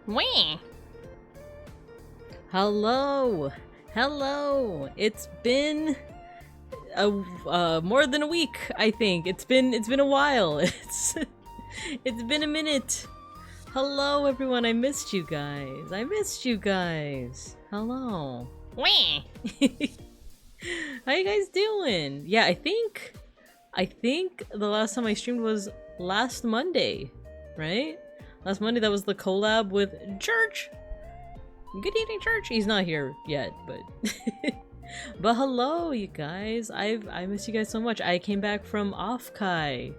Wee. Hello. Hello. It's been more than a week, I think. It's been a while. It's been a minute. Hello everyone. I missed you guys. Hello. Wee. How you guys doing? Yeah, I think the last time I streamed was last Monday, right? Last Monday, that was the collab with Church. Good evening, Church. He's not here yet, but but hello, you guys. I miss you guys so much. I came back from OFFKAI.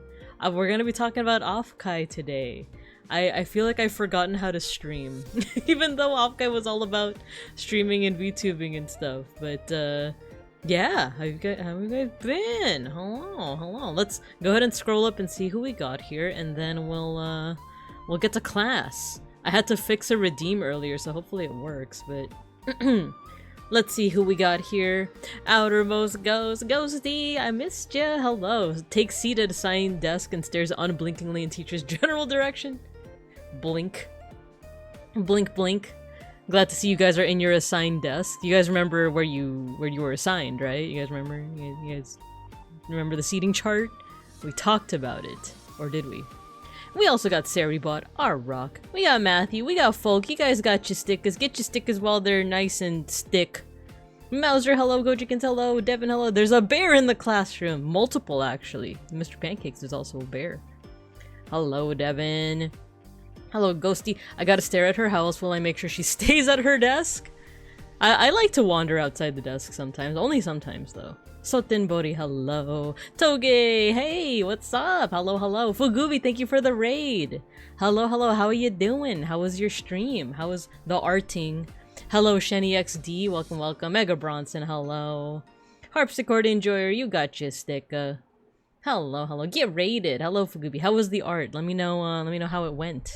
We're gonna be talking about OFFKAI today. I feel like I've forgotten how to stream, even though OFFKAI was all about streaming and VTubing and stuff. But yeah, how you guys been? Hello. Let's go ahead and scroll up and see who we got here, and then we'll get to class. I had to fix a redeem earlier, so hopefully it works, but let's see who we got here. Outermost Ghosty, I missed ya. Hello. Takes seat at assigned desk and stares unblinkingly in teacher's general direction. Blink. Blink, blink. Glad to see you guys are in your assigned desk. You guys remember where you were assigned, right? You guys remember? You guys remember the seating chart? We talked about it. Or did we? We also got Saribot, our rock. We got Matthew, we got Folk. You guys got your stickers. Get your stickers while they're nice and stick. Mauser, hello. Gojikins, hello. Devin, hello. There's a bear in the classroom. Multiple, actually. Mr. Pancakes is also a bear. Hello, Devin. Hello, Ghosty. I gotta stare at her. How else will I make sure she stays at her desk? I like to wander outside the desk sometimes. Only sometimes, though. Sotenbori, hello. Toge, hey, what's up? Hello. Fugubi, thank you for the raid. Hello, how are you doing? How was your stream? How was the arting? Hello, Shenny XD, welcome. Mega Bronson, hello. Harpsichord Enjoyer, you got your sticker. Hello. Get raided. Hello, Fugubi. How was the art? Let me know how it went.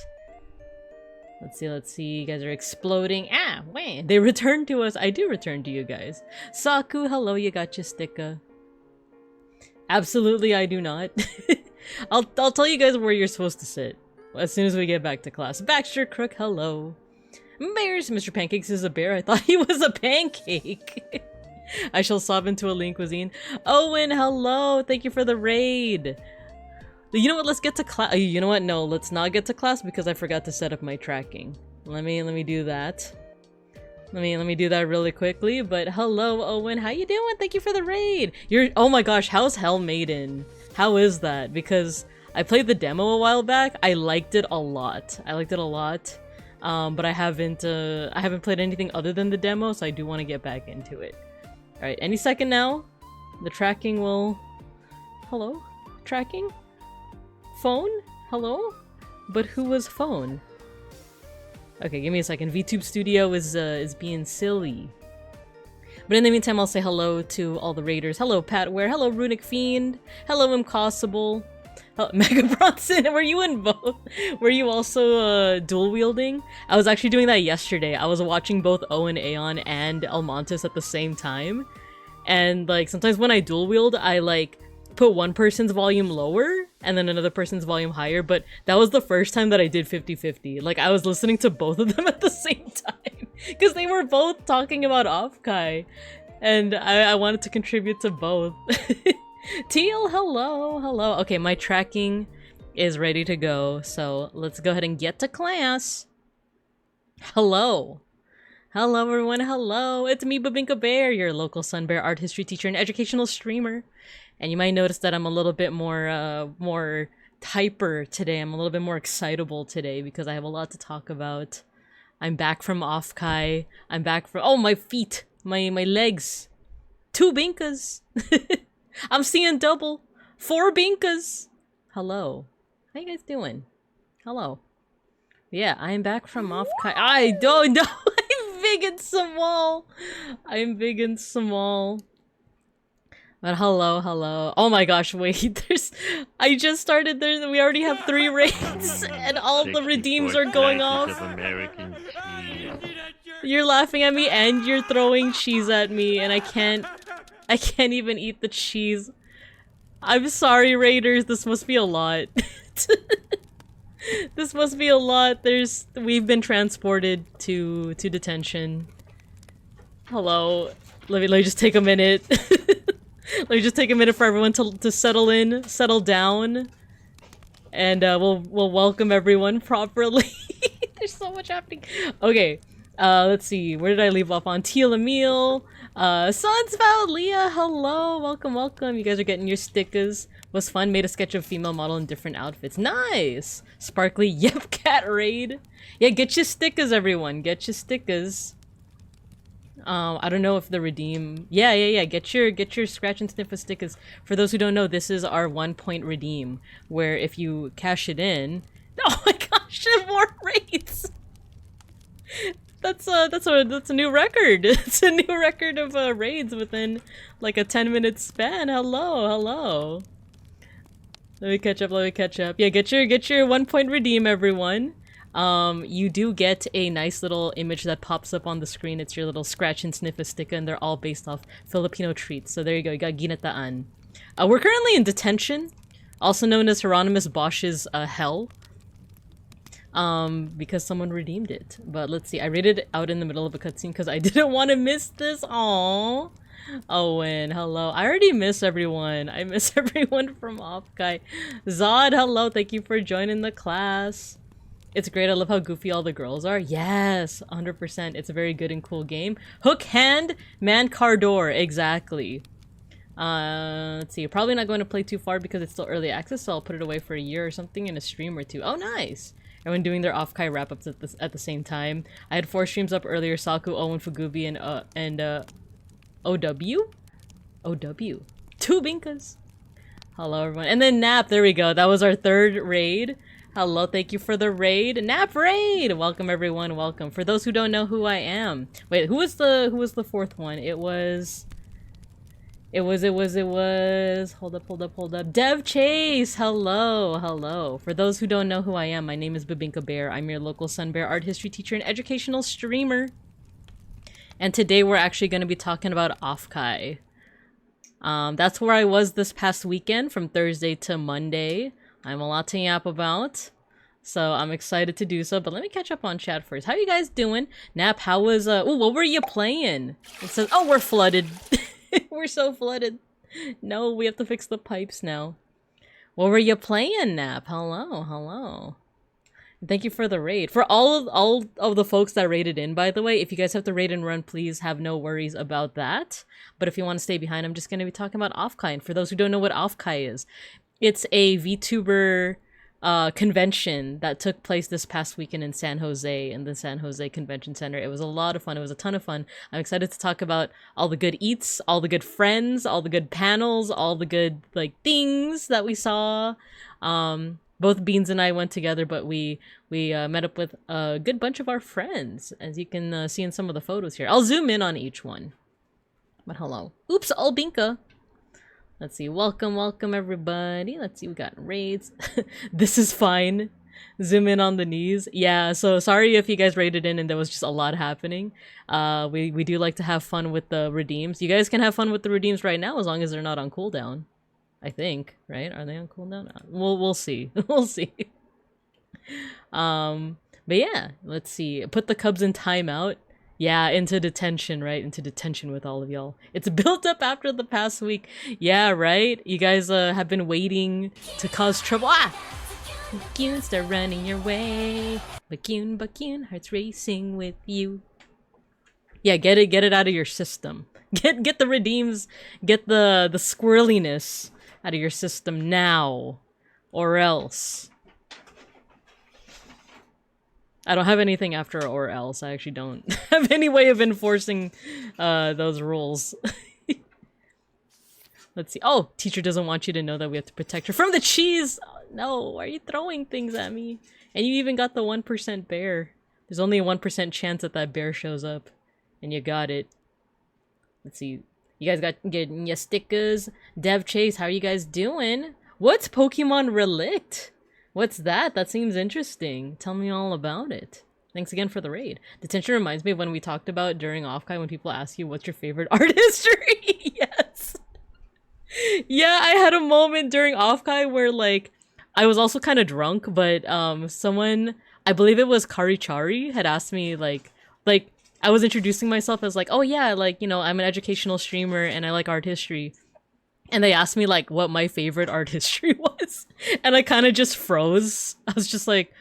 Let's see. You guys are exploding. Ah, wait. They returned to us. I do return to you guys. Saku, hello. You got your sticker. Absolutely, I do not. I'll tell you guys where you're supposed to sit as soon as we get back to class. Baxter Crook, hello. Bears, Mr. Pancakes is a bear. I thought he was a pancake. I shall sob into a lean cuisine. Owen, hello. Thank you for the raid. You know what? Let's get to class. You know what? No, let's not get to class because I forgot to set up my tracking. Let me do that. Let me do that really quickly. But hello, Owen. How you doing? Thank you for the raid. Oh my gosh, how's Hell Maiden? How is that? Because I played the demo a while back. I liked it a lot. But I haven't played anything other than the demo, so I do want to get back into it. All right, any second now, the tracking will. Hello, tracking. Phone? Hello? But who was phone? Okay, give me a second. VtubeStudio is being silly. But in the meantime, I'll say hello to all the raiders. Hello, Patware. Hello, Runic Fiend. Hello, Impossible. Mega Bronson, were you in both? Were you also dual wielding? I was actually doing that yesterday. I was watching both Owen Aeon and Elmontis at the same time. And like sometimes when I dual wield, I like put one person's volume lower and then another person's volume higher, but that was the first time that I did 50-50. Like I was listening to both of them at the same time because they were both talking about OFFKAI and I wanted to contribute to both. Teal, hello. Okay, my tracking is ready to go, so let's go ahead and get to class. Hello everyone, hello. It's me, Babinka Bear, your local Sun Bear art history teacher and educational streamer. And you might notice that I'm a little bit more hyper today. I'm a little bit more excitable today because I have a lot to talk about. I'm back from OFFKAI. I'm back from— oh, my feet! My legs! 2 binkas! I'm seeing double! 4 binkas! Hello. How you guys doing? Hello. Yeah, I'm back from OFFKAI. I don't know! I'm big and small. But hello. Oh my gosh, wait, I just started there, we already have 3 raids, and all the redeems are going off. You're laughing at me and you're throwing cheese at me, and I can't even eat the cheese. I'm sorry, raiders, this must be a lot. This must be a lot. We've been transported to detention. Hello. Let me just take a minute. Let me just take a minute for everyone to settle down. And we'll welcome everyone properly. There's so much happening. Okay, let's see. Where did I leave off on? Teal Emil, Sunspout, Leah, hello, welcome. You guys are getting your stickers. Was fun. Made a sketch of female model in different outfits. Nice. Sparkly. Yep. Cat raid. Yeah, get your stickers, everyone. Get your stickers. I don't know if the redeem. Yeah. Get your scratch and sniff of stickers. For those who don't know, this is our 1-point redeem, where if you cash it in. Oh my gosh, more raids. That's a new record. It's a new record of raids within like a 10-minute span. Hello. Let me catch up. Yeah, get your 1-point redeem, everyone. You do get a nice little image that pops up on the screen. It's your little scratch and sniff a sticker, and they're all based off Filipino treats. So there you go. You got ginataan. We're currently in detention, also known as Hieronymus Bosch's hell. Because someone redeemed it. But let's see. I rated it out in the middle of a cutscene because I didn't want to miss this. Aww. Owen, hello. I already miss everyone. I miss everyone from OFFKAI. Zod, hello. Thank you for joining the class. It's great. I love how goofy all the girls are. Yes, 100%. It's a very good and cool game. Hook hand, man car door. Exactly. Let's see. Probably not going to play too far because it's still early access, so I'll put it away for a year or something in a stream or two. Oh, nice. Everyone doing their OFFKAI wrap-ups at the same time. I had 4 streams up earlier. Saku, Owen, Fugubi, and OW? OW. 2 binkas. Hello, everyone. And then Nap. There we go. That was our 3rd raid. Hello, thank you for the raid. Nap raid! Welcome, everyone. Welcome. For those who don't know who I am. Wait, who was the 4th one? It was... Hold up. Dev Chase! Hello. For those who don't know who I am, my name is Babinka Bear. I'm your local Sun Bear art history teacher and educational streamer. And today we're actually going to be talking about OFFKAI. That's where I was this past weekend from Thursday to Monday. I'm a lot to yap about, so I'm excited to do so. But let me catch up on chat first. How you guys doing? Nap, how was, ooh, what were you playing? It says, oh, we're flooded. We're so flooded. No, we have to fix the pipes now. What were you playing, Nap? Hello. Thank you for the raid. For all of the folks that raided in, by the way, if you guys have to raid and run, please have no worries about that. But if you want to stay behind, I'm just going to be talking about OFFKAI. And for those who don't know what OFFKAI is, it's a VTuber convention that took place this past weekend in San Jose, in the San Jose Convention Center. It was a lot of fun. It was a ton of fun. I'm excited to talk about all the good eats, all the good friends, all the good panels, all the good like things that we saw. Both Beans and I went together, but we met up with a good bunch of our friends, as you can see in some of the photos here. I'll zoom in on each one. But hello. Oops, Albinka. Let's see. Welcome everybody. Let's see. We got raids. This is fine. Zoom in on the knees. Yeah, so sorry if you guys raided in and there was just a lot happening. We do like to have fun with the redeems. You guys can have fun with the redeems right now as long as they're not on cooldown. I think, right? Are they on cooldown? We'll see. We'll see. But yeah, let's see. Put the Cubs in timeout. Yeah, into detention, right? Into detention with all of y'all. It's built up after the past week. Yeah, right? You guys have been waiting to cause trouble. Ah! Bakun, start running your way. Bakun, hearts racing with you. Yeah, get it out of your system. Get the redeems, get the squirreliness out of your system now, or else. I don't have anything after or else. I actually don't have any way of enforcing those rules. Let's see. Oh, teacher doesn't want you to know that we have to protect her from the cheese. Oh, no, why are you throwing things at me? And you even got the 1% bear. There's only a 1% chance that bear shows up. And you got it. Let's see. You guys got getting your stickers. Dev Chase, how are you guys doing? What's Pokemon Relict? What's that? That seems interesting. Tell me all about it. Thanks again for the raid. Detention reminds me of when we talked about during OFFKAI when people ask you what's your favorite art history. Yes. Yeah, I had a moment during OFFKAI where like I was also kind of drunk, but someone, I believe it was Karichari, had asked me like I was introducing myself as like, oh yeah, like, you know, I'm an educational streamer and I like art history. And they asked me like what my favorite art history was. And I kind of just froze. I was just like,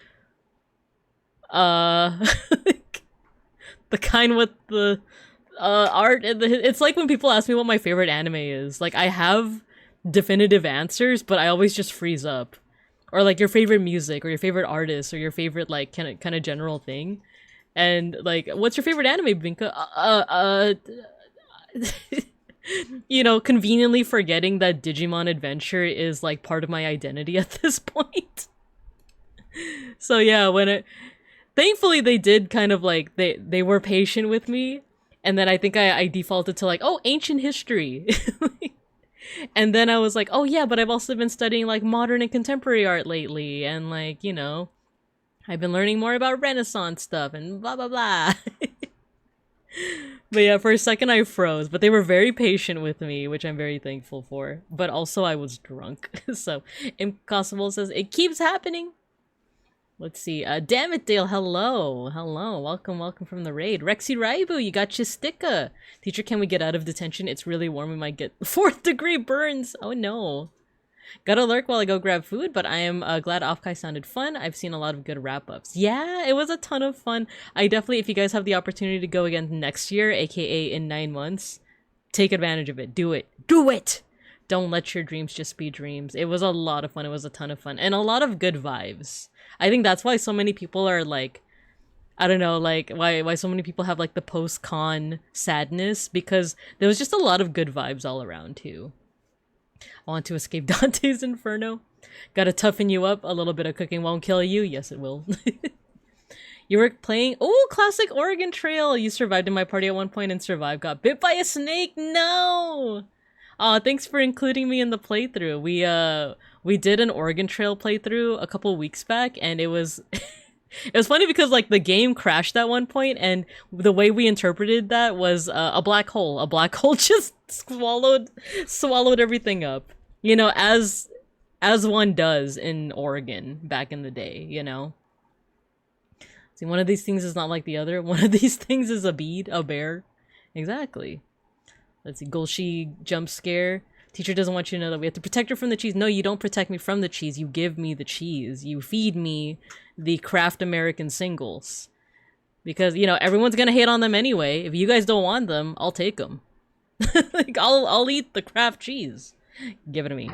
the kind with the art and it's like when people ask me what my favorite anime is. Like I have definitive answers, but I always just freeze up. Or like your favorite music or your favorite artist or your favorite like kind of general thing. And like, what's your favorite anime, Binka? You know, conveniently forgetting that Digimon Adventure is like part of my identity at this point. So yeah, when it thankfully they did kind of like they were patient with me, and then I think I defaulted to like, oh, ancient history. And then I was like, oh yeah, but I've also been studying like modern and contemporary art lately, and like, you know, I've been learning more about Renaissance stuff and blah blah blah. But yeah, for a second I froze, but they were very patient with me, which I'm very thankful for. But also I was drunk. So Impossible says, it keeps happening. Let's see. Damn it, Dale. Hello. Hello. Welcome, welcome from the raid. Rexy Raibu, you got your sticker. Teacher, can we get out of detention? It's really warm. We might get 4th degree burns. Oh no. Gotta lurk while I go grab food, but I am glad OFFKAI sounded fun. I've seen a lot of good wrap-ups. Yeah, it was a ton of fun. I definitely, if you guys have the opportunity to go again next year, aka in 9 months, take advantage of it. Do it. Do it! Don't let your dreams just be dreams. It was a lot of fun. It was a ton of fun. And a lot of good vibes. I think that's why so many people are like, I don't know, like why so many people have like the post-con sadness, because there was just a lot of good vibes all around too. I want to escape Dante's Inferno. Gotta toughen you up. A little bit of cooking won't kill you. Yes, it will. You were playing... Oh, classic Oregon Trail. You survived in my party at one point and survived. Got bit by a snake. No! Aw, thanks for including me in the playthrough. We did an Oregon Trail playthrough a couple weeks back, and it was... It was funny because, like, the game crashed at one point, and the way we interpreted that was a black hole. A black hole just swallowed everything up. You know, as one does in Oregon back in the day, you know? See, one of these things is not like the other. One of these things is a bead, a bear. Exactly. Let's see, Golshi jump scare. Teacher doesn't want you to know that we have to protect her from the cheese. No, you don't protect me from the cheese. You give me the cheese. You feed me the Kraft American singles. Because, you know, everyone's gonna hate on them anyway. If you guys don't want them, I'll take them. Like, I'll eat the Kraft cheese. Give it to me.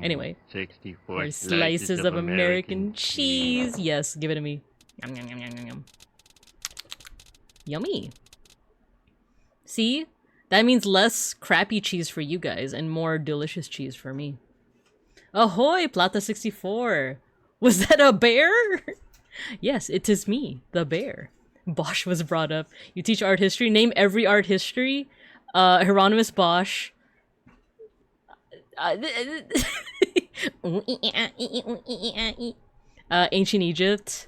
Anyway. 64 slices of American cheese. Yes, give it to me. Yum, yum, yum, yum, yum. Yummy. See? That means less crappy cheese for you guys and more delicious cheese for me. Ahoy, Plata64! Was that a bear? Yes, it is me, the bear. Bosch was brought up. You teach art history? Name every art history. Hieronymus Bosch. Ancient Egypt.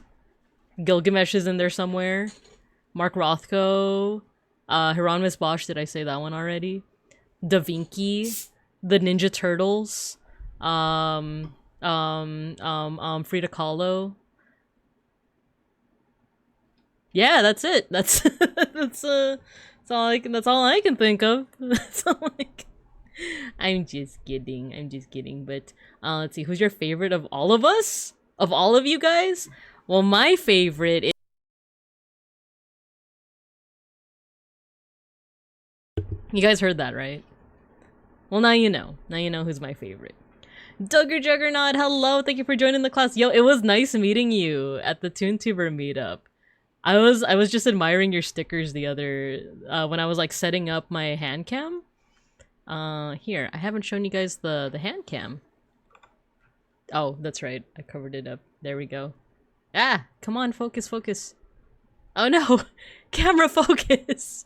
Gilgamesh is in there somewhere. Mark Rothko. Hieronymus Bosch, did I say that one already? Da Vinci, the Ninja Turtles, Frida Kahlo. Yeah, that's it. That's that's all I can think of. That's all I can... I'm just kidding. I'm just kidding. But let's see, who's your favorite of all of us? Of all of you guys? Well, my favorite is... You guys heard that, right? Well, now you know. Now you know who's my favorite. Duggar Juggernaut, hello! Thank you for joining the class. Yo, it was nice meeting you at the ToonTuber meetup. I was just admiring your stickers the other... when I was, like, setting up my hand cam. Here, I haven't shown you guys the hand cam. Oh, that's right. I covered it up. There we go. Ah! Come on, focus, focus. Oh no! Camera focus!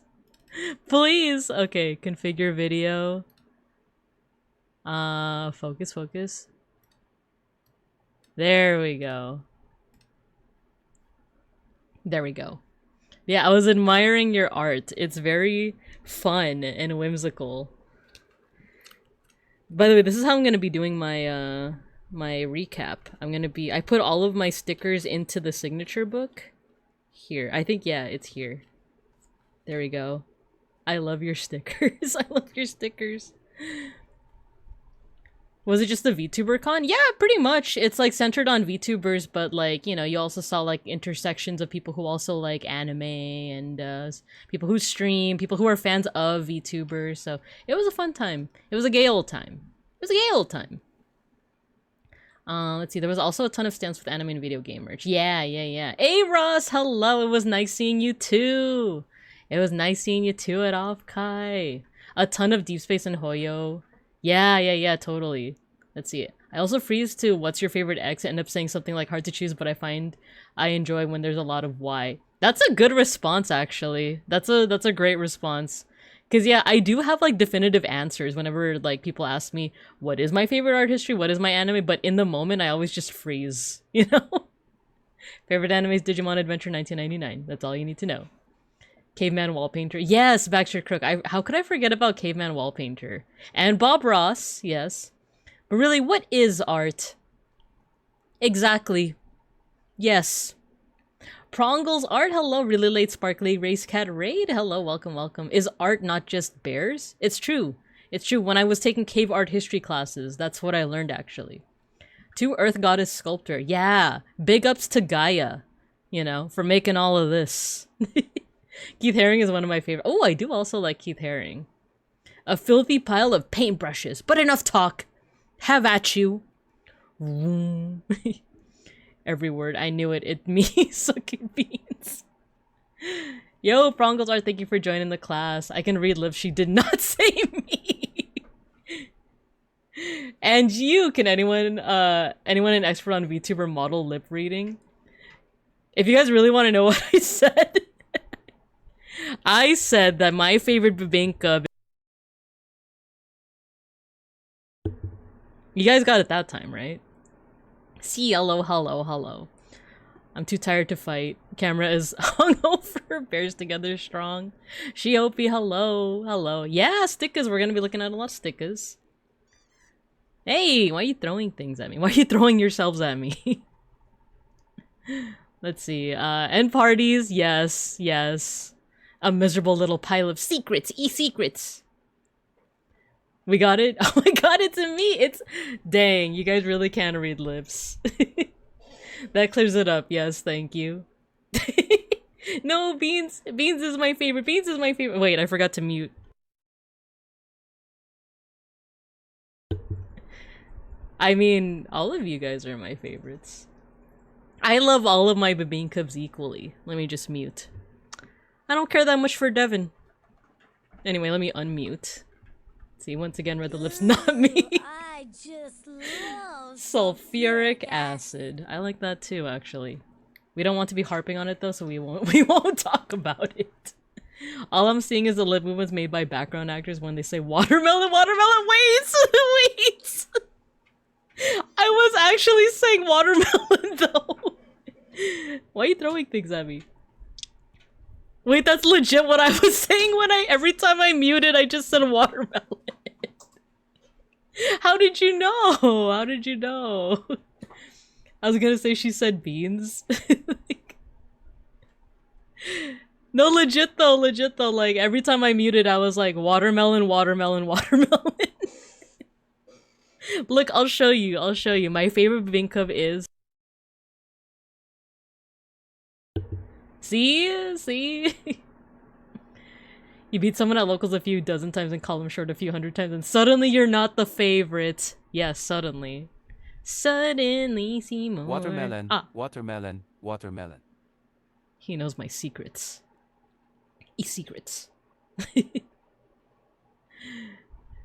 Please! Okay, configure video. Focus, focus. There we go. There we go. Yeah, I was admiring your art. It's very fun and whimsical. By the way, this is how I'm gonna be doing my, my recap. I put all of my stickers into the signature book. Here. I think, yeah, it's here. There we go. I love your stickers. I love your stickers. Was it just the VTuber con? Yeah, pretty much. It's like centered on VTubers, but like, you know, you also saw like intersections of people who also like anime and people who stream, people who are fans of VTubers. So it was a fun time. It was a gay old time. It was a gay old time. Let's see. There was also a ton of stands with anime and video game merch. Yeah. Hey, Ross. Hello. It was nice seeing you too. It was nice seeing you too at OFFKAI. A ton of Deep Space and Hoyo. Yeah, totally. Let's see. I also freeze to what's your favorite X, end up saying something like hard to choose, but I find I enjoy when there's a lot of Y. That's a good response, actually. That's a great response. Cause yeah, I do have like definitive answers whenever like people ask me what is my favorite art history, what is my anime, but in the moment I always just freeze, you know? Favorite anime is Digimon Adventure 1999. That's all you need to know. Caveman Wall Painter. Yes, Baxter Crook. How could I forget about Caveman Wall Painter? And Bob Ross, yes. But really, what is art? Exactly. Yes. Prongle's art, hello. Really late sparkly race cat raid. Hello, welcome. Is art not just bears? It's true. It's true. When I was taking cave art history classes, that's what I learned actually. To Earth Goddess Sculptor. Yeah. Big ups to Gaia, you know, for making all of this. Keith Haring is one of my favorite. Oh, I do also like Keith Haring. A filthy pile of paintbrushes, but enough talk. Have at you. Every word, I knew it. It me sucking beans. Yo, Prongles Art, thank you for joining the class. I can read lips. She did not say me. And you, can anyone an expert on VTuber model lip reading? If you guys really want to know what I said. I said that my favorite bibinka. You guys got it that time, right? See, hello. I'm too tired to fight. Camera is hungover. Bears together strong. Shiopi, hello. Yeah, stickers. We're gonna be looking at a lot of stickers. Hey, why are you throwing things at me? Why are you throwing yourselves at me? Let's see. End parties. Yes. A miserable little pile of secrets. E-secrets. We got it? Oh my god, it's in me! It's... Dang, you guys really can read lips. That clears it up. Yes, thank you. No, Beans! Beans is my favorite. Wait, I forgot to mute. I mean, all of you guys are my favorites. I love all of my Babinkubs equally. Let me just mute. I don't care that much for Devin. Anyway, let me unmute. See, once again, read the lips, not me. I just love sulfuric acid. I like that too, actually. We don't want to be harping on it though, so we won't talk about it. All I'm seeing is the lip movements made by background actors when they say watermelon. Wait! I was actually saying watermelon though. Why are you throwing things at me? Wait, that's legit what I was saying when every time I muted, I just said watermelon. How did you know? I was gonna say she said beans. No, legit though, like every time I muted, I was like watermelon. Look, I'll show you. My favorite Binkub is... See? You beat someone at locals a few dozen times and call them short a few hundred times and suddenly you're not the favorite. Yes, suddenly. Suddenly, Seymour. Watermelon. He knows my secrets. E-secrets.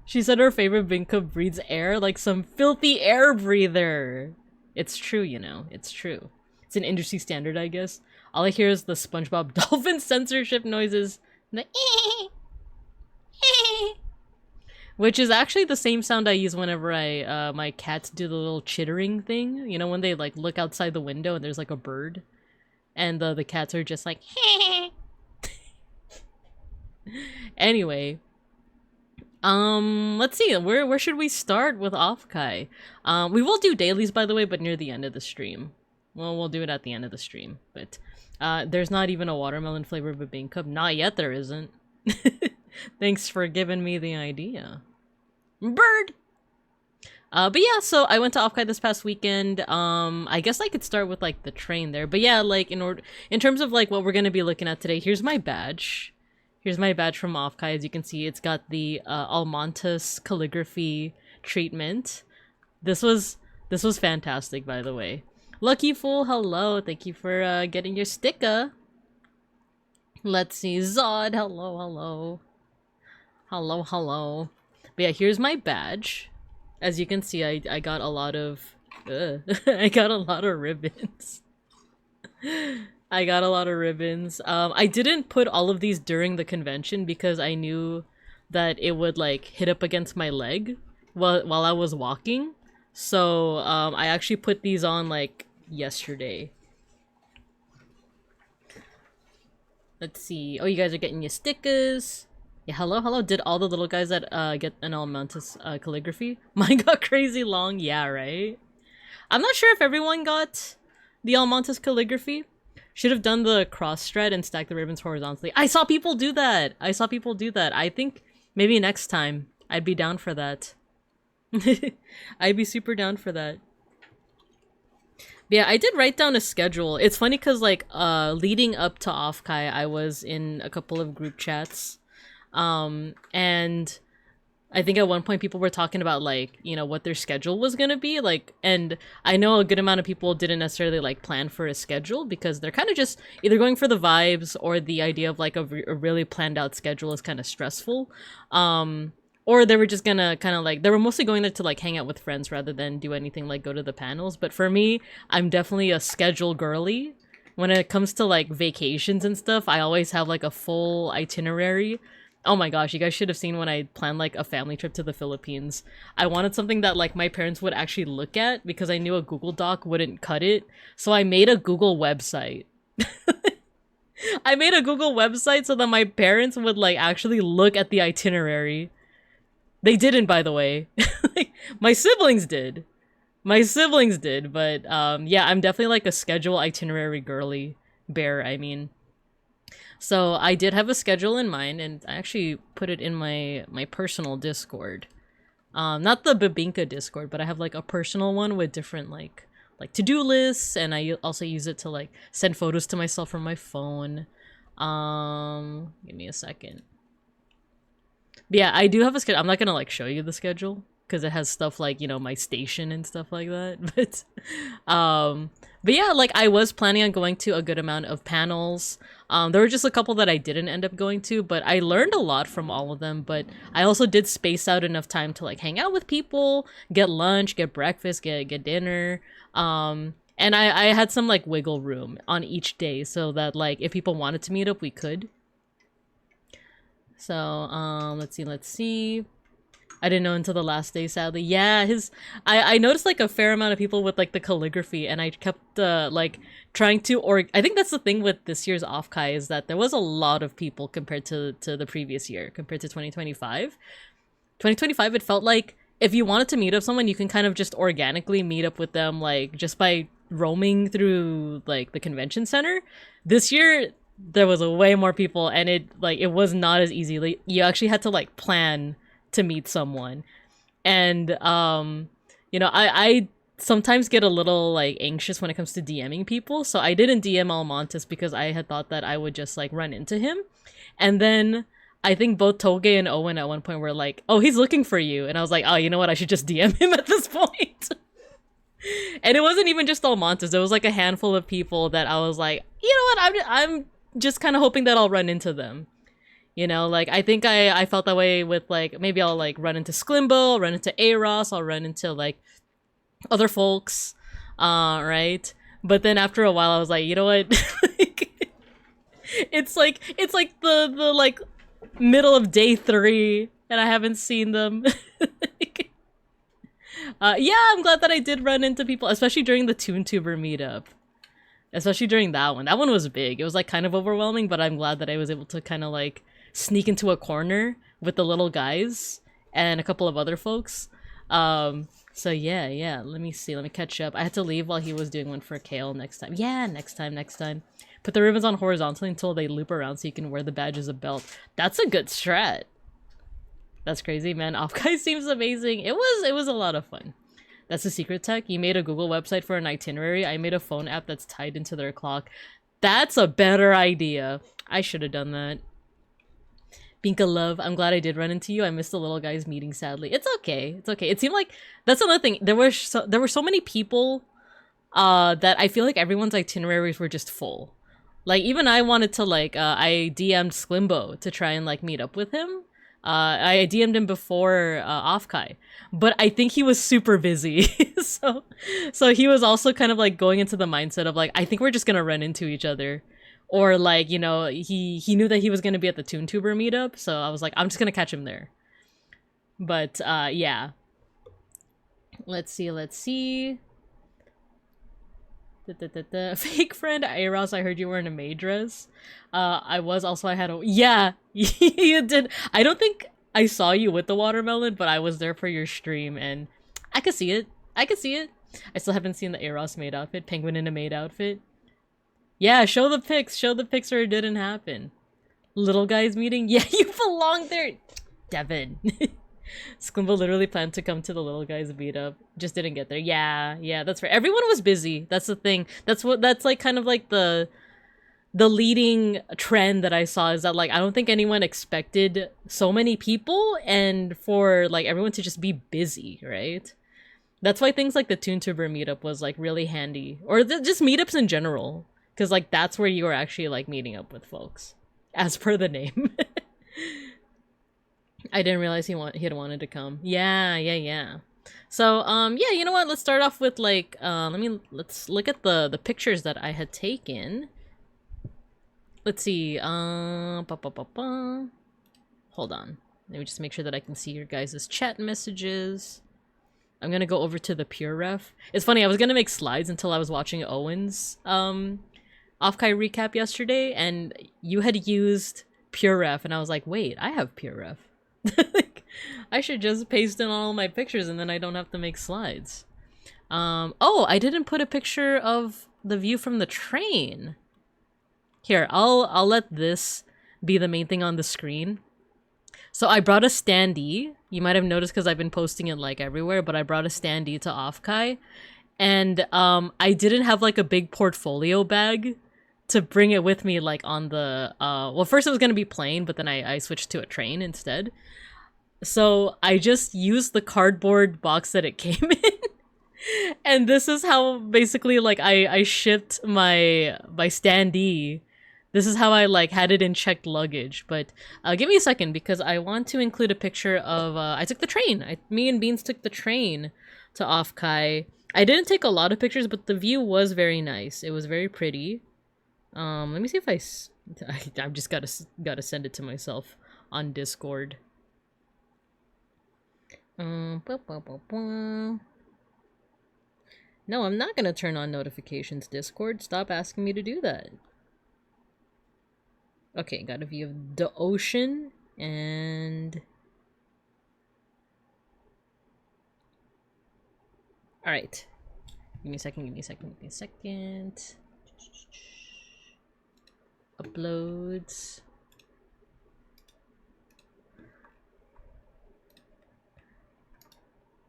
She said her favorite Binkub breathes air like some filthy air breather. It's true, you know. It's true. It's an industry standard, I guess. All I hear is the SpongeBob dolphin censorship noises. The which is actually the same sound I use whenever my cats do the little chittering thing. You know, when they like look outside the window and there's like a bird. And the cats are just like Anyway. Let's see. Where should we start with OFFKAI? We will do dailies, by the way, but near the end of the stream. Well, we'll do it at the end of the stream. But there's not even a watermelon flavored bibingka. Not yet. There isn't. Thanks for giving me the idea. Bird. But yeah, so I went to OFFKAI this past weekend. I guess I could start with like the train there. But yeah, like in terms of like what we're gonna be looking at today, here's my badge. Here's my badge from OFFKAI. As you can see, it's got the Almontes calligraphy treatment. This was fantastic, by the way. Lucky Fool, hello. Thank you for getting your sticker. Let's see, Zod, hello, hello. Hello, hello. But yeah, here's my badge. As you can see, I got a lot of I got a lot of ribbons. I got a lot of ribbons. I didn't put all of these during the convention because I knew that it would like hit up against my leg while I was walking. So I actually put these on like yesterday. Let's see. Oh, you guys are getting your stickers. Yeah, hello, hello. Did all the little guys that get an Almontes calligraphy? Mine got crazy long. Yeah, right? I'm not sure if everyone got the Almontes calligraphy. Should have done the cross strat and stack the ribbons horizontally. I saw people do that. I think maybe next time I'd be down for that. I'd be super down for that. But yeah, I did write down a schedule. It's funny because like leading up to OFFKAI, I was in a couple of group chats. And I think at one point people were talking about like, you know, what their schedule was gonna be like, and I know a good amount of people didn't necessarily like plan for a schedule because they're kind of just either going for the vibes or the idea of like a really planned out schedule is kind of stressful. Or they were just gonna kind of like, they were mostly going there to like hang out with friends rather than do anything like go to the panels. But for me, I'm definitely a schedule girly. When it comes to like vacations and stuff, I always have like a full itinerary. Oh my gosh, you guys should have seen when I planned like a family trip to the Philippines. I wanted something that like my parents would actually look at because I knew a Google Doc wouldn't cut it. So I made a Google website. I made a Google website so that my parents would like actually look at the itinerary. They didn't, by the way. My siblings did. My siblings did, but yeah, I'm definitely like a schedule itinerary girly bear, I mean. So I did have a schedule in mind, and I actually put it in my personal Discord. Not the bibingka Discord, but I have like a personal one with different like to-do lists, and I also use it to like send photos to myself from my phone. Give me a second. But yeah, I do have a schedule. I'm not gonna like show you the schedule because it has stuff like, you know, my station and stuff like that. But yeah, like I was planning on going to a good amount of panels. There were just a couple that I didn't end up going to, but I learned a lot from all of them. But I also did space out enough time to like hang out with people, get lunch, get breakfast, get dinner. And I had some like wiggle room on each day so that like if people wanted to meet up, we could. So let's see. I didn't know until the last day, sadly. Yeah, I noticed like a fair amount of people with like the calligraphy, and I kept like trying to, or I think that's the thing with this year's OFFKAI is that there was a lot of people compared to the previous year, compared to 2025. 2025, it felt like if you wanted to meet up someone, you can kind of just organically meet up with them, like just by roaming through like the convention center. This year, there was a way more people, and it was not as easy. Like, you actually had to like plan to meet someone. And you know, I sometimes get a little like anxious when it comes to DMing people, so I didn't DM Almontes because I had thought that I would just like run into him. And then I think both Toge and Owen at one point were like, oh, he's looking for you, and I was like, oh, you know what, I should just DM him at this point. And it wasn't even just Almontes, there was like a handful of people that I was like, you know what, I'm just kind of hoping that I'll run into them. You know, like, I think I felt that way with, like, maybe I'll, like, run into Sklimbo, I'll run into Aros, I'll run into, like, other folks, right? But then after a while, I was like, you know what? it's like the, like, middle of day 3, and I haven't seen them. Yeah, I'm glad that I did run into people, especially during the ToonTuber meetup. Especially during that one. That one was big. It was, like, kind of overwhelming, but I'm glad that I was able to kind of, like, sneak into a corner with the little guys and a couple of other folks. So yeah, let me see, let me catch up. I had to leave while he was doing one for Kale next time. Yeah, next time. Put the ribbons on horizontally until they loop around so you can wear the badge as a belt. That's a good strat. That's crazy, man. OFFKAI seems amazing. It was a lot of fun. That's the secret tech. You made a Google website for an itinerary. I made a phone app that's tied into their clock. That's a better idea. I should have done that. Binka love, I'm glad I did run into you. I missed the little guy's meeting, sadly. It's okay. It's okay. It seemed like that's another thing. There were so many people that I feel like everyone's itineraries were just full. Like even I wanted to like I DM'd Sklimbo to try and like meet up with him. I DM'd him before OFFKAI, but I think he was super busy. so he was also kind of like going into the mindset of like, I think we're just gonna run into each other. Or like, you know, he knew that he was gonna be at the ToonTuber meetup, so I was like, I'm just gonna catch him there. But yeah. Let's see. Fake friend Eros, I heard you were in a maid dress. I was also, I had a, yeah, you did. I don't think I saw you with the watermelon, but I was there for your stream and I could see it. I still haven't seen the Eros maid outfit, penguin in a maid outfit. Yeah, show the pics or it didn't happen. Little guys meeting? Yeah, you belong there! Devin. Sklimbo literally planned to come to the little guys meetup. Just didn't get there. Yeah, that's right. Everyone was busy. That's the thing. That's like kind of like the leading trend that I saw is that like I don't think anyone expected so many people and for like everyone to just be busy, right? That's why things like the ToonTuber meetup was like really handy. Or just meetups in general. Because, like, that's where you were actually, like, meeting up with folks. As per the name. I didn't realize he had wanted to come. Yeah. So, yeah, you know what? Let's start off with, like, let's look at the pictures that I had taken. Let's see, Hold on. Let me just make sure that I can see your guys' chat messages. I'm gonna go over to the Pure Ref. It's funny, I was gonna make slides until I was watching Owen's, OFFKAI recap yesterday, and you had used Pure Ref, and I was like, wait, I have Pure Ref. Like, I should just paste in all my pictures, and then I don't have to make slides. Oh, I didn't put a picture of the view from the train. Here, I'll let this be the main thing on the screen. So I brought a standee. You might have noticed because I've been posting it like everywhere, but I brought a standee to OFFKAI. And I didn't have like a big portfolio bag to bring it with me like on the well, first it was gonna be plain, but then I switched to a train instead. So I just used the cardboard box that it came in. And this is how basically like I shipped my standee. This is how I like had it in checked luggage. But give me a second because I want to include a picture of I took the train. Me and Beans took the train to OFFKAI. I didn't take a lot of pictures, but the view was very nice. It was very pretty. Let me see if I've just gotta send it to myself on Discord. No, I'm not gonna turn on notifications, Discord. Stop asking me to do that. Okay, got a view of the ocean and... Alright. Give me a second. Uploads.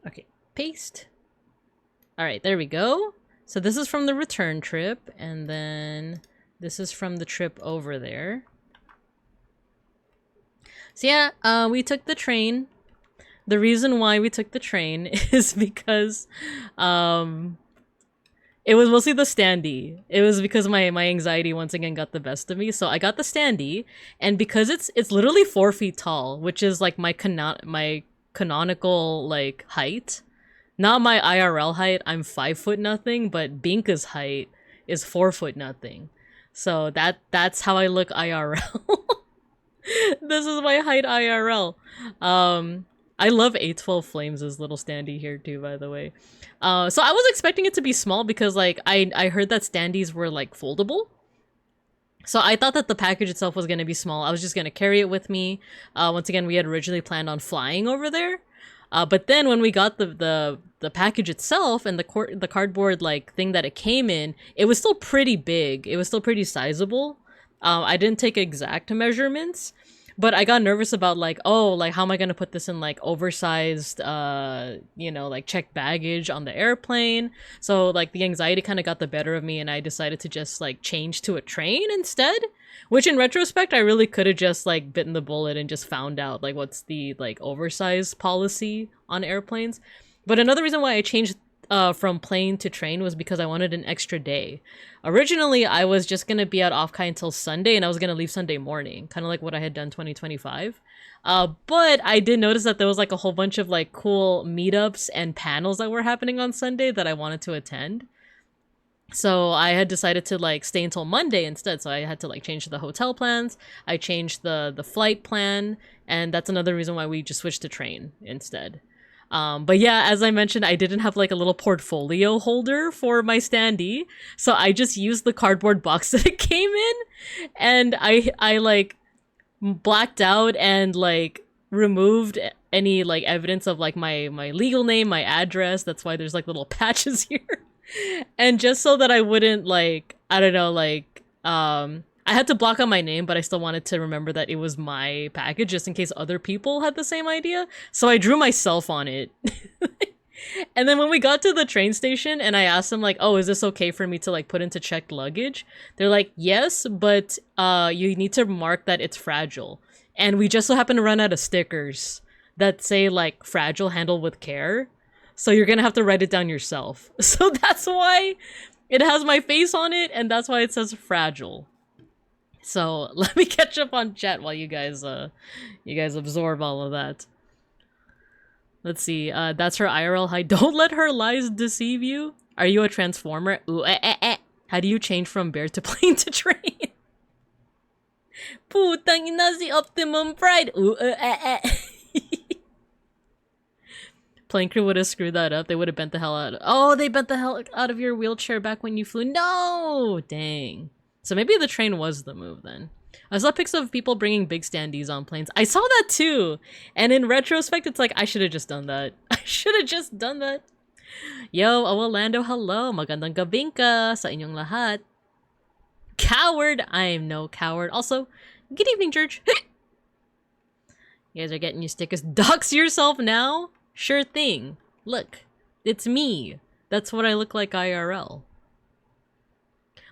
Okay, paste. Alright, there we go. So this is from the return trip, and then this is from the trip over there. So yeah, we took the train. The reason why we took the train is because it was mostly the standee. It was because my anxiety once again got the best of me. So I got the standee, and because it's literally 4 feet tall, which is like my canonical like height. Not my IRL height. I'm 5 foot nothing, but Binka's height is 4 foot nothing. So that's how I look IRL. This is my height IRL. I love A12 Flames' little standee here too, by the way. So I was expecting it to be small because like I heard that standees were like foldable. So I thought that the package itself was going to be small. I was just going to carry it with me. Once again, we had originally planned on flying over there. But then when we got the package itself and the cardboard like thing that it came in, it was still pretty big. It was still pretty sizable. I didn't take exact measurements, but I got nervous about like, oh, like how am I gonna put this in like oversized, like checked baggage on the airplane? So like the anxiety kind of got the better of me, and I decided to just like change to a train instead. Which in retrospect, I really could have just like bitten the bullet and just found out like what's the like oversized policy on airplanes. But another reason why I changed from plane to train was because I wanted an extra day. Originally, I was just gonna be at OFFKAI until Sunday, and I was gonna leave Sunday morning, kind of like what I had done 2025. But I did notice that there was like a whole bunch of like cool meetups and panels that were happening on Sunday that I wanted to attend. So I had decided to like stay until Monday instead. So I had to like change the hotel plans. I changed the flight plan, and that's another reason why we just switched to train instead. But yeah, as I mentioned, I didn't have like a little portfolio holder for my standee, so I just used the cardboard box that it came in, and I like blacked out and like removed any like evidence of like my legal name, my address. That's why there's like little patches here. And just so that I wouldn't like, I don't know, like I had to block out my name, but I still wanted to remember that it was my package just in case other people had the same idea. So I drew myself on it. And then when we got to the train station and I asked them like, "Oh, is this okay for me to like put into checked luggage?" They're like, "Yes, but you need to mark that it's fragile." And we just so happen to run out of stickers that say like fragile, handle with care. So you're gonna have to write it down yourself. So that's why it has my face on it, and that's why it says fragile. So let me catch up on chat while you guys absorb all of that. Let's see. That's her IRL height. Don't let her lies deceive you. Are you a transformer? Ooh, How do you change from bear to plane to train? Putang ina si Optimum Pride. Ooh, Plane crew would have screwed that up. They would have bent the hell out. Oh, they bent the hell out of your wheelchair back when you flew. No, dang. So maybe the train was the move then. I saw pics of people bringing big standees on planes. I saw that too. And in retrospect, it's like, I should have just done that. I should have just done that. Yo, Orlando, hello. Magandang gabing ka sa inyong lahat. Coward. I'm no coward. Also, good evening, George. You guys are getting your stickers. Dox yourself now? Sure thing. Look, it's me. That's what I look like IRL.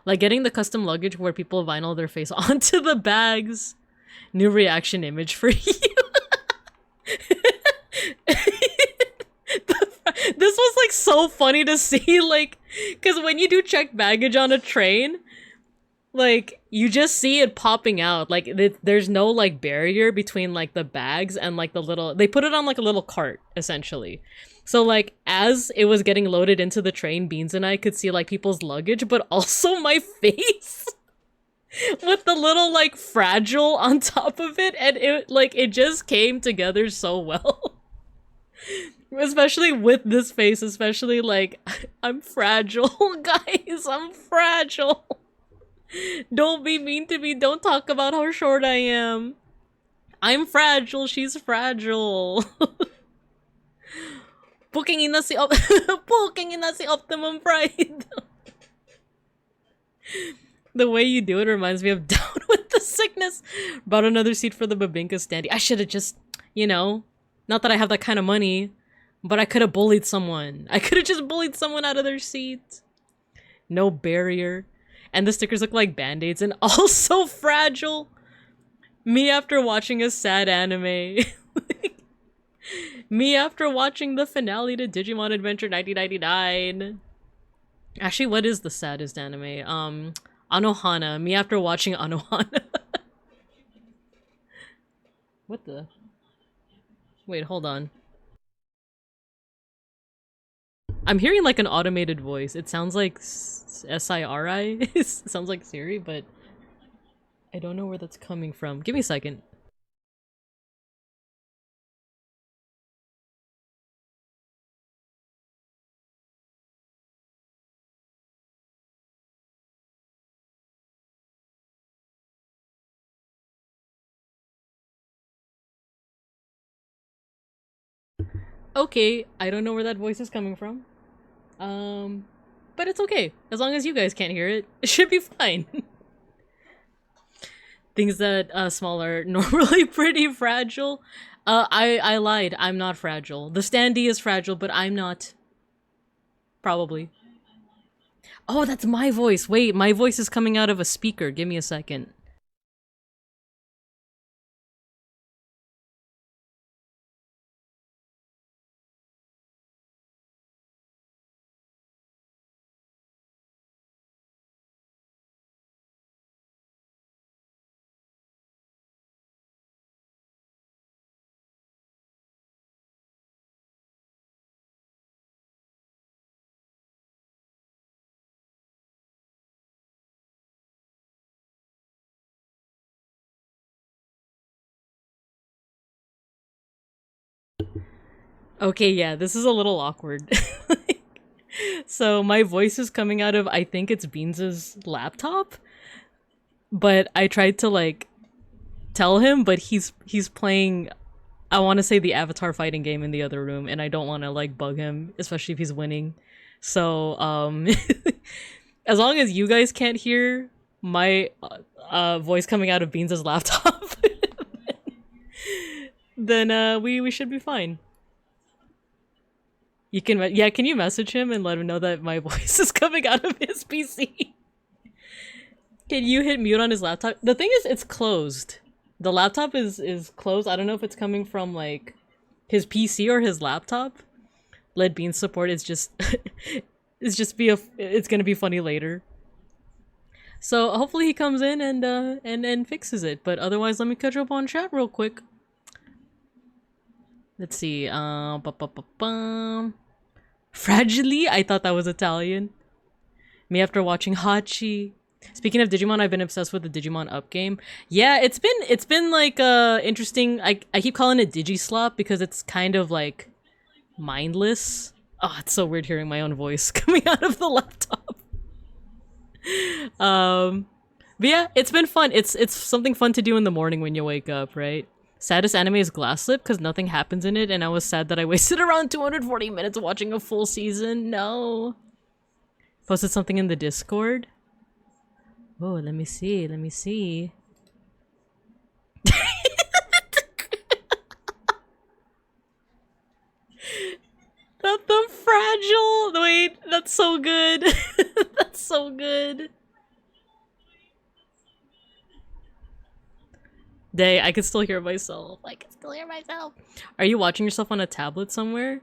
Like getting the custom luggage where people vinyl their face onto the bags. New reaction image for you. This was like so funny to see, like, because when you do checked baggage on a train, like you just see it popping out. Like there's no like barrier between like the bags and like the little, they put it on like a little cart essentially. So like as it was getting loaded into the train, Beans and I could see like people's luggage, but also my face with the little like fragile on top of it, and it just came together so well. Especially with this face, especially like I'm fragile, guys. I'm fragile. Don't be mean to me. Don't talk about how short I am. I'm fragile. She's fragile. Booking in si Optimum Pride. The way you do it reminds me of Down with the Sickness. Bought another seat for the Babinka standee. I should have just, not that I have that kind of money, but I could have bullied someone. I could have just bullied someone out of their seat. No barrier. And the stickers look like band-aids and also fragile. Me after watching a sad anime. Me after watching the finale to Digimon Adventure 1999. Actually, what is the saddest anime? Anohana. Me after watching Anohana. What the? Wait, hold on. I'm hearing like an automated voice. It sounds like SIRI. It sounds like Siri, but I don't know where that's coming from. Give me a second. Okay, I don't know where that voice is coming from. But it's okay. As long as you guys can't hear it, it should be fine. Things that small are normally pretty fragile. I lied. I'm not fragile. The standee is fragile, but I'm not. Probably. Oh, that's my voice. Wait, my voice is coming out of a speaker. Give me a second. Okay, yeah, this is a little awkward. So my voice is coming out of, I think it's Beans's laptop, but I tried to like tell him, but he's playing, I want to say, the Avatar fighting game in the other room, and I don't want to like bug him, especially if he's winning. So as long as you guys can't hear my voice coming out of Beans's laptop, then we should be fine. You can, yeah, can you message him and let him know that my voice is coming out of his PC? Can you hit mute on his laptop? The thing is, it's closed. The laptop is closed. I don't know if it's coming from, like, his PC or his laptop. Let Beans support. It's just, it's gonna be funny later. So hopefully he comes in and fixes it. But otherwise, let me catch up on chat real quick. Let's see. Fragile? I thought that was Italian. Me after watching Hachi. Speaking of Digimon, I've been obsessed with the Digimon Up game. Yeah, it's been like interesting. I keep calling it Digislop because it's kind of like mindless. Oh, it's so weird hearing my own voice coming out of the laptop. But yeah, it's been fun. It's something fun to do in the morning when you wake up, right? Saddest anime is Glass Slip because nothing happens in it, and I was sad that I wasted around 240 minutes watching a full season. No. Posted something in the Discord. Oh, let me see. Let me see. Not the fragile. Wait, that's so good. That's so good. Day, I can still hear myself. I can still hear myself. Are you watching yourself on a tablet somewhere?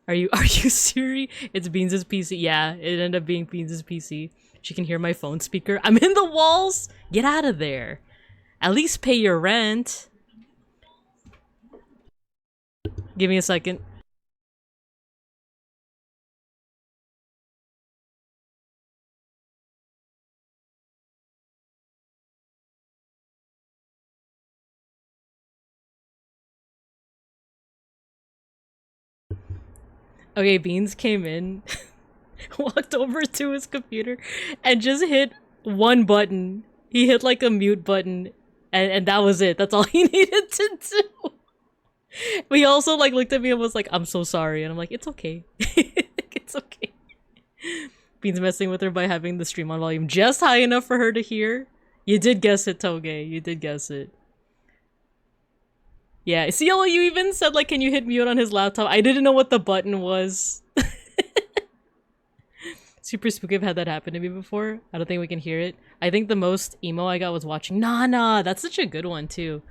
Are you Siri? It's Beans' PC. Yeah, it ended up being Beans' PC. She can hear my phone speaker. I'm in the walls! Get out of there. At least pay your rent. Give me a second. Okay, Beans came in, walked over to his computer, and just hit one button. He hit like a mute button, and that was it. That's all he needed to do. He also like looked at me and was like, "I'm so sorry," and I'm like, "It's okay, it's okay." Beans messing with her by having the stream on volume just high enough for her to hear. You did guess it, Toge. You did guess it. Yeah, see, you even said, like, can you hit mute on his laptop? I didn't know what the button was. Super spooky. I've had that happen to me before. I don't think we can hear it. I think the most emo I got was watching Nana. That's such a good one, too.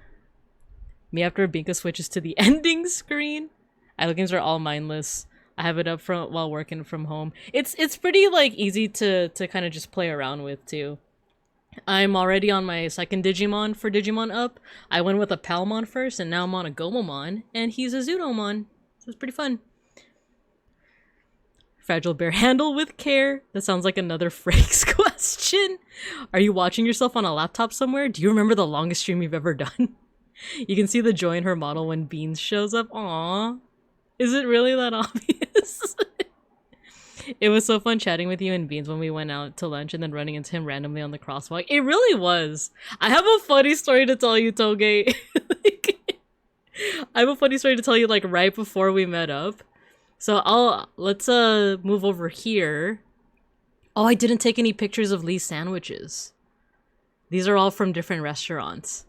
Me after Binka switches to the ending screen. Idle games are all mindless. I have it up from while working from home. It's pretty, like, easy to kind of just play around with, too. I'm already on my second Digimon for Digimon Up. I went with a Palmon first, and now I'm on a Gomamon, and he's a Zudomon. So it's pretty fun. Fragile bear, handle with care. That sounds like another Frakes question. Are you watching yourself on a laptop somewhere? Do you remember the longest stream you've ever done? You can see the joy in her model when Beans shows up. Aww. Is it really that obvious? It was so fun chatting with you and Beans when we went out to lunch and then running into him randomly on the crosswalk. It really was. I have a funny story to tell you, Toge. I have a funny story to tell you like right before we met up. So let's move over here. Oh, I didn't take any pictures of Lee's sandwiches. These are all from different restaurants.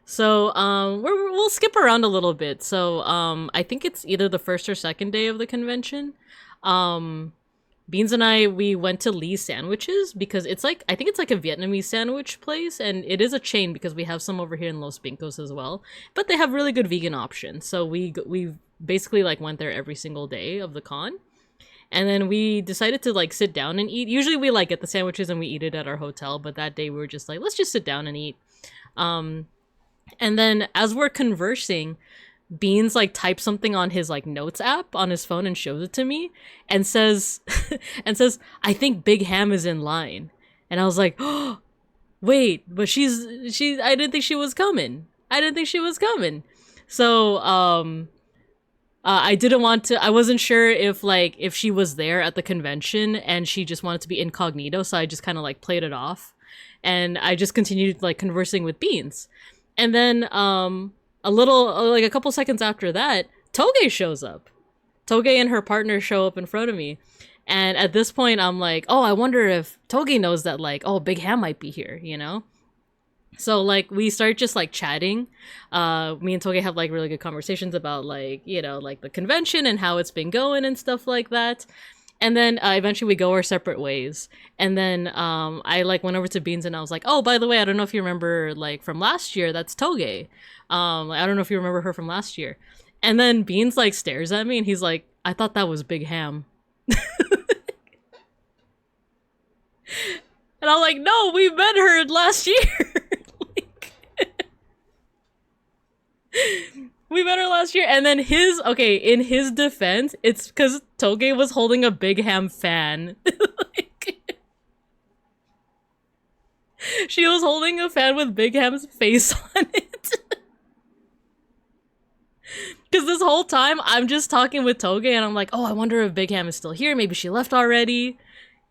So we'll skip around a little bit. So I think it's either the first or second day of the convention. Beans and we went to Lee's Sandwiches because it's like, I think it's like a Vietnamese sandwich place, and it is a chain because we have some over here in Los Pincos as well, but they have really good vegan options. So we basically like went there every single day of the con, and then we decided to like sit down and eat. Usually we like get the sandwiches and we eat it at our hotel, but that day we were just like, let's just sit down and eat. And then as we're conversing, Beans like types something on his like notes app on his phone and shows it to me and says I think Big Ham is in line. And I was like, oh wait, but she's I didn't think she was coming. So I wasn't sure if she was there at the convention and she just wanted to be incognito, so I just kind of like played it off and I just continued like conversing with Beans. And then a couple seconds after that, Toge shows up. Toge and her partner show up in front of me. And at this point, I'm like, oh, I wonder if Toge knows that, like, oh, Big Ham might be here, you know? So, like, we start just, like, chatting. Me and Toge have, like, really good conversations about, like, you know, like, the convention and how it's been going and stuff like that. And then eventually we go our separate ways. And then I like went over to Beans and I was like, oh, by the way, I don't know if you remember like from last year, that's Toge. I don't know if you remember her from last year. And then Beans like stares at me and he's like, I thought that was Big Ham. And I'm like, no, we met her last year. Like, we met her last year. And then in his defense, it's because Toge was holding a Big Ham fan. Like, she was holding a fan with Big Ham's face on it. Because this whole time, I'm just talking with Toge and I'm like, oh, I wonder if Big Ham is still here. Maybe she left already.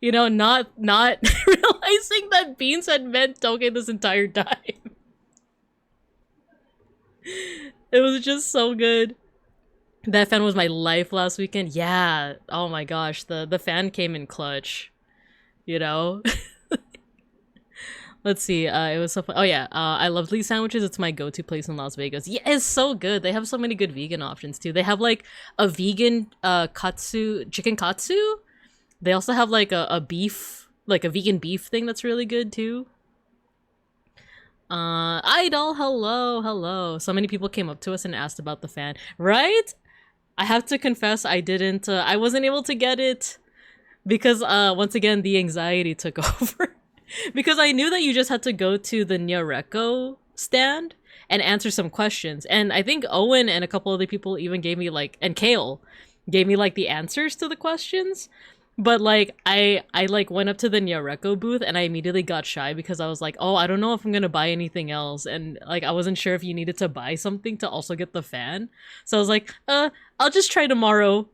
You know, not realizing that Beans had met Toge this entire time. It was just so good. That fan was my life last weekend. Yeah. Oh my gosh. The fan came in clutch. You know? Let's see. It was so fun. Oh yeah. I love Lee's Sandwiches. It's my go-to place in Las Vegas. Yeah, it's so good. They have so many good vegan options too. They have like a vegan chicken katsu. They also have like a beef, like a vegan beef thing that's really good too. Idol, hello. So many people came up to us and asked about the fan, right? I have to confess, I wasn't able to get it because, once again, the anxiety took over. Because I knew that you just had to go to the Nyoreco stand and answer some questions. And I think Owen and a couple other people even gave me and Kale gave me the answers to the questions. But I went up to the Nyoreco booth and I immediately got shy because I was like, oh, I don't know if I'm gonna buy anything else, and I wasn't sure if you needed to buy something to also get the fan. So I was like, I'll just try tomorrow.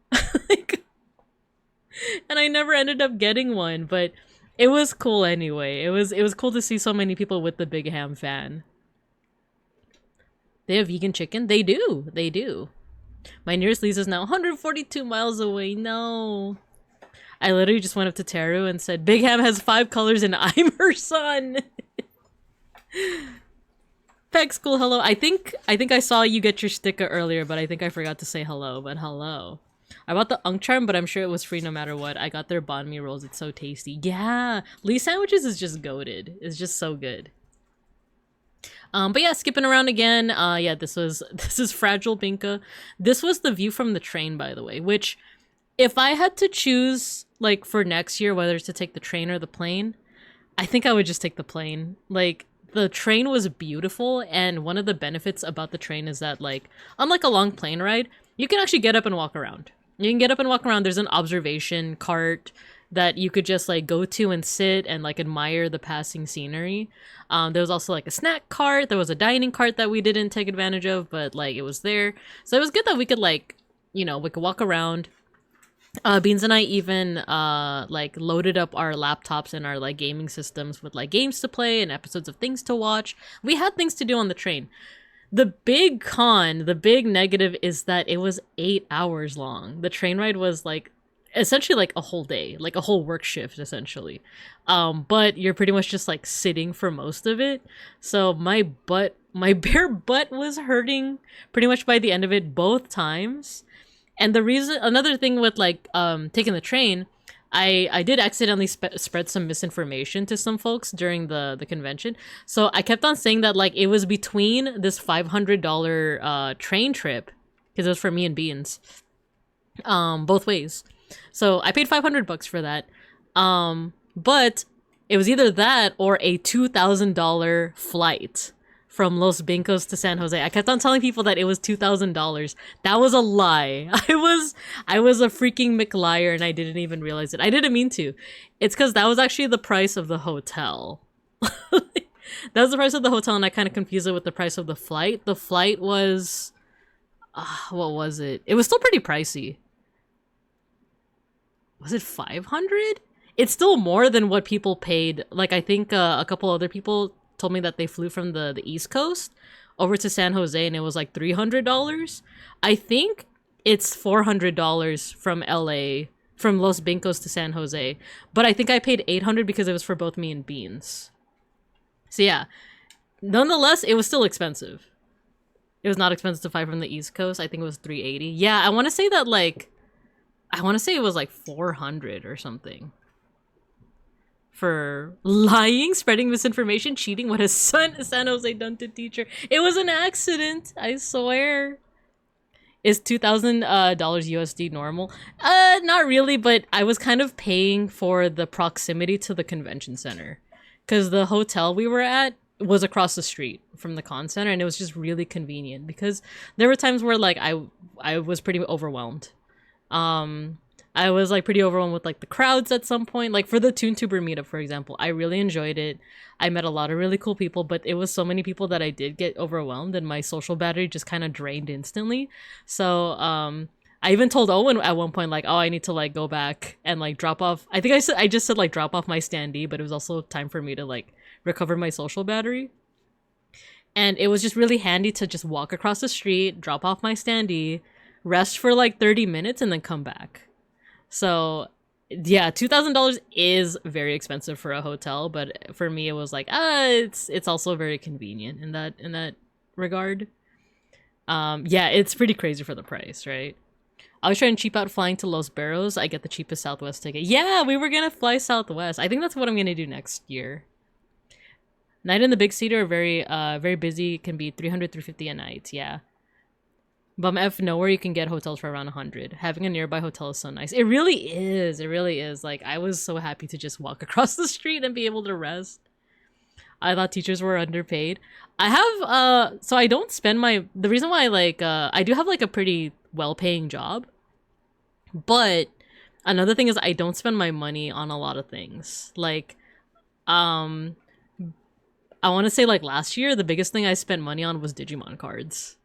And I never ended up getting one, but it was cool anyway. It was cool to see so many people with the Big Ham fan. They have vegan chicken? They do. My nearest Lee's is now 142 miles away. No. I literally just went up to Teru and said, Big Ham has 5 colors and I'm her son. Peg School, hello. I think I saw you get your sticker earlier, but I think I forgot to say hello, but hello. I bought the Unk Charm, but I'm sure it was free no matter what. I got their banh mi rolls. It's so tasty. Yeah. Lee's Sandwiches is just goated. It's just so good. But yeah, skipping around again. Yeah, this is Fragile Binka. This was the view from the train, by the way, which if I had to choose for next year whether to take the train or the plane, I think I would just take the plane. The train was beautiful, and one of the benefits about the train is that unlike a long plane ride, you can actually get up and walk around. You can get up and walk around. There's an observation cart that you could just go to and sit and admire the passing scenery. There was also a snack cart. There was a dining cart that we didn't take advantage of, but it was there. So it was good that we could we could walk around. Beans and I even loaded up our laptops and our gaming systems with games to play and episodes of things to watch. We had things to do on the train. The big con, the big negative is that it was 8 hours long. The train ride was like essentially like a whole day, like a whole work shift essentially. But you're pretty much just like sitting for most of it. So my bare butt was hurting pretty much by the end of it both times. And the reason, another thing with like taking the train, I did accidentally spread some misinformation to some folks during the convention. So I kept on saying that like it was between this $500 train trip, because it was for me and Beans, both ways. So I paid $500 for that. But it was either that or a $2,000 flight from Los Brincos to San Jose. I kept on telling people that it was $2,000. That was a lie. I was a freaking McLiar and I didn't even realize it. I didn't mean to. It's because that was actually the price of the hotel. That was the price of the hotel and I kind of confused it with the price of the flight. The flight was... what was it? It was still pretty pricey. Was it 500? It's still more than what people paid. Like, I think a couple other people told me that they flew from the East Coast over to San Jose and it was like $300. I think it's $400 from LA, from Los Brincos to San Jose. But I think I paid $800 because it was for both me and Beans. So yeah, nonetheless, it was still expensive. It was not expensive to fly from the East Coast. I think it was $380. Yeah, I want to say that like, I want to say it was like $400 or something. For lying, spreading misinformation, cheating. What has San Jose done to teacher? It was an accident, I swear. Is $2,000 USD normal? Not really, but I was kind of paying for the proximity to the convention center. Because the hotel we were at was across the street from the con center, and it was just really convenient. Because there were times where like I was pretty overwhelmed. I was like pretty overwhelmed with like the crowds at some point. Like for the ToonTuber meetup, for example, I really enjoyed it. I met a lot of really cool people, but it was so many people that I did get overwhelmed and my social battery just kind of drained instantly. So I even told Owen at one point like, oh, I need to like go back and like drop off. I think I just said like drop off my standee, but it was also time for me to like recover my social battery. And it was just really handy to just walk across the street, drop off my standee, rest for like 30 minutes and then come back. So yeah, $2,000 is very expensive for a hotel, but for me it was like, it's also very convenient in that regard. Yeah, it's pretty crazy for the price, right? I was trying to cheap out flying to Los Barros. I get the cheapest Southwest ticket. Yeah, we were gonna fly Southwest. I think that's what I'm gonna do next year. Night in the big city are very busy. It can be $300, $350 a night. Yeah. Bum F nowhere you can get hotels for around 100. Having a nearby hotel is so nice. It really is. It really is. Like, I was so happy to just walk across the street and be able to rest. I thought teachers were underpaid. I have, so I don't spend the reason why, like, I do have, like, a pretty well-paying job. But another thing is I don't spend my money on a lot of things. Like, I want to say, like, last year, the biggest thing I spent money on was Digimon cards.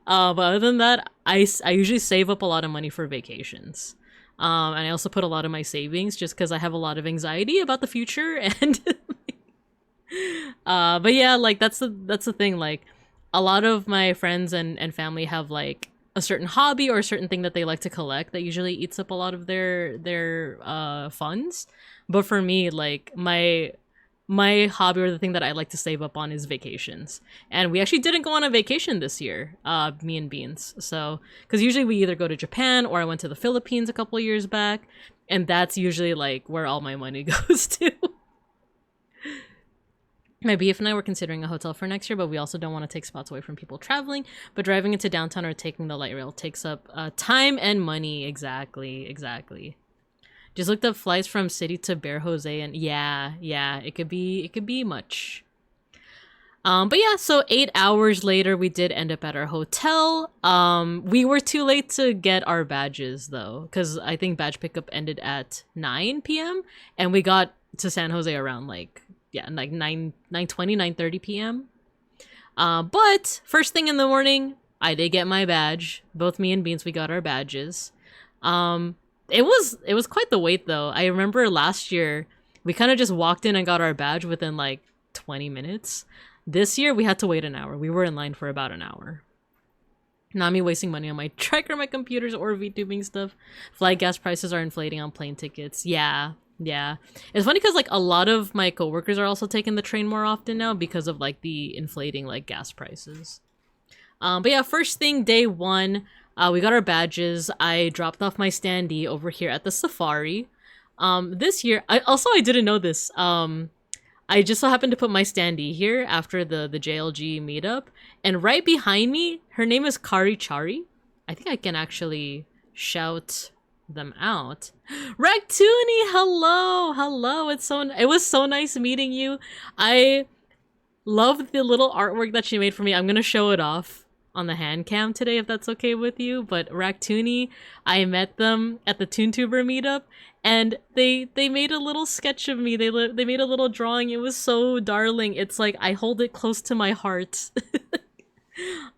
But other than that, I usually save up a lot of money for vacations. And I also put a lot of my savings just because I have a lot of anxiety about the future. And but yeah, like that's the thing. Like a lot of my friends and family have like a certain hobby or a certain thing that they like to collect that usually eats up a lot of their funds. But for me, like my hobby or the thing that I like to save up on is vacations. And we actually didn't go on a vacation this year, me and Beans. So, because usually we either go to Japan or I went to the Philippines a couple of years back. And that's usually like where all my money goes to. My BF and I were considering a hotel for next year, but we also don't want to take spots away from people traveling. But driving into downtown or taking the light rail takes up time and money. Exactly. Just looked up flights from city to Bear Jose, and yeah, it could be much. But yeah, so 8 hours later, we did end up at our hotel. We were too late to get our badges though, because I think badge pickup ended at 9 p.m. and we got to San Jose around like 9:20, 9:30 p.m. But first thing in the morning, I did get my badge. Both me and Beans, we got our badges. It was quite the wait though. I remember last year we kind of just walked in and got our badge within like 20 minutes. This year, we had to wait an hour. We were in line for about an hour. Not me wasting money on my trek or my computers or VTubing stuff. Flight gas prices are inflating on plane tickets. Yeah. It's funny because like a lot of my coworkers are also taking the train more often now because of like the inflating like gas prices. But yeah, first thing, day one, we got our badges. I dropped off my standee over here at the safari. This year, I didn't know this. I just so happened to put my standee here after the JLG meetup, and right behind me, her name is Kari Chari. I think I can actually shout them out. Ractoony, hello. It was so nice meeting you. I love the little artwork that she made for me. I'm gonna show it off on the hand cam today if that's okay with you. But Ractoony, I met them at the ToonTuber meetup, and they made a little sketch of me. They made a little drawing. It was so darling. It's like I hold it close to my heart.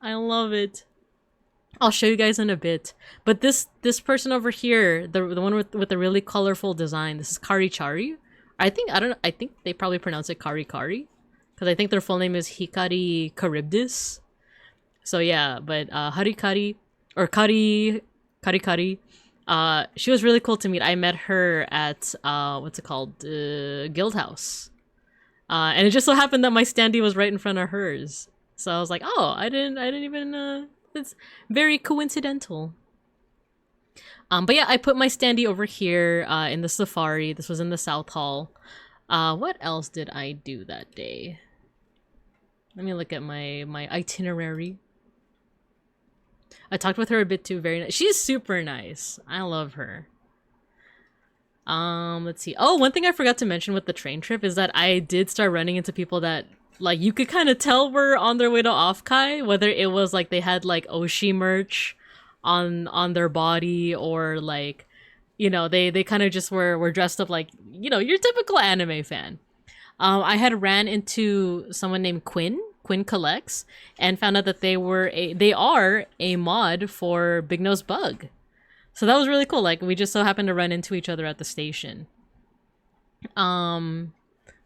I love it. I'll show you guys in a bit. But this person over here, the one with the really colorful design, this is Kari Chari. I think they probably pronounce it Kari Kari, because I think their full name is Hikari Charybdis. So yeah, but Harikari or Kari, she was really cool to meet. I met her at what's it called, Guild House, and it just so happened that my standee was right in front of hers. So I was like, oh, I didn't even. It's very coincidental. But yeah, I put my standee over here in the safari. This was in the South Hall. What else did I do that day? Let me look at my itinerary. I talked with her a bit too. Very nice. She's super nice. I love her. Let's see. Oh, one thing I forgot to mention with the train trip is that I did start running into people that, like, you could kind of tell were on their way to OFFKAI, whether it was like they had like Oshi merch on their body, or like, you know, they kind of just were dressed up like, you know, your typical anime fan. I had ran into someone named Quinn Collects, and found out that they are a mod for Big Nose Bug. So that was really cool. Like, we just so happened to run into each other at the station.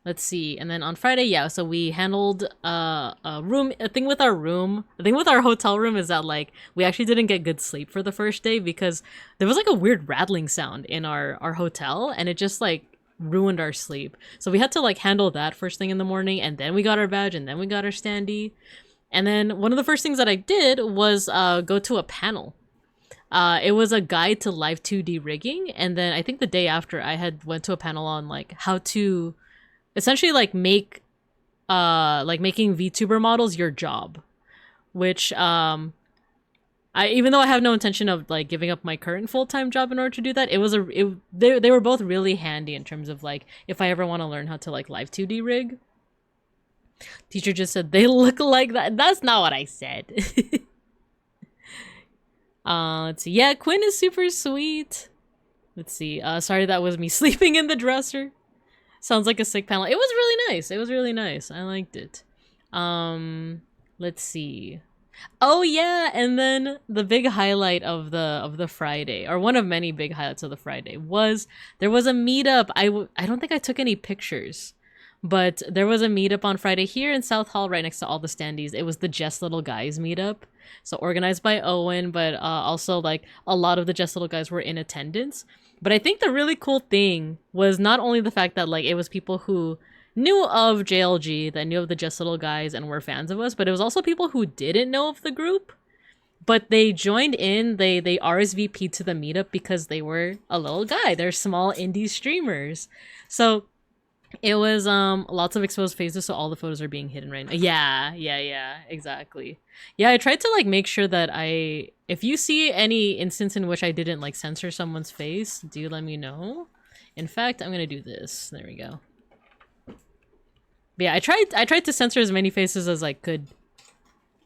Let's see. And then on Friday, yeah, so we handled a room. A thing with our hotel room is that, like, we actually didn't get good sleep for the first day because there was like a weird rattling sound in our hotel, and it just like ruined our sleep. So we had to like handle that first thing in the morning, and then we got our badge, and then we got our standee. And then one of the first things that I did was go to a panel. It was a guide to live 2D rigging, and then I think the day after I had went to a panel on like how to essentially like make making VTuber models your job, which even though I have no intention of like giving up my current full-time job in order to do that, they were both really handy in terms of like if I ever want to learn how to like live 2D rig. Teacher just said they look like that. That's not what I said. Let's see. Yeah, Quinn is super sweet. Let's see. Sorry, that was me sleeping in the dresser. Sounds like a sick panel. It was really nice. I liked it. Let's see. Oh yeah, and then the big highlight of the Friday, or one of many big highlights of the Friday, was there was a meetup. I don't think I took any pictures, but there was a meetup on Friday here in South Hall right next to all the standees. It was the Just Little Guys meetup. So organized by Owen, but also like a lot of the Just Little Guys were in attendance. But I think the really cool thing was not only the fact that like it was people who knew of JLG, that knew of the Just Little Guys and were fans of us, but it was also people who didn't know of the group, but they joined in, they RSVP'd to the meetup because they were a little guy. They're small indie streamers. So it was lots of exposed faces, so all the photos are being hidden right now. Yeah, exactly. Yeah, I tried to like make sure that if you see any instance in which I didn't like censor someone's face, do let me know. In fact, I'm gonna do this. There we go. But yeah, I tried to censor as many faces as I could.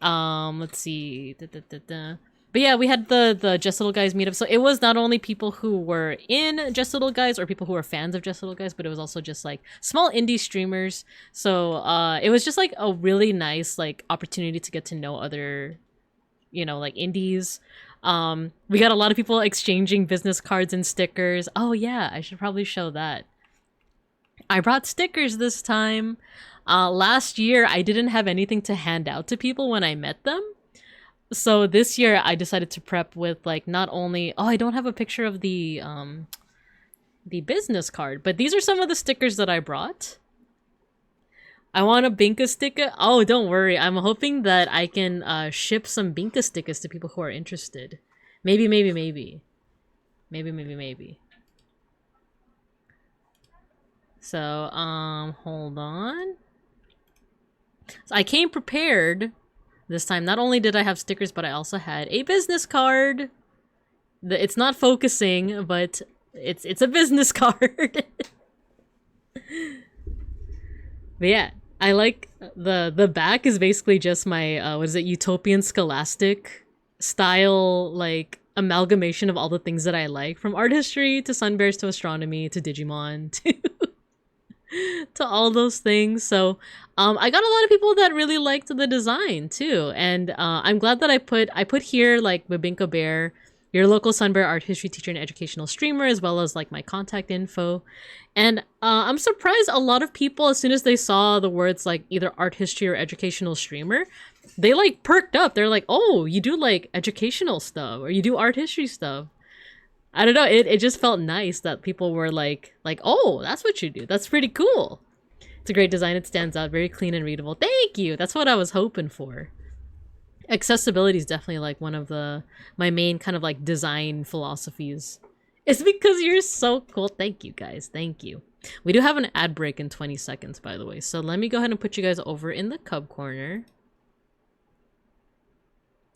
Let's see. But yeah, we had the Just Little Guys meetup. So it was not only people who were in Just Little Guys or people who were fans of Just Little Guys, but it was also just like small indie streamers. So it was just like a really nice like opportunity to get to know other, you know, like indies. We got a lot of people exchanging business cards and stickers. Oh yeah, I should probably show that. I brought stickers this time. Last year, I didn't have anything to hand out to people when I met them. So this year, I decided to prep with like not only I don't have a picture of the business card, but these are some of the stickers that I brought. I want a Binka sticker. Oh, don't worry. I'm hoping that I can ship some Binka stickers to people who are interested. Maybe. So, hold on. So I came prepared this time. Not only did I have stickers, but I also had a business card. It's not focusing, but it's a business card. But yeah, I like the back is basically just my what is it, utopian scholastic style, like amalgamation of all the things that I like, from art history to sun bears to astronomy to Digimon to to all those things. So I got a lot of people that really liked the design too, and I'm glad that I put here like Babinka Bear, your local Sunbear art history teacher and educational streamer, as well as like my contact info. And I'm surprised a lot of people, as soon as they saw the words like either art history or educational streamer, they like perked up. They're like, oh, you do like educational stuff or you do art history stuff. I don't know. It just felt nice that people were like, oh, that's what you do. That's pretty cool. It's a great design. It stands out, very clean and readable. Thank you. That's what I was hoping for. Accessibility is definitely like one of my main kind of like design philosophies. It's because you're so cool. Thank you guys. Thank you. We do have an ad break in 20 seconds, by the way. So let me go ahead and put you guys over in the cub corner.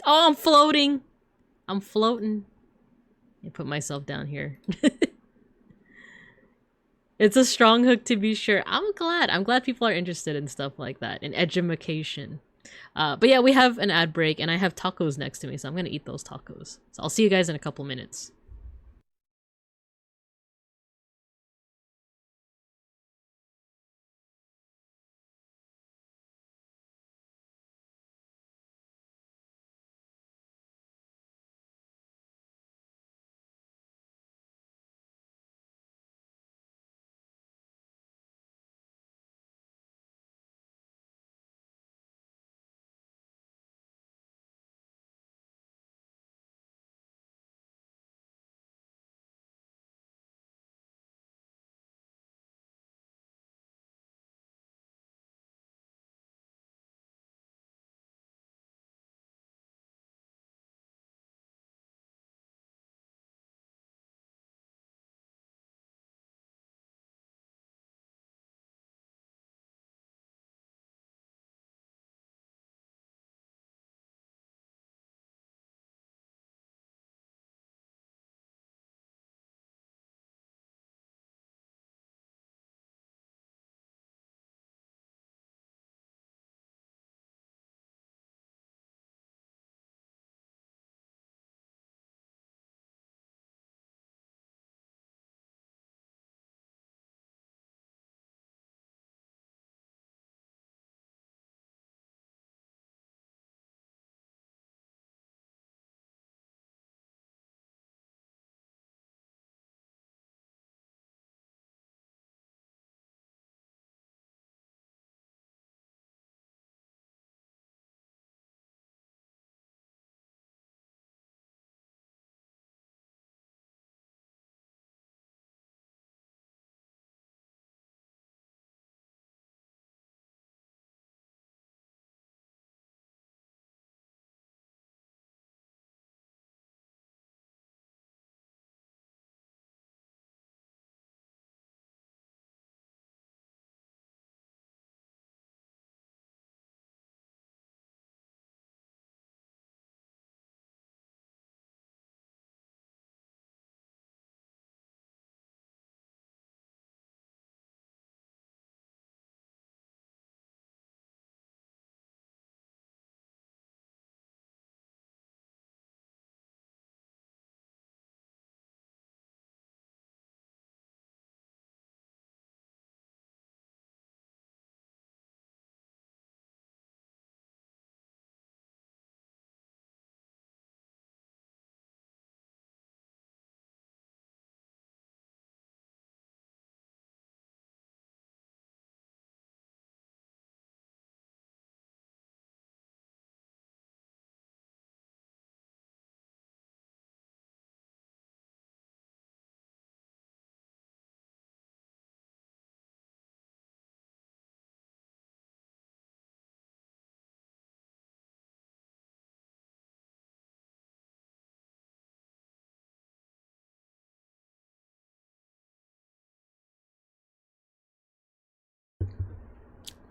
Oh, I'm floating. I'm floating. Let me put myself down here. It's a strong hook to be sure. I'm glad people are interested in stuff like that, in edumacation. But yeah, we have an ad break and I have tacos next to me, so I'm gonna eat those tacos. So I'll see you guys in a couple minutes.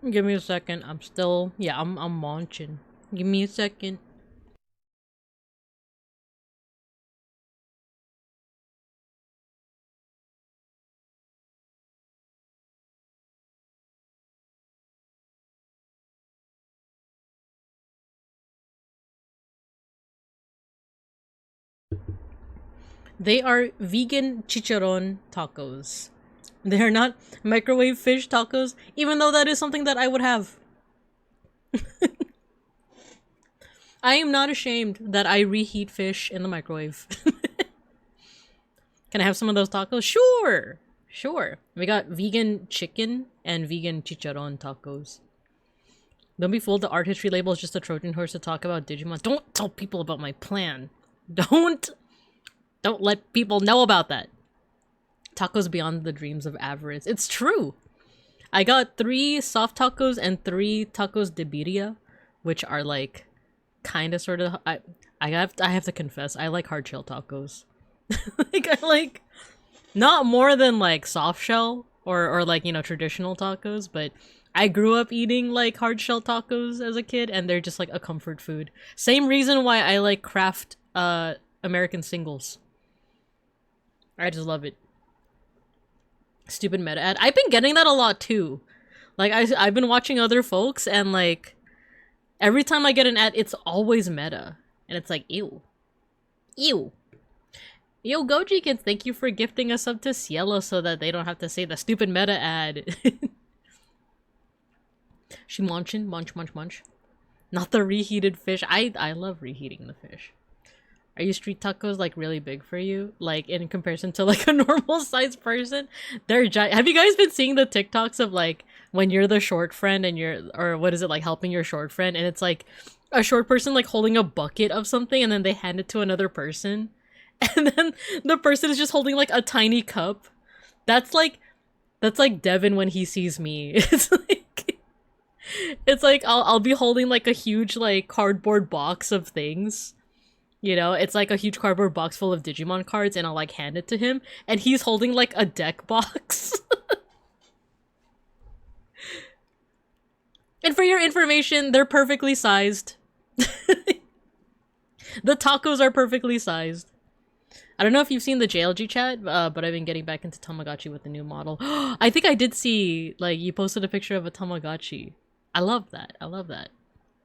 Give me a second. I'm still, yeah, I'm launching. Give me a second. They are vegan chicharron tacos. They are not microwave fish tacos, even though that is something that I would have. I am not ashamed that I reheat fish in the microwave. Can I have some of those tacos? Sure! Sure. We got vegan chicken and vegan chicharron tacos. Don't be fooled, the art history label is just a Trojan horse to talk about Digimon. Don't tell people about my plan. Don't let people know about that. Tacos beyond the dreams of avarice. It's true. I got 3 soft tacos and 3 tacos de birria, which are like kind of sort of I have to confess, I like hard shell tacos. Like I like not more than like soft shell or like, you know, traditional tacos, but I grew up eating like hard shell tacos as a kid and they're just like a comfort food. Same reason why I like Kraft American singles. I just love it. Stupid meta ad. I've been getting that a lot too. Like I've been watching other folks and like every time I get an ad, it's always meta. And it's like, ew. Ew. Yo, Gojikins, thank you for gifting us up to Cielo so that they don't have to say the stupid meta ad. She munch, munch. Not the reheated fish. I love reheating the fish. Are you street tacos like really big for you? Like in comparison to like a normal sized person? They're giant. Have you guys been seeing the TikToks of like when you're the short friend and you're, or what is it, like helping your short friend and it's like a short person like holding a bucket of something and then they hand it to another person and then the person is just holding like a tiny cup? That's like Devin when he sees me. It's like I'll be holding like a huge like cardboard box of things. You know, it's like a huge cardboard box full of Digimon cards and I'll like hand it to him and he's holding like a deck box. And for your information, they're perfectly sized. The tacos are perfectly sized. I don't know if you've seen the JLG chat, but I've been getting back into Tamagotchi with the new model. I think I did see, like, you posted a picture of a Tamagotchi. I love that. I love that.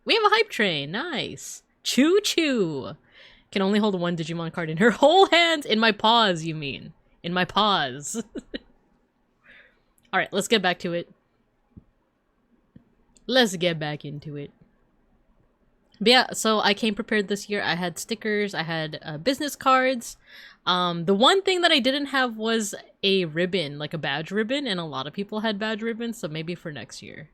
We have a hype train. Nice. Choo choo. Can only hold one Digimon card in her whole hand. In my paws, you mean. In my paws. Alright, let's get back to it. Let's get back into it. But yeah, so I came prepared this year. I had stickers, I had business cards. The one thing that I didn't have was a ribbon, like a badge ribbon, and a lot of people had badge ribbons, so maybe for next year.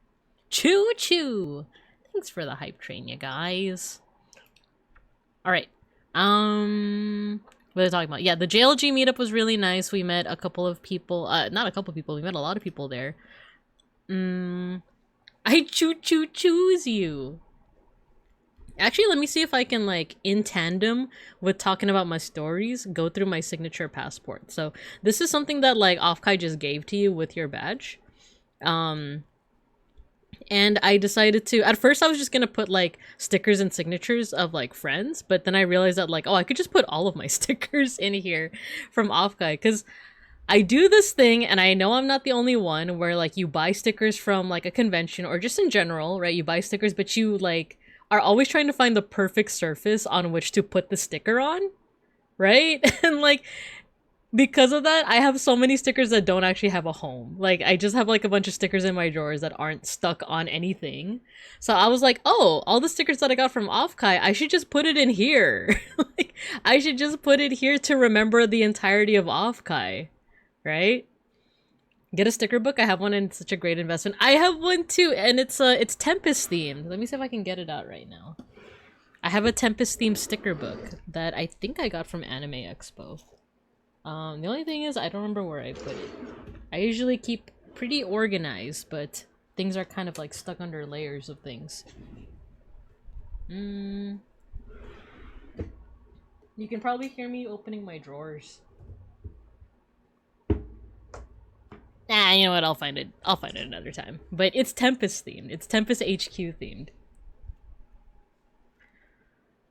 Choo choo! Thanks for the hype train, you guys. Alright. What are they talking about? Yeah, the JLG meetup was really nice. We met a couple of people, not a couple of people, we met a lot of people there. I choose you. Actually, let me see if I can, like, in tandem with talking about my stories, go through my signature passport. So, this is something that, like, OFFKAI just gave to you with your badge. And I decided to... At first, I was just gonna put, like, stickers and signatures of, like, friends. But then I realized that, like, oh, I could just put all of my stickers in here from OFFKAI. Because I do this thing, and I know I'm not the only one, where, like, you buy stickers from, like, a convention, or just in general, right? You buy stickers, but you, like... are always trying to find the perfect surface on which to put the sticker on, right? And like, because of that, I have so many stickers that don't actually have a home. Like, I just have like a bunch of stickers in my drawers that aren't stuck on anything. So I was like, oh, all the stickers that I got from OFFKAI, I should just put it in here. Like, I should just put it here to remember the entirety of OFFKAI, right? Get a sticker book. I have one and it's such a great investment. I have one too, and it's Tempest themed. Let me see if I can get it out right now. I have a Tempest themed sticker book that I think I got from Anime Expo. The only thing is I don't remember where I put it. I usually keep pretty organized, but things are kind of like stuck under layers of things. You can probably hear me opening my drawers. you know what? I'll find it another time. But it's Tempest themed. It's Tempest HQ themed.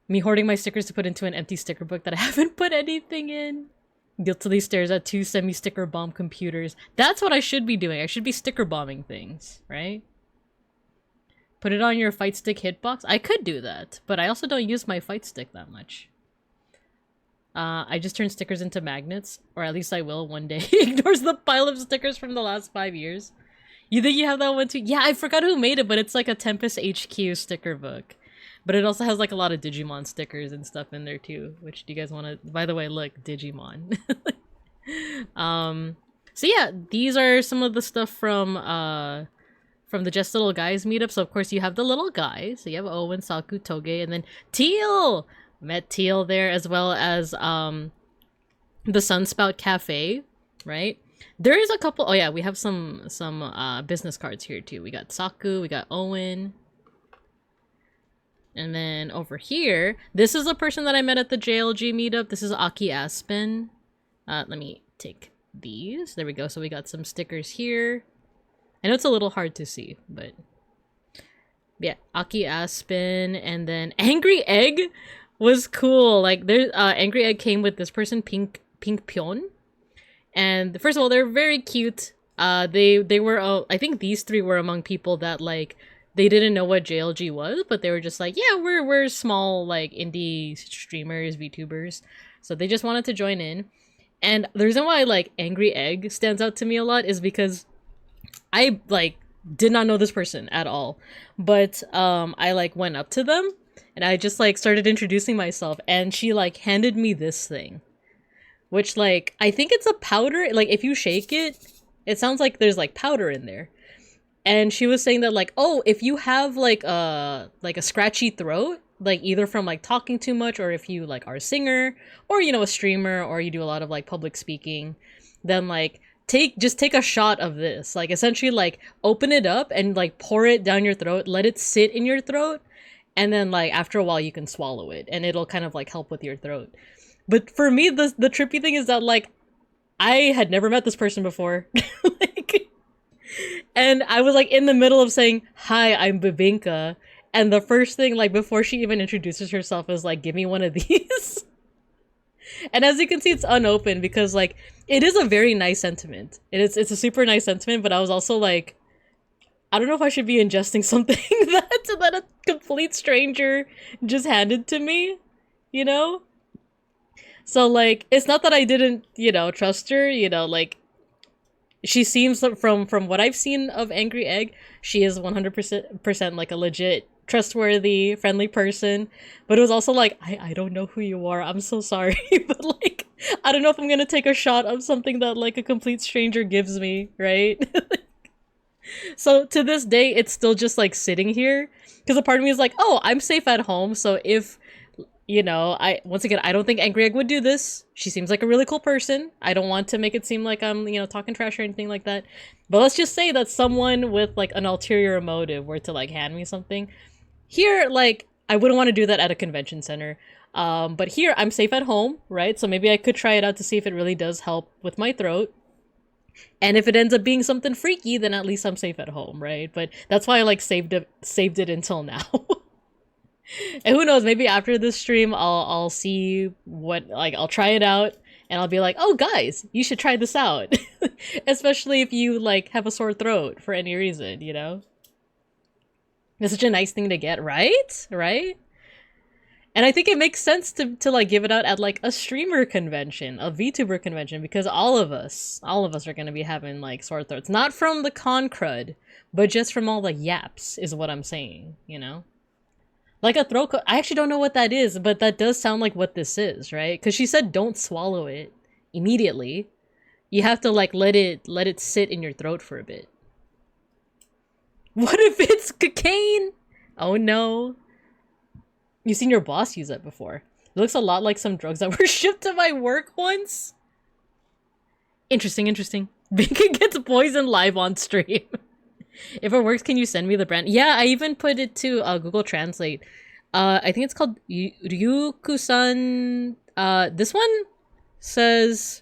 Me hoarding my stickers to put into an empty sticker book that I haven't put anything in. Guiltily stares at 2 semi-sticker bomb computers. That's what I should be doing. I should be sticker bombing things, right? Put it on your fight stick hitbox. I could do that, but I also don't use my fight stick that much. I just turn stickers into magnets, or at least I will one day. Ignores the pile of stickers from the last 5 years. You think you have that one too? Yeah, I forgot who made it, but it's like a Tempest HQ sticker book. But it also has like a lot of Digimon stickers and stuff in there too. Which do you guys want to? By the way, look, Digimon. So yeah, these are some of the stuff from the Just Little Guys meetup. So of course you have the little guys. So you have Owen, Saku, Toge, and then Teal. Met Teal there, as well as the Sunspout Cafe, right? There is a couple. Oh yeah, we have some business cards here too. We got Saku, we got Owen. And then over here, this is a person that I met at the JLG meetup. This is Aki Aspen. Let me take these. There we go. So we got some stickers here. I know it's a little hard to see, but yeah, Aki Aspen, and then Angry Egg was cool. Like there, Angry Egg came with this person, Pink Pyon, and first of all, they're very cute. They were I think these 3 were among people that like they didn't know what JLG was, but they were just like, yeah, we're small like indie streamers, VTubers, so they just wanted to join in. And the reason why like Angry Egg stands out to me a lot is because I like did not know this person at all, but I like went up to them and I just like started introducing myself, and she like handed me this thing, which like I think it's a powder. Like if you shake it, it sounds like there's like powder in there. And she was saying that like, oh, if you have like a scratchy throat, like either from like talking too much, or if you like are a singer, or you know, a streamer, or you do a lot of like public speaking, then like just take a shot of this. Like essentially like open it up and like pour it down your throat, let it sit in your throat, and then like after a while you can swallow it and it'll kind of like help with your throat. But for me, the trippy thing is that like I had never met this person before. Like, and I was like in the middle of saying, hi, I'm Bibinka. And the first thing, like before she even introduces herself, is like, give me one of these. And as you can see, it's unopened because like it is a very nice sentiment. It's a super nice sentiment, but I was also like, I don't know if I should be ingesting something that a complete stranger just handed to me, you know? So like, it's not that I didn't, you know, trust her, you know, like she seems from what I've seen of Angry Egg, she is 100% like a legit, trustworthy, friendly person. But it was also like, I don't know who you are. I'm so sorry. But like, I don't know if I'm gonna take a shot of something that like a complete stranger gives me, right? So to this day, it's still just like sitting here. Because a part of me is like, oh, I'm safe at home. So if, you know, once again, I don't think Angry Egg would do this. She seems like a really cool person. I don't want to make it seem like I'm, you know, talking trash or anything like that. But let's just say that someone with like an ulterior motive were to like hand me something. Here, like, I wouldn't want to do that at a convention center. But here, I'm safe at home, right? So maybe I could try it out to see if it really does help with my throat. And if it ends up being something freaky, then at least I'm safe at home, right? But that's why I like saved it until now. And who knows, maybe after this stream I'll see what, like, I'll try it out and I'll be like, oh guys, you should try this out. Especially if you like have a sore throat for any reason, you know? It's such a nice thing to get, right? Right? And I think it makes sense to like give it out at like a streamer convention, a VTuber convention, because all of us are gonna be having like sore throats. Not from the con crud, but just from all the yaps is what I'm saying, you know? Like a throat I actually don't know what that is, but that does sound like what this is, right? Because she said don't swallow it immediately. You have to like let it sit in your throat for a bit. What if it's cocaine? Oh no. You've seen your boss use that before. It looks a lot like some drugs that were shipped to my work once. Interesting, interesting. Bacon gets poisoned live on stream. If it works, can you send me the brand? Yeah, I even put it to Google Translate. I think it's called Ryuku-san. This one says...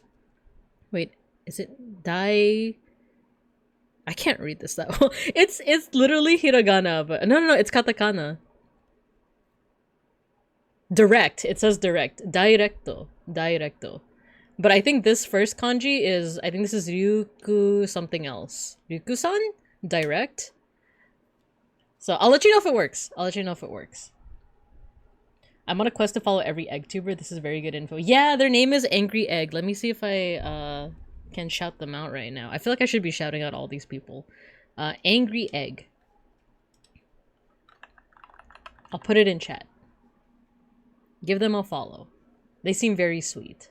Wait, is it Dai... I can't read this that well. It's literally hiragana, but no, it's katakana. Direct. It says direct. Directo. But I think this first kanji is, I think this is Ryuku something else. Ryuku-san? Direct? So I'll let you know if it works. I'm on a quest to follow every egg tuber. This is very good info. Yeah, their name is Angry Egg. Let me see if I can shout them out right now. I feel like I should be shouting out all these people. Angry Egg. I'll put it in chat. Give them a follow. They seem very sweet.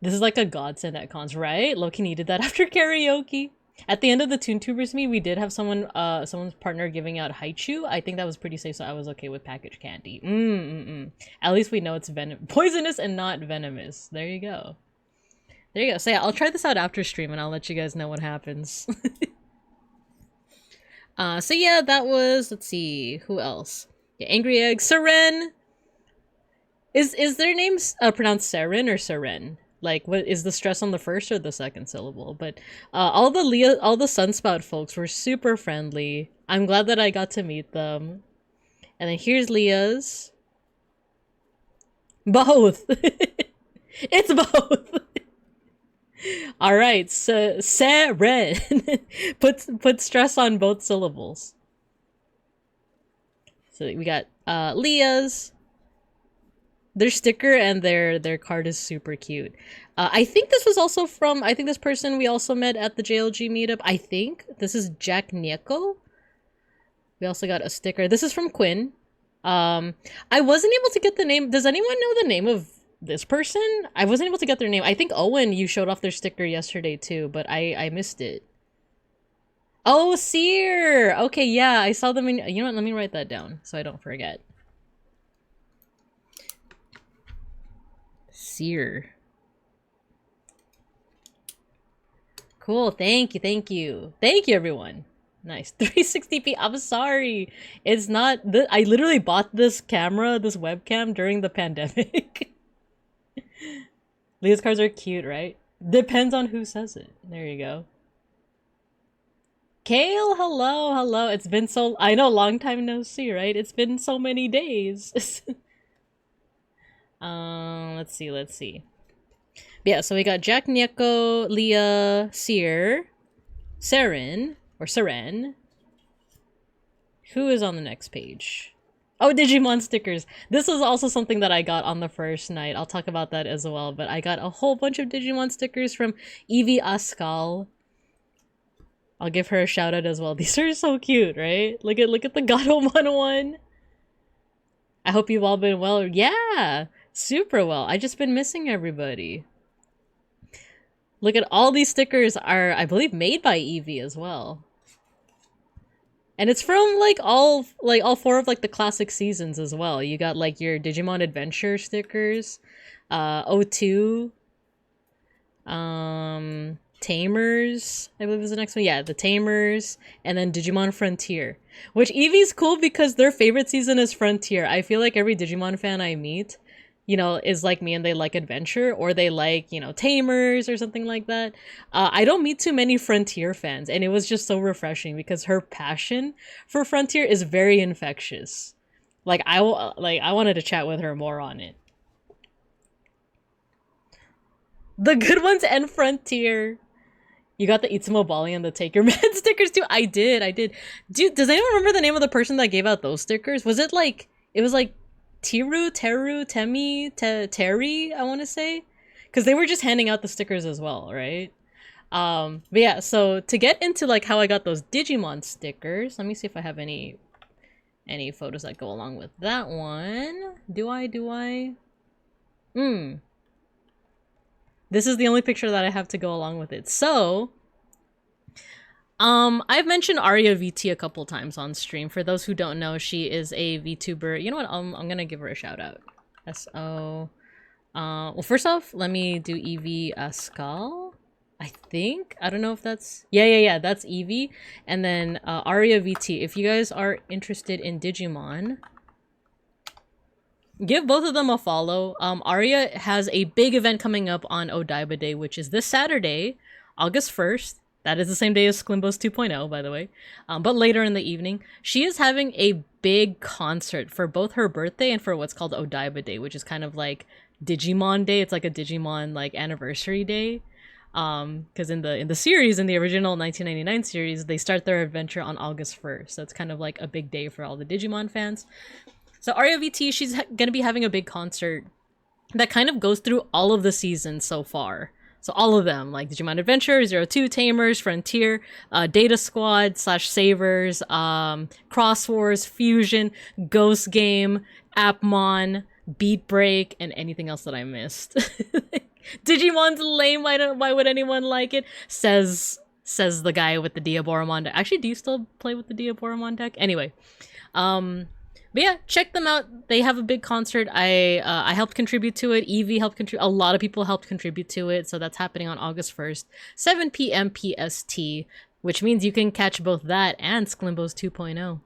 This is like a godsend at cons, right? Loki needed that after karaoke. At the end of the ToonTubers meet, we did have someone's partner giving out haichu. I think that was pretty safe, so I was okay with packaged candy. At least we know it's poisonous and not venomous. There you go. So yeah, I'll try this out after stream and I'll let you guys know what happens. So yeah, that was, let's see, who else? Yeah, Angry Egg, Seren. Is their names pronounced Seren or Seren? Like, what is the stress on the first or the second syllable? But all the Sunspout folks were super friendly. I'm glad that I got to meet them. And then here's Leah's. Both. It's both. All right, so Seren. put stress on both syllables. So we got Leah's. Their sticker and their card is super cute. I think this was also from, I think this person we also met at the JLG meetup. I think this is Jack Nieko. We also got a sticker. This is from Quinn. I wasn't able to get the name. Does anyone know the name of this person? I wasn't able to get their name. I think Owen, you showed off their sticker yesterday too, but I missed it. Oh, Seer! Okay, yeah, I saw them in, you know what, let me write that down so I don't forget. Seer. Cool, thank you everyone. Nice. 360p. I'm sorry, it's not I literally bought this webcam during the pandemic. Leah's cards are cute, right? Depends on who says it. There you go. Kale, hello. It's been so, I know, long time no see, right? It's been so many days. Let's see. Yeah, so we got Jack Nieko, Leah, Seer, Seren. Who is on the next page? Oh, Digimon stickers. This was also something that I got on the first night. I'll talk about that as well, but I got a whole bunch of Digimon stickers from Evie Askal. I'll give her a shout out as well. These are so cute, right? Look at the Gatomon one. I hope you've all been well. Yeah, super well. I just been missing everybody. Look at all these stickers are, I believe, made by Evie as well. And it's from like all four of like the classic seasons as well. You got like your Digimon Adventure stickers, O2, Tamers, I believe is the next one. Yeah, the Tamers, and then Digimon Frontier. Which Eevee's cool because their favorite season is Frontier. I feel like every Digimon fan I meet, you know, is like me and they like Adventure, or they like, you know, Tamers or something like that. I don't meet too many Frontier fans, and it was just so refreshing because her passion for Frontier is very infectious. Like I wanted to chat with her more on it. The good ones and Frontier. You got the Itsumo Bali and the Take Your Man stickers too? I did. Dude, does anyone remember the name of the person that gave out those stickers? Was it like, it was like Teru, Temi, Terry, I want to say? Because they were just handing out the stickers as well, right? But yeah, so to get into like how I got those Digimon stickers, let me see if I have any photos that go along with that one. Do I? This is the only picture that I have to go along with it. So, I've mentioned Aria VT a couple times on stream. For those who don't know, she is a VTuber. You know what? I'm gonna give her a shout out. S-O. Well, first off, let me do Evie Askal. I think. I don't know if that's... Yeah, that's Evie. And then Aria VT. If you guys are interested in Digimon, give both of them a follow. Aria has a big event coming up on Odaiba Day, which is this Saturday, August 1st. That is the same day as Sklimbo's 2.0, by the way. But later in the evening, she is having a big concert for both her birthday and for what's called Odaiba Day, which is kind of like Digimon Day. It's like a Digimon like anniversary day. Because in the series, in the original 1999 series, they start their adventure on August 1st. So it's kind of like a big day for all the Digimon fans. So Aria VT, she's gonna be having a big concert that kind of goes through all of the seasons so far. So all of them, like Digimon Adventure, 02, Tamers, Frontier, Data Squad / Savers, Cross Wars, Fusion, Ghost Game, Appmon, Beat Break, and anything else that I missed. Digimon's lame, why would anyone like it? Says the guy with the Diaboromon deck. Actually, do you still play with the Diaboromon deck? Anyway, but yeah, check them out. They have a big concert. I helped contribute to it. Evie helped contribute. A lot of people helped contribute to it. So that's happening on August 1st, 7 p.m. PST, which means you can catch both that and Sklimbo's 2.0.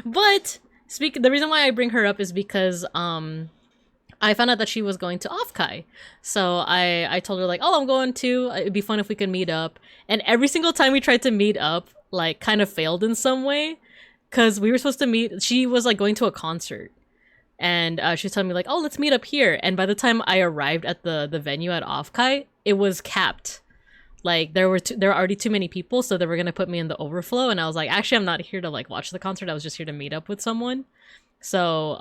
But the reason why I bring her up is because I found out that she was going to OFFKAI. So I told her like, oh, I'm going to. It'd be fun if we could meet up. And every single time we tried to meet up, like kind of failed in some way. Because we were supposed to meet, she was like going to a concert, and she was telling me like, oh, let's meet up here. And by the time I arrived at the venue at OFFKAI, it was capped. Like there were already too many people, so they were gonna put me in the overflow. And I was like, actually, I'm not here to like watch the concert. I was just here to meet up with someone. So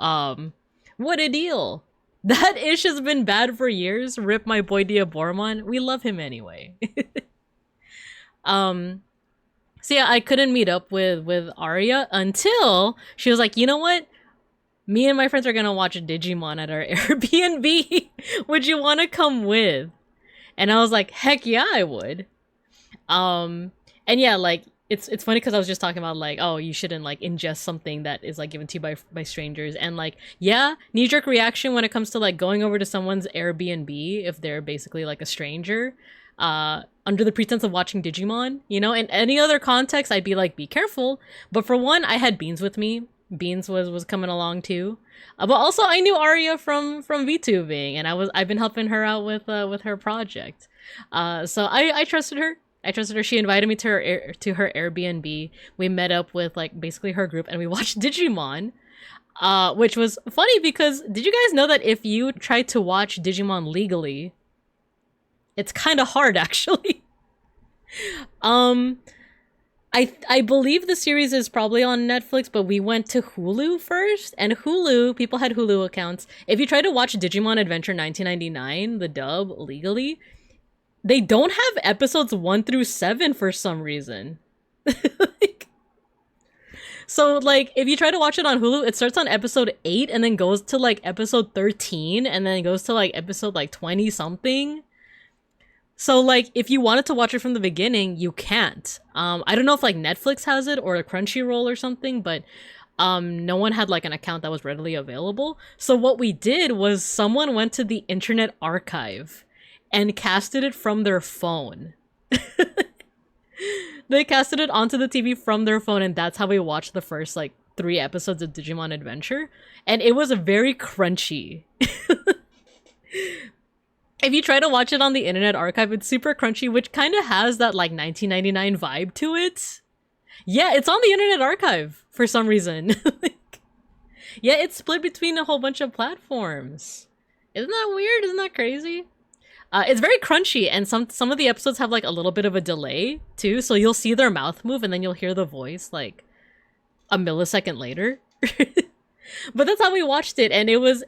what a deal. That ish has been bad for years. Rip my boy Diaboromon. We love him anyway. So yeah, I couldn't meet up with Aria until she was like, you know what? Me and my friends are gonna watch Digimon at our Airbnb. Would you want to come with? And I was like, heck yeah, I would. And yeah, like it's funny because I was just talking about like, oh, you shouldn't like ingest something that is like given to you by strangers. And like, yeah, knee-jerk reaction when it comes to like going over to someone's Airbnb if they're basically like a stranger. Under the pretense of watching Digimon, you know, in any other context, I'd be like, be careful. But for one, I had Beans with me. Beans was coming along too. But also I knew Aria from VTubing, and I've been helping her out with her project. So I trusted her. She invited me to her Airbnb. We met up with like basically her group, and we watched Digimon. Which was funny because did you guys know that if you try to watch Digimon legally, it's kind of hard, actually. I believe the series is probably on Netflix, but we went to Hulu first, and Hulu, people had Hulu accounts. If you try to watch Digimon Adventure 1999, the dub, legally, they don't have episodes 1 through 7 for some reason. So, like, if you try to watch it on Hulu, it starts on episode 8 and then goes to, like, episode 13, and then it goes to, like, episode, like, 20-something. So, like, if you wanted to watch it from the beginning, you can't. I don't know if, like, Netflix has it or a Crunchyroll or something, but no one had, like, an account that was readily available. So what we did was someone went to the Internet Archive and casted it from their phone. They casted it onto the TV from their phone, and that's how we watched the first, like, 3 episodes of Digimon Adventure. And it was very crunchy. If you try to watch it on the Internet Archive, it's super crunchy, which kind of has that, like, 1999 vibe to it. Yeah, it's on the Internet Archive for some reason. Yeah, it's split between a whole bunch of platforms. Isn't that weird? Isn't that crazy? It's very crunchy, and some of the episodes have, like, a little bit of a delay, too, so you'll see their mouth move, and then you'll hear the voice, like, a millisecond later. But that's how we watched it, and it was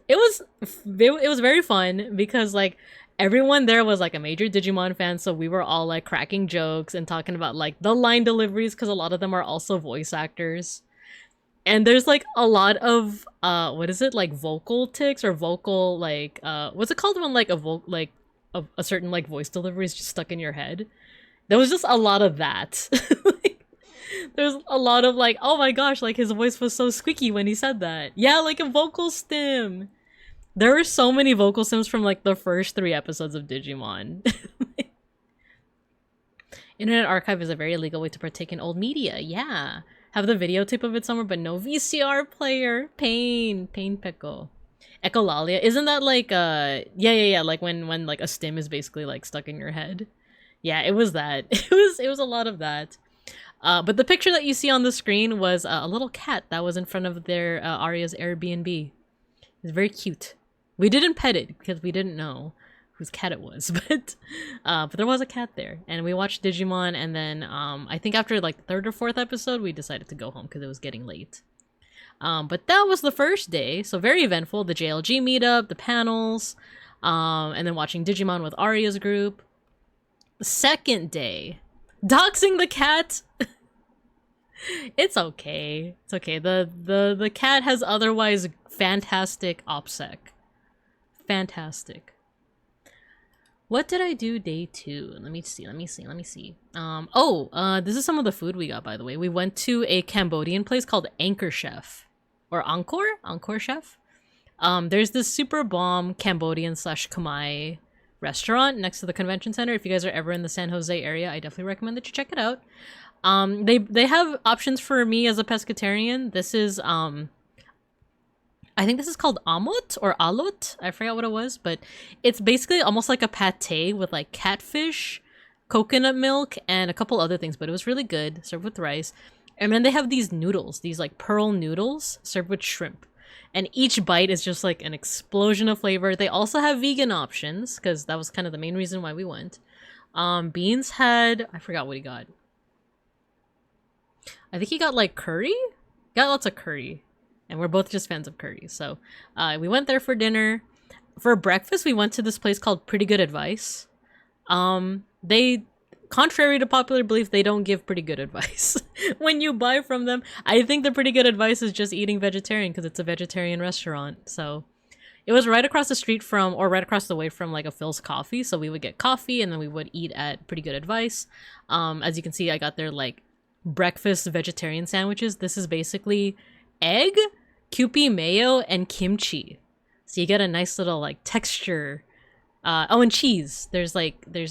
very fun because like everyone there was like a major Digimon fan, so we were all like cracking jokes and talking about like the line deliveries because a lot of them are also voice actors. And there's like a lot of what is it, like vocal tics or vocal like what's it called when like a certain like voice delivery is just stuck in your head? There was just a lot of that. There's a lot of like, oh my gosh, like his voice was so squeaky when he said that. Yeah, like a vocal stim. There were so many vocal stims from like the first 3 episodes of Digimon. Internet Archive is a very legal way to partake in old media. Yeah. Have the videotape of it somewhere, but no VCR player. Pain Peko. Echolalia. Isn't that like yeah, like when like a stim is basically like stuck in your head. Yeah, it was that. It was a lot of that. But the picture that you see on the screen was a little cat that was in front of their Arya's Airbnb. It was very cute. We didn't pet it because we didn't know whose cat it was, but there was a cat there, and we watched Digimon, and then I think after like the third or fourth episode, we decided to go home because it was getting late. But that was the first day, so very eventful. The JLG meetup, the panels, and then watching Digimon with Arya's group. The second day, doxing the cat. It's okay. It's okay. The cat has otherwise fantastic OPSEC. Fantastic. What did I do day 2? Let me see. This is some of the food we got, by the way. We went to a Cambodian place called Anchor Chef. Or Angkor Chef. There's this super bomb Cambodian / Khmer restaurant next to the convention center. If you guys are ever in the San Jose area, I definitely recommend that you check it out. They have options for me as a pescatarian. This is I think this is called amot or alot. I forgot what it was, but it's basically almost like a pate with like catfish, coconut milk, and a couple other things, but it was really good, served with rice. And then they have these noodles, these like pearl noodles served with shrimp. And each bite is just like an explosion of flavor. They also have vegan options, because that was kind of the main reason why we went. Beans had, I forgot what he got. I think he got like curry? Got lots of curry. And we're both just fans of curry. So we went there for dinner. For breakfast, we went to this place called Pretty Good Advice. They, contrary to popular belief, they don't give pretty good advice when you buy from them. I think the pretty good advice is just eating vegetarian because it's a vegetarian restaurant. So it was right across the street from, or right across the way from like a Phil's Coffee. So we would get coffee and then we would eat at Pretty Good Advice. As you can see, I got their like breakfast vegetarian sandwiches. This is basically egg, Kewpie mayo, and kimchi. So you get a nice little like texture. Oh, and cheese. There's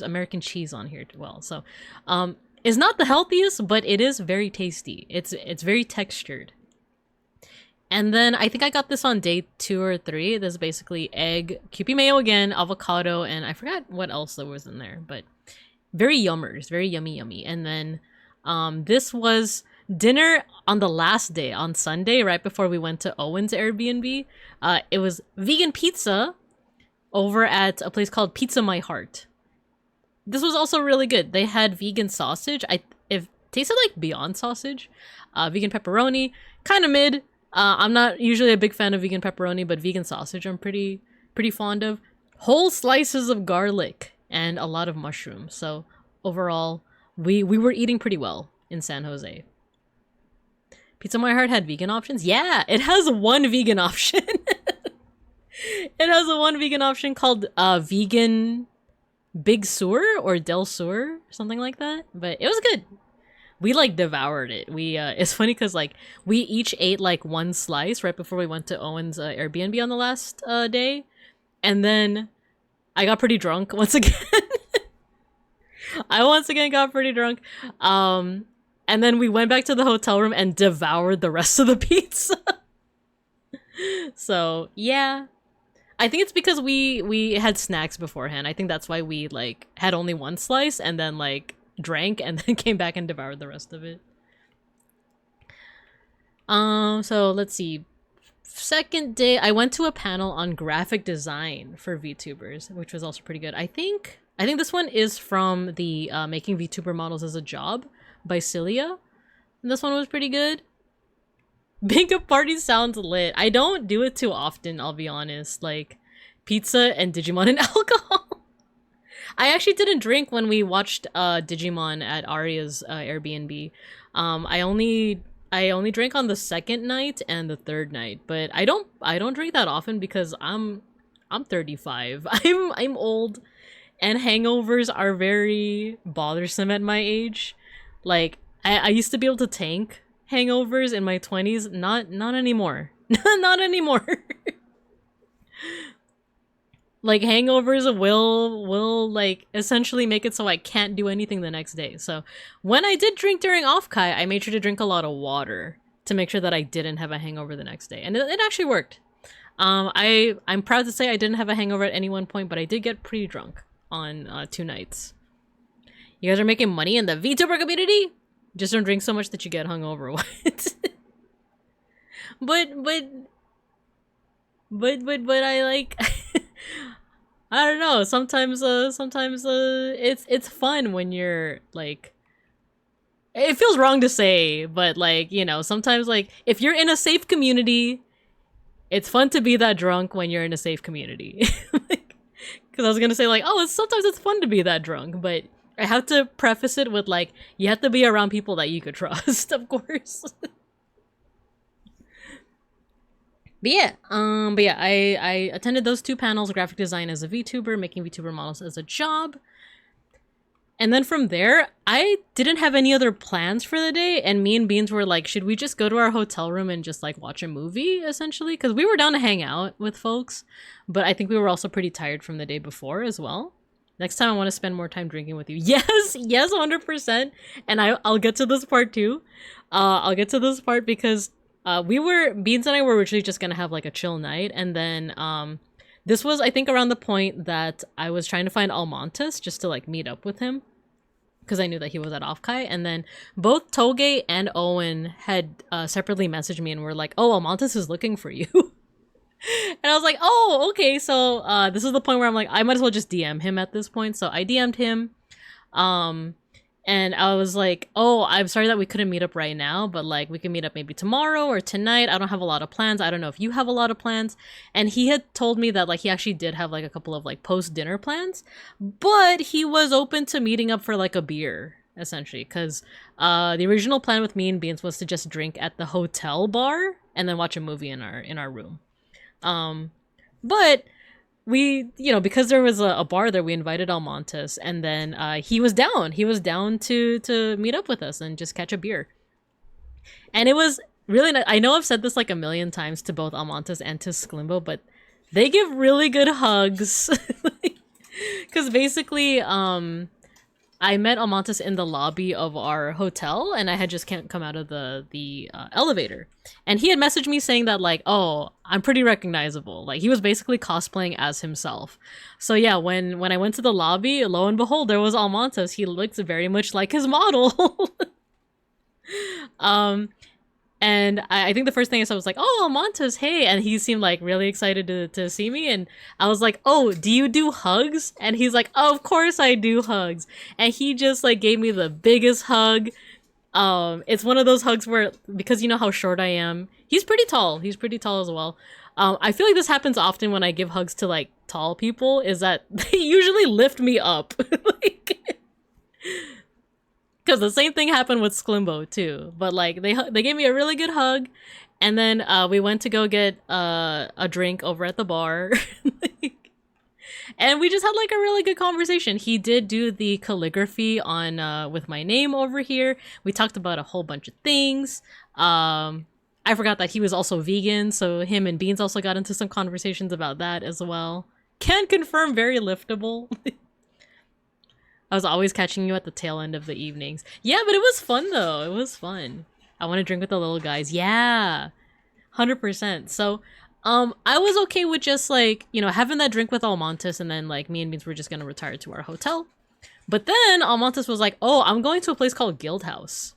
American cheese on here as well. So it's not the healthiest, but it is very tasty. It's very textured. And then I think I got this on day 2 or 3. This is basically egg, Kewpie mayo again, avocado, and I forgot what else there was in there, but very yummers, very yummy. And then this was dinner on the last day, on Sunday, right before we went to Owen's Airbnb. It was vegan pizza over at a place called Pizza My Heart. This was also really good. They had vegan sausage. It tasted like Beyond sausage. Vegan pepperoni, kind of mid. I'm not usually a big fan of vegan pepperoni, but vegan sausage I'm pretty fond of. Whole slices of garlic and a lot of mushrooms. So overall, we were eating pretty well in San Jose. Pizza My Heart had vegan options? Yeah, it has one vegan option. It has one vegan option called vegan Big Sur or Del Sur, something like that. But it was good. We like devoured it. It's funny because like we each ate like one slice right before we went to Owen's Airbnb on the last day, and then I got pretty drunk once again. I once again got pretty drunk. And then we went back to the hotel room and devoured the rest of the pizza. So, yeah. I think it's because we had snacks beforehand. I think that's why we, like, had only one slice and then, like, drank and then came back and devoured the rest of it. So, let's see. Second day, I went to a panel on graphic design for VTubers, which was also pretty good. I think this one is from the Making VTuber Models as a Job by Celia. And this one was pretty good. Bingo party sounds lit. I don't do it too often, I'll be honest. Like, pizza and Digimon and alcohol. I actually didn't drink when we watched Digimon at Arya's Airbnb. I only drank on the second night and the third night, but I don't drink that often because I'm 35. I'm old, and hangovers are very bothersome at my age. Like, I used to be able to tank hangovers in my 20s. Not anymore. Not anymore. Like, hangovers will like essentially make it so I can't do anything the next day. So when I did drink during OFFKAI, I made sure to drink a lot of water to make sure that I didn't have a hangover the next day, and it actually worked. I'm proud to say I didn't have a hangover at any one point, but I did get pretty drunk on 2 nights. You guys are making money in the VTuber community? Just don't drink so much that you get hungover. What? but I like I don't know. Sometimes it's fun when you're like, it feels wrong to say, but like, you know, sometimes like if you're in a safe community, it's fun to be that drunk when you're in a safe community. Because I was gonna say like, oh, sometimes it's fun to be that drunk, but I have to preface it with like, you have to be around people that you could trust, of course. But yeah, I attended those 2 panels, graphic design as a VTuber, making VTuber models as a job. And then from there, I didn't have any other plans for the day, and me and Beans were like, should we just go to our hotel room and just like watch a movie, essentially? Because we were down to hang out with folks, but I think we were also pretty tired from the day before as well. Next time I want to spend more time drinking with you. Yes, 100%. And I'll get to this part too. I'll get to this part because Beans and I were originally just gonna have like a chill night, and then this was, I think, around the point that I was trying to find Almontes just to like meet up with him, because I knew that he was at OFFKAI, and then both Toge and Owen had separately messaged me and were like, oh, Almontes is looking for you. And I was like, oh, okay, so this is the point where I'm like, I might as well just DM him at this point. So I DM'd him, and I was like, oh, I'm sorry that we couldn't meet up right now, but like we can meet up maybe tomorrow or tonight. I don't have a lot of plans. I don't know if you have a lot of plans. And he had told me that like he actually did have like a couple of like post-dinner plans, but he was open to meeting up for like a beer, essentially, because the original plan with me and Beans was to just drink at the hotel bar and then watch a movie in our room. But we, you know, because there was a bar there, we invited Almontes, and then he was down to meet up with us and just catch a beer. And it was really nice. I know I've said this like a million times to both Almontes and to Sklimbo, but they give really good hugs. Because basically I met Almontes in the lobby of our hotel, and I had just come out of the elevator, and he had messaged me saying that like, oh, I'm pretty recognizable. Like he was basically cosplaying as himself. So yeah, when I went to the lobby, lo and behold, there was Almontes. He looks very much like his model. And I think the first thing I saw was like, oh, Almontes, hey. And he seemed like really excited to see me. And I was like, oh, do you do hugs? And he's like, oh, of course I do hugs. And he just like gave me the biggest hug. It's one of those hugs where, because you know how short I am, he's pretty tall. He's pretty tall as well. I feel like this happens often when I give hugs to like tall people, is that they usually lift me up. Like, because the same thing happened with Sklimbo too, but like they gave me a really good hug, and then we went to go get a drink over at the bar, and we just had like a really good conversation. He did do the calligraphy on with my name over here. We talked about a whole bunch of things. I forgot that he was also vegan, so him and Beans also got into some conversations about that as well. Can confirm, very liftable. I was always catching you at the tail end of the evenings. Yeah, but it was fun though. It was fun. I want to drink with the little guys. Yeah, 100%. So, I was okay with just like, you know, having that drink with Almontes, and then like me and Beans were just gonna retire to our hotel. But then Almontes was like, "Oh, I'm going to a place called Guild House.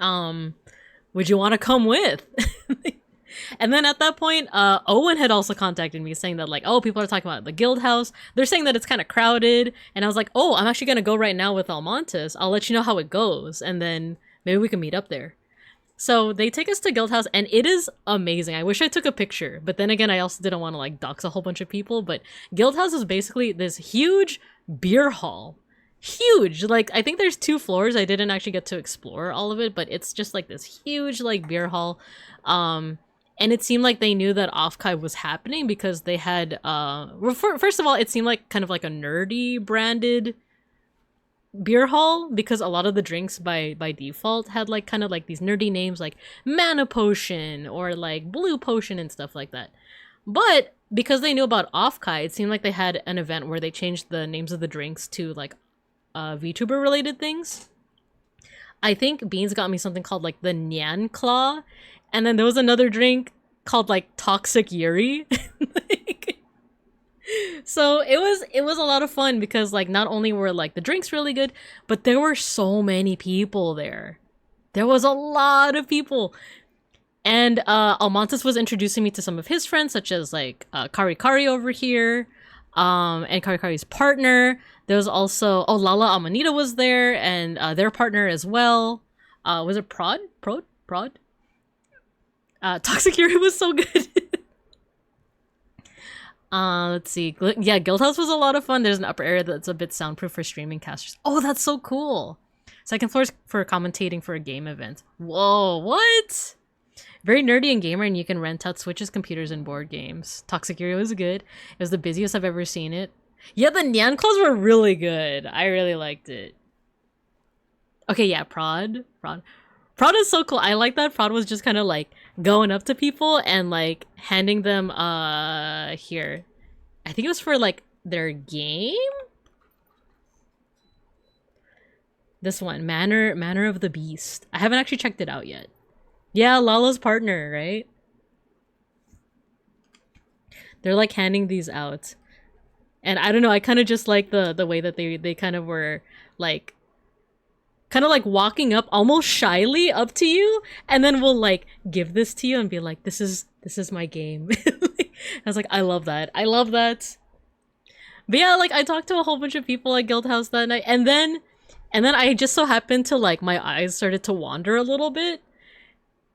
Would you want to come with?" And then at that point, Owen had also contacted me saying that like, oh, people are talking about the Guild House. They're saying that it's kind of crowded. And I was like, oh, I'm actually going to go right now with Almontes. I'll let you know how it goes. And then maybe we can meet up there. So they take us to Guild House, and it is amazing. I wish I took a picture. But then again, I also didn't want to like dox a whole bunch of people. But Guild House is basically this huge beer hall. Huge. Like, I think there's 2 floors. I didn't actually get to explore all of it. But it's just like this huge like beer hall. And it seemed like they knew that OFFKAI was happening because they had, first of all, it seemed like kind of like a nerdy branded beer hall, because a lot of the drinks by default had like kind of like these nerdy names like Mana Potion or like Blue Potion and stuff like that. But because they knew about OFFKAI, it seemed like they had an event where they changed the names of the drinks to like VTuber related things. I think Beans got me something called like the Nyan Claw. And then there was another drink called like Toxic Yuri. So it was a lot of fun because like not only were like the drinks really good, but there were so many people there. There was a lot of people. And Almontes was introducing me to some of his friends, such as like Kari Kari over here, and Kari Kari's partner. There was also Lala Amanita was there, and their partner as well. Was it Prod? Toxic Yuri was so good. Let's see. Yeah, Guildhouse was a lot of fun. There's an upper area that's a bit soundproof for streaming casters. Oh, that's so cool. Second floor is for commentating for a game event. Whoa, what? Very nerdy and gamer, and you can rent out Switches, computers, and board games. Toxic Yuri was good. It was the busiest I've ever seen it. Yeah, the Nyan calls were really good. I really liked it. Okay, yeah, Prod is so cool. I like that Prod was just kind of like going up to people and like handing them here. I think it was for like their game. This one, Manor of the Beast. I haven't actually checked it out yet. Yeah, Lala's partner, right? They're like handing these out. And I don't know, I kind of just like the way that they kind of were like kind of like walking up almost shyly up to you, and then we'll like give this to you and be like, this is my game. I was like, I love that. I love that. But yeah, like I talked to a whole bunch of people at Guildhouse that night, and then I just so happened to like my eyes started to wander a little bit.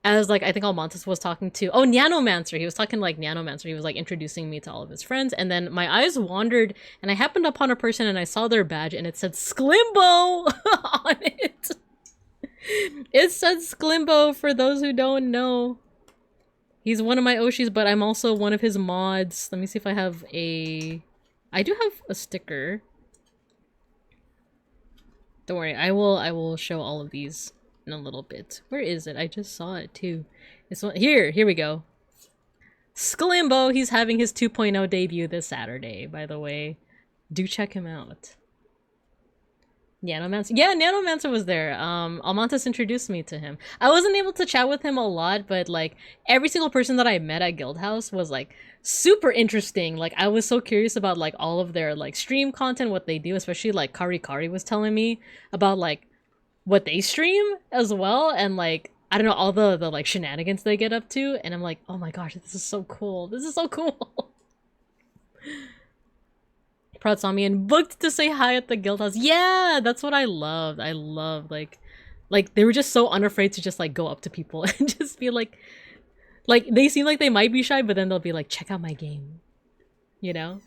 As like I think Almontes was talking to Nanomancer. He was talking like Nanomancer. He was like introducing me to all of his friends, and then my eyes wandered and I happened upon a person and I saw their badge and it said Sklimbo on it. It said Sklimbo, for those who don't know. He's one of my Oshis, but I'm also one of his mods. Let me see if I have I do have a sticker. Don't worry, I will show all of these in a little bit. Where is it? I just saw it too. It's one here we go. Sklimbo, he's having his 2.0 debut this Saturday, by the way. Do check him out. Nanomancer. Yeah, Nanomancer was there. Almontes introduced me to him. I wasn't able to chat with him a lot, but like every single person that I met at Guildhouse was like super interesting. Like I was so curious about like all of their like stream content, what they do, especially like Kari Kari was telling me about like what they stream as well, and like I don't know, all the like shenanigans they get up to, and I'm like, oh my gosh, this is so cool. This is so cool. Proud saw me and booked to say hi at the Guildhouse. Yeah, that's what I loved. I loved like they were just so unafraid to just like go up to people and just be like they seem like they might be shy, but then they'll be like, check out my game, you know.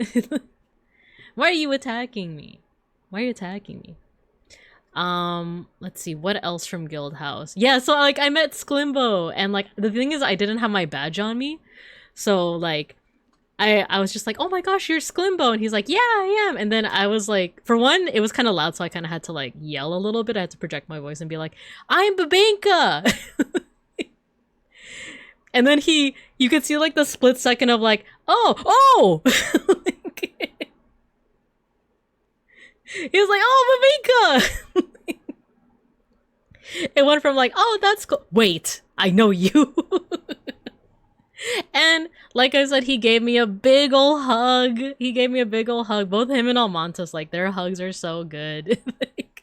Why are you attacking me? Why are you attacking me? Let's see, what else from Guildhouse? Yeah, so like I met Sklimbo, and like the thing is I didn't have my badge on me, so like I was just like, oh my gosh, you're Sklimbo, and he's like, yeah, I am. And then I was like, for one, it was kind of loud, so I kind of had to like yell a little bit. I had to project my voice and be like, I'm Babenka. And then you could see like the split second of like, oh. He was like, oh, Babenka. It went from like, oh, that's cool. Wait, I know you. And like I said, he gave me a big ol' hug. Both him and Almontes, like their hugs are so good. Like,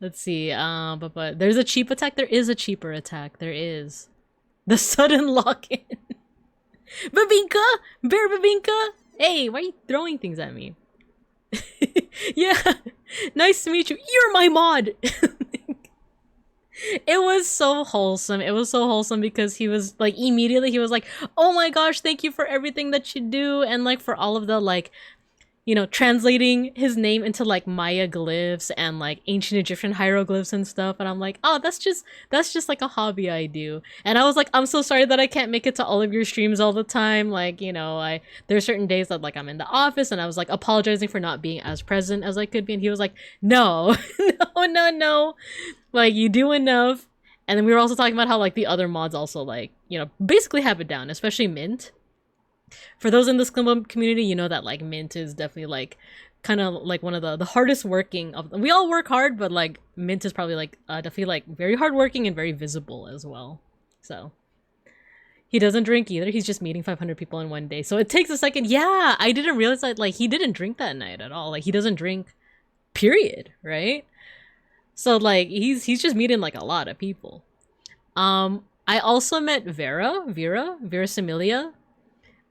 let's see. But there's a cheap attack. There is a cheaper attack. There is the sudden lock-in. Babinka, Bear Babinka. Hey, why are you throwing things at me? Yeah, nice to meet you. You're my mod. It was so wholesome. It was so wholesome because he was like, immediately he was like, oh my gosh, thank you for everything that you do, and like for all of the like, you know, translating his name into like Maya glyphs and like ancient Egyptian hieroglyphs and stuff. And I'm like, oh, that's just like a hobby I do. And I was like, I'm so sorry that I can't make it to all of your streams all the time. Like, you know, there's certain days that like I'm in the office, and I was like apologizing for not being as present as I could be. And he was like, no, no. Like, you do enough. And then we were also talking about how like the other mods also like, you know, basically have it down, especially Mint. For those in the Sklimbo community, you know that like Mint is definitely like kind of like one of the hardest working of them. We all work hard, but like Mint is probably like definitely like very hardworking and very visible as well. So He doesn't drink either. He's just meeting 500 people in one day. So it takes a second. Yeah, I didn't realize that, like, he didn't drink that night at all. Like, he doesn't drink, period, right? So, like, he's just meeting, like, a lot of people. I also met Vera Similia.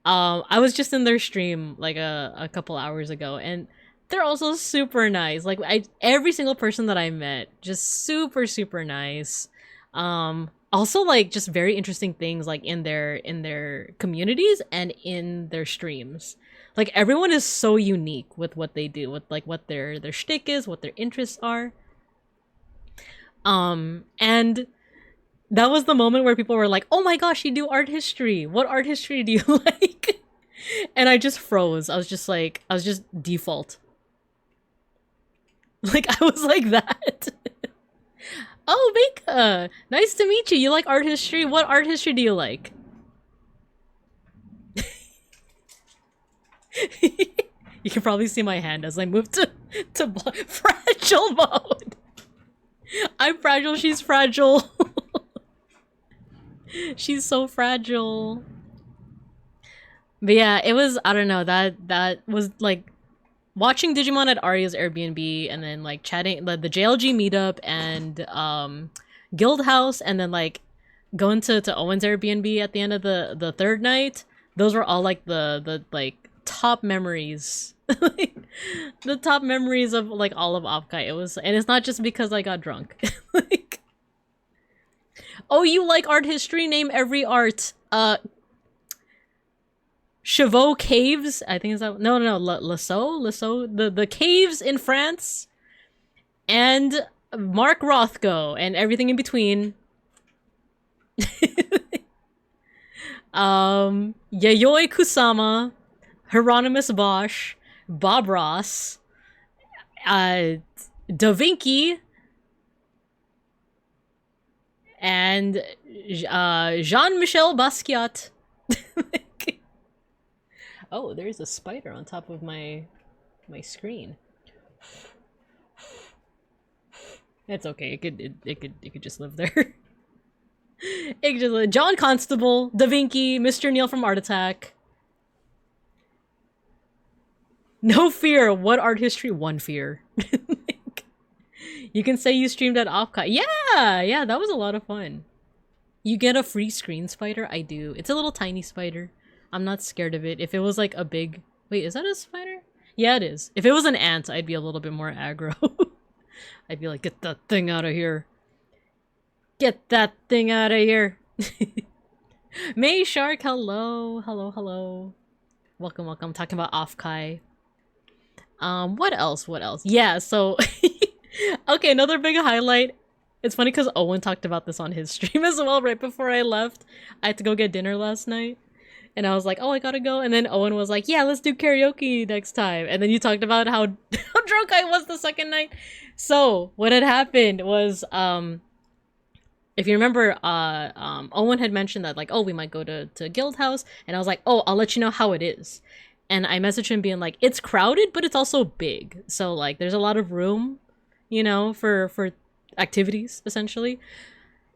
I was just in their stream, like, a couple hours ago, and they're also super nice. Like, every single person that I met, just super, super nice. Also, like, just very interesting things, like, in their communities and in their streams. Like, everyone is so unique with what they do, with, like, what their shtick is, what their interests are. And that was the moment where people were like, oh my gosh, you do art history. What art history do you like? And I just froze. I was just default. Like, I was like that. Oh, Mika! Nice to meet you. You like art history? What art history do you like? You can probably see my hand as I move to fragile mode. I'm fragile, she's fragile. She's so fragile. But yeah, it was, I don't know, that was like watching Digimon at Arya's Airbnb, and then like chatting the JLG meetup and Guild House, and then like going to Owen's Airbnb at the end of the third night. Those were all like the like top memories. The top memories of like all of OFFKAI. It was, and it's not just because I got drunk. Like, oh, you like art history? Name every art. Chauveau Caves, I think is that, no, Lassault, the caves in France, and Mark Rothko, and everything in between. Yayoi Kusama, Hieronymus Bosch, Bob Ross, Da Vinci, and Jean-Michel Basquiat. Oh, there's a spider on top of my screen. It's okay. It could just live there. It could just live. John Constable, Da Vinci, Mr. Neil from Art Attack. No fear. What art history? One fear. You can say you streamed at OFFKAI. Yeah, that was a lot of fun. You get a free screen spider? I do. It's a little tiny spider. I'm not scared of it. If it was like a big... Wait, is that a spider? Yeah, it is. If it was an ant, I'd be a little bit more aggro. I'd be like, get that thing out of here. Get that thing out of here. May Shark, hello. Hello. Welcome. Talking about OFFKAI. What else? Yeah, so... Okay, another big highlight. It's funny because Owen talked about this on his stream as well right before I left. I had to go get dinner last night. And I was like, oh, I gotta go. And then Owen was like, yeah, let's do karaoke next time. And then you talked about how drunk I was the second night. So what had happened was, if you remember, Owen had mentioned that, like, oh, we might go to Guild House. And I was like, oh, I'll let you know how it is. And I messaged him being like, it's crowded, but it's also big. So, like, there's a lot of room, you know, for activities, essentially.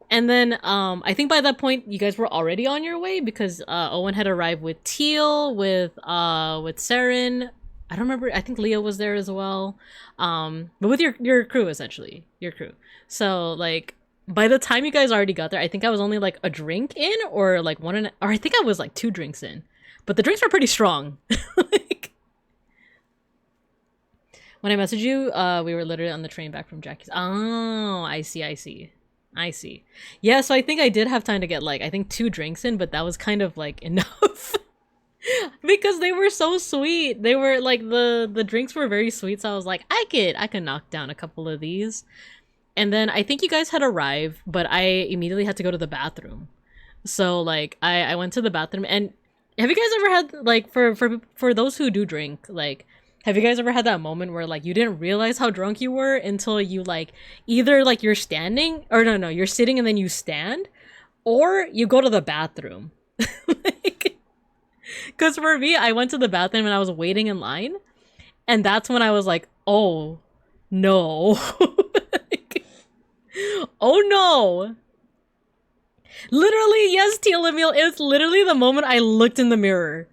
And then I think by that point you guys were already on your way because Owen had arrived with Teal, with Saren. I don't remember. I think Leah was there as well. But with your crew, essentially, your crew. So like by the time you guys already got there, I think I was only like a drink in, or like or I think I was like 2 drinks in. But the drinks were pretty strong. Like, when I messaged you, we were literally on the train back from Jackie's. Oh, I see. Yeah, so I think I did have time to get like, I think 2 drinks in, but that was kind of like enough. Because they were so sweet. They were like, the drinks were very sweet, so I was like, I could knock down a couple of these. And then I think you guys had arrived, but I immediately had to go to the bathroom. So like I went to the bathroom. And have you guys ever had, like, for those who do drink, like, have you guys ever had that moment where, like, you didn't realize how drunk you were until you, like, either, like, you're standing, or no, you're sitting and then you stand, or you go to the bathroom? Like, because for me, I went to the bathroom and I was waiting in line, and that's when I was like, oh, no. Like, oh, no. Literally, yes, Teal Emil, it's literally the moment I looked in the mirror.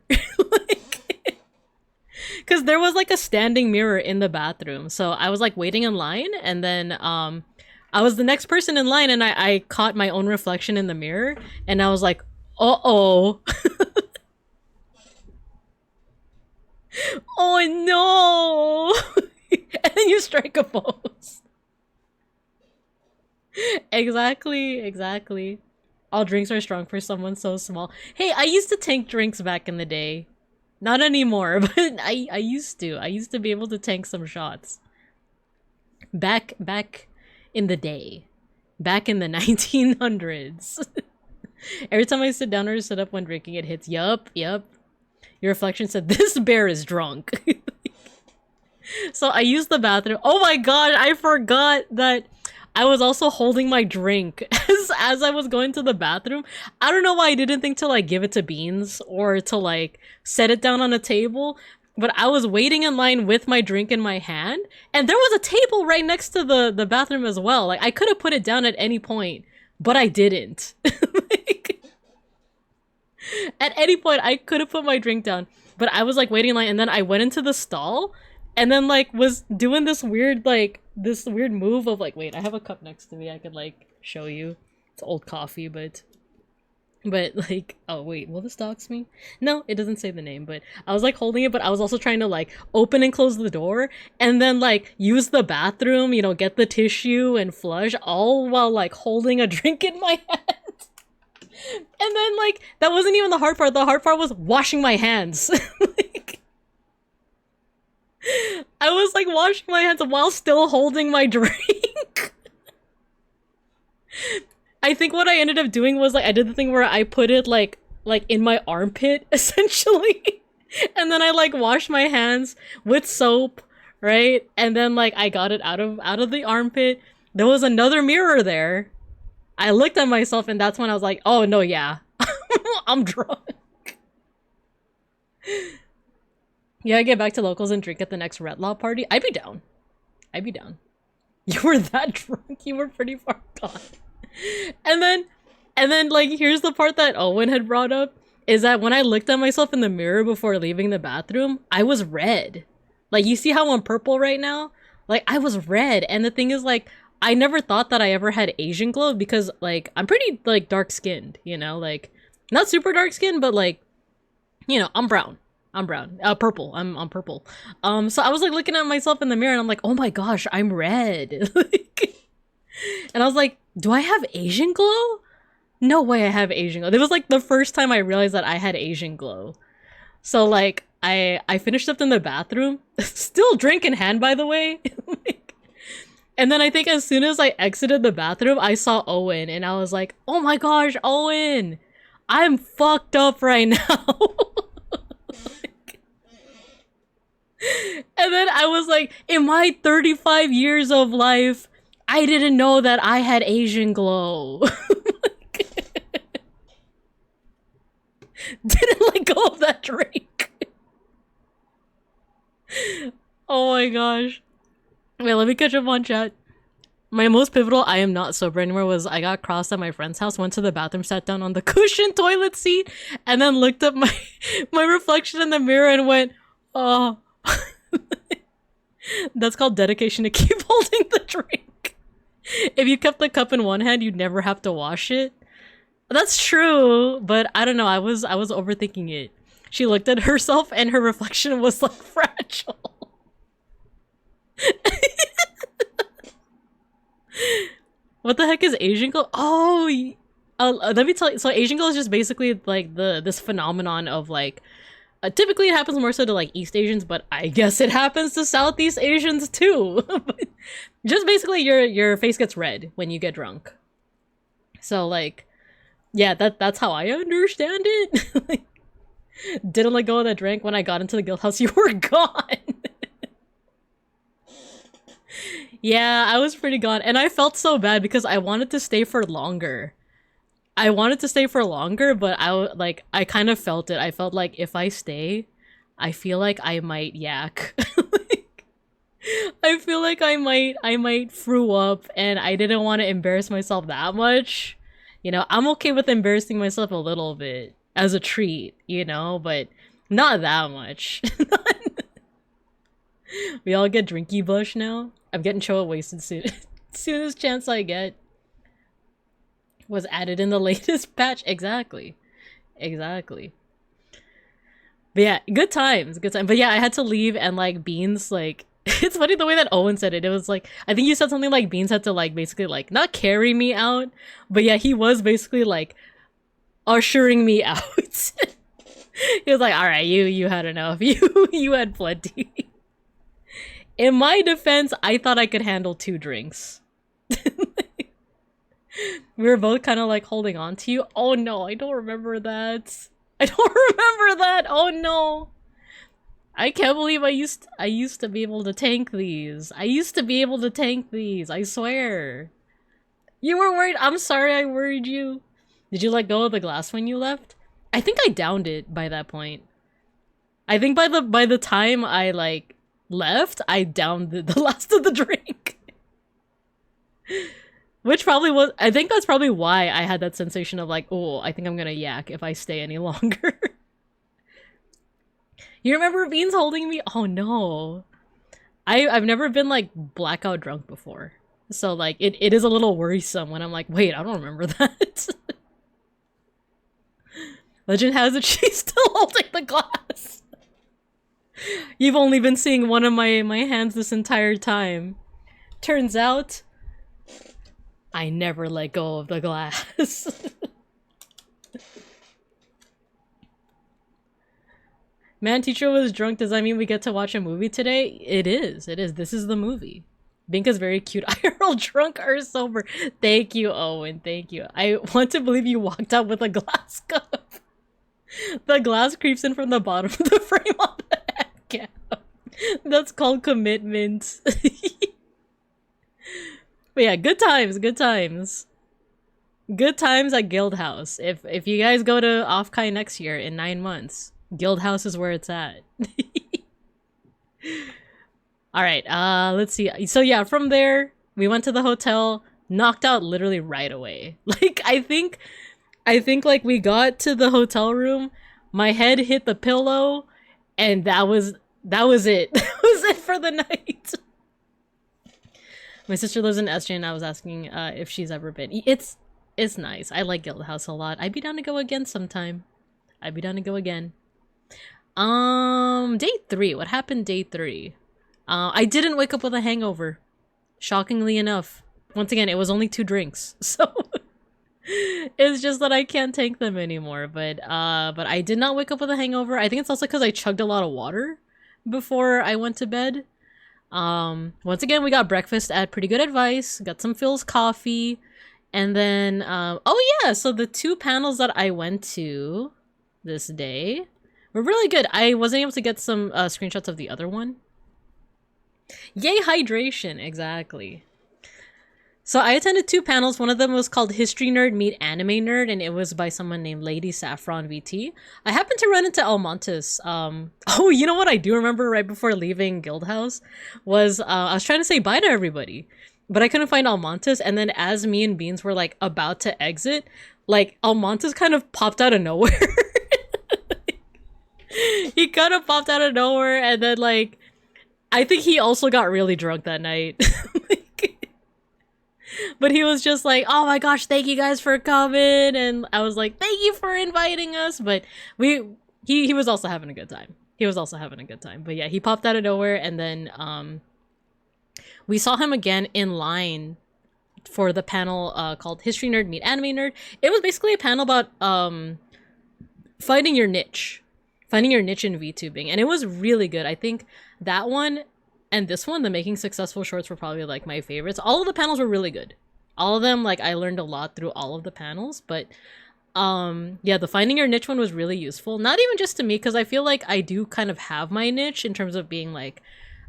Because there was like a standing mirror in the bathroom. So I was like waiting in line, and then I was the next person in line, and I caught my own reflection in the mirror, and I was like, uh-oh. Oh no! And then you strike a pose. Exactly. All drinks are strong for someone so small. Hey, I used to tank drinks back in the day. Not anymore, but I used to. I used to be able to tank some shots. Back in the day. Back in the 1900s. Every time I sit down or sit up when drinking, it hits. Yup. Your reflection said, this bear is drunk. So I used the bathroom. Oh my god, I forgot that I was also holding my drink as I was going to the bathroom. I don't know why I didn't think to like give it to Beans or to like set it down on a table, but I was waiting in line with my drink in my hand, and there was a table right next to the bathroom as well. Like I could have put it down at any point, but I didn't. Like, at any point I could have put my drink down, but I was like waiting in line, and then I went into the stall and then like was doing this weird move of like, wait, I have a cup next to me, I could like show you. It's old coffee, but like, oh wait, will this dox me? No, it doesn't say the name, but I was like holding it, but I was also trying to like open and close the door and then like use the bathroom, you know, get the tissue and flush, all while like holding a drink in my hand. And then like, that wasn't even the hard part. The hard part was washing my hands. Like, I was like washing my hands while still holding my drink. I think what I ended up doing was like I did the thing where I put it like in my armpit essentially. And then I like washed my hands with soap, right? And then like I got it out of the armpit. There was another mirror there. I looked at myself, and that's when I was like, oh no, yeah. I'm drunk. Yeah, I get back to locals and drink at the next Red Law party. I'd be down. You were that drunk. You were pretty far gone. And then like, here's the part that Owen had brought up, is that when I looked at myself in the mirror before leaving the bathroom, I was red. Like, you see how I'm purple right now? Like, I was red. And the thing is, like, I never thought that I ever had Asian glow because, like, I'm pretty, like, dark-skinned, you know? Like, not super dark-skinned, but, like, you know, I'm brown. Purple. I'm purple. So I was, like, looking at myself in the mirror, and I'm like, oh my gosh, I'm red. Like, and I was like, do I have Asian glow? No way I have Asian glow. It was, like, the first time I realized that I had Asian glow. So, like, I finished up in the bathroom. Still drink in hand, by the way. And then I think as soon as I exited the bathroom, I saw Owen, and I was like, oh my gosh, Owen! I'm fucked up right now! And then I was like, in my 35 years of life, I didn't know that I had Asian glow. Didn't let go of that drink. Oh my gosh. Wait, let me catch up on chat. My most pivotal I am not sober anymore was I got crossed at my friend's house, went to the bathroom, sat down on the cushioned toilet seat, and then looked at my reflection in the mirror and went, oh. That's called dedication to keep holding the drink. If you kept the cup in one hand, you'd never have to wash it. That's true, but I don't know, I was overthinking it. She looked at herself and her reflection was like fragile. What the heck is Asian glow? Oh, let me tell you. So Asian glow is just basically like this phenomenon of like, typically it happens more so to like East Asians, but I guess it happens to Southeast Asians too. Just basically your face gets red when you get drunk. So like, yeah, that's how I understand it. Like, didn't let go of that drink. When I got into the guild house, you were gone. Yeah, I was pretty gone, and I felt so bad because I wanted to stay for longer. But I kind of felt it. I felt like if I stay, I feel like I might yak. Like, I feel like I might throw up, and I didn't want to embarrass myself that much. You know, I'm okay with embarrassing myself a little bit as a treat, you know, but not that much. We all get drinky bush now. I'm getting choa wasted soon. Soonest chance I get. Was added in the latest patch. Exactly. Exactly. But yeah, good times. Good times. But yeah, I had to leave and like Beans like it's funny the way that Owen said it. It was like I think you said something like Beans had to like basically like not carry me out, but yeah, he was basically like ushering me out. He was like, "All right, you had enough. You had plenty." In my defense, I thought I could handle 2 drinks. We were both kind of like holding on to you. Oh no, I don't remember that. I don't remember that. Oh no. I can't believe I used to be able to tank these. I used to be able to tank these. I swear. You were worried. I'm sorry I worried you. Did you let go of the glass when you left? I think I downed it by that point. I think by the time I like left, I downed the last of the drink. Which probably was, I think that's probably why I had that sensation of like, oh, I think I'm gonna yak if I stay any longer. You remember Beans holding me? Oh no. I've never been like blackout drunk before. So like, it is a little worrisome when I'm like, wait, I don't remember that. Legend has it she's still holding the glass. You've only been seeing one of my hands this entire time. Turns out, I never let go of the glass. Man, teacher was drunk. Does that mean we get to watch a movie today? It is. It is. This is the movie. Binka's very cute. IRL drunk or sober. Thank you, Owen. Thank you. I want to believe you walked out with a glass cup. The glass creeps in from the bottom of the frame on the head cap. That's called commitment. But yeah, good times, good times. Good times at Guild House. If you guys go to OFFKAI next year in 9 months, Guild House is where it's at. Alright, let's see. So yeah, from there, we went to the hotel, knocked out literally right away. Like, I think like we got to the hotel room, my head hit the pillow, and that was it. That was it for the night. My sister lives in SJ and I was asking if she's ever been. It's nice. I like Guild House a lot. I'd be down to go again sometime. I'd be down to go again. Day 3. What happened day 3? I didn't wake up with a hangover. Shockingly enough. Once again, it was only 2 drinks. So it's just that I can't take them anymore. But I did not wake up with a hangover. I think it's also because I chugged a lot of water before I went to bed. Once again, we got breakfast at Pretty Good Advice, got some Phil's coffee, and then, oh yeah, so the 2 panels that I went to this day were really good. I wasn't able to get some screenshots of the other one. Yay, hydration, exactly. So I attended 2 panels. One of them was called History Nerd Meet Anime Nerd, and it was by someone named Lady Saffron VT. I happened to run into Almontes. Oh, you know what I do remember right before leaving Guild House was I was trying to say bye to everybody, but I couldn't find Almontes. And then as me and Beans were like about to exit, like Almontes kind of popped out of nowhere. He kind of popped out of nowhere, and then like I think he also got really drunk that night. But he was just like, oh my gosh, thank you guys for coming. And I was like, thank you for inviting us. But he was also having a good time. He was also having a good time. But yeah, he popped out of nowhere. And then we saw him again in line for the panel called History Nerd Meet Anime Nerd. It was basically a panel about finding your niche. Finding your niche in VTubing. And it was really good. I think that one and this one, the Making Successful Shorts, were probably like my favorites. All of the panels were really good. All of them, like I learned a lot through all of the panels. But yeah, the Finding Your Niche one was really useful. Not even just to me, because I feel like I do kind of have my niche in terms of being like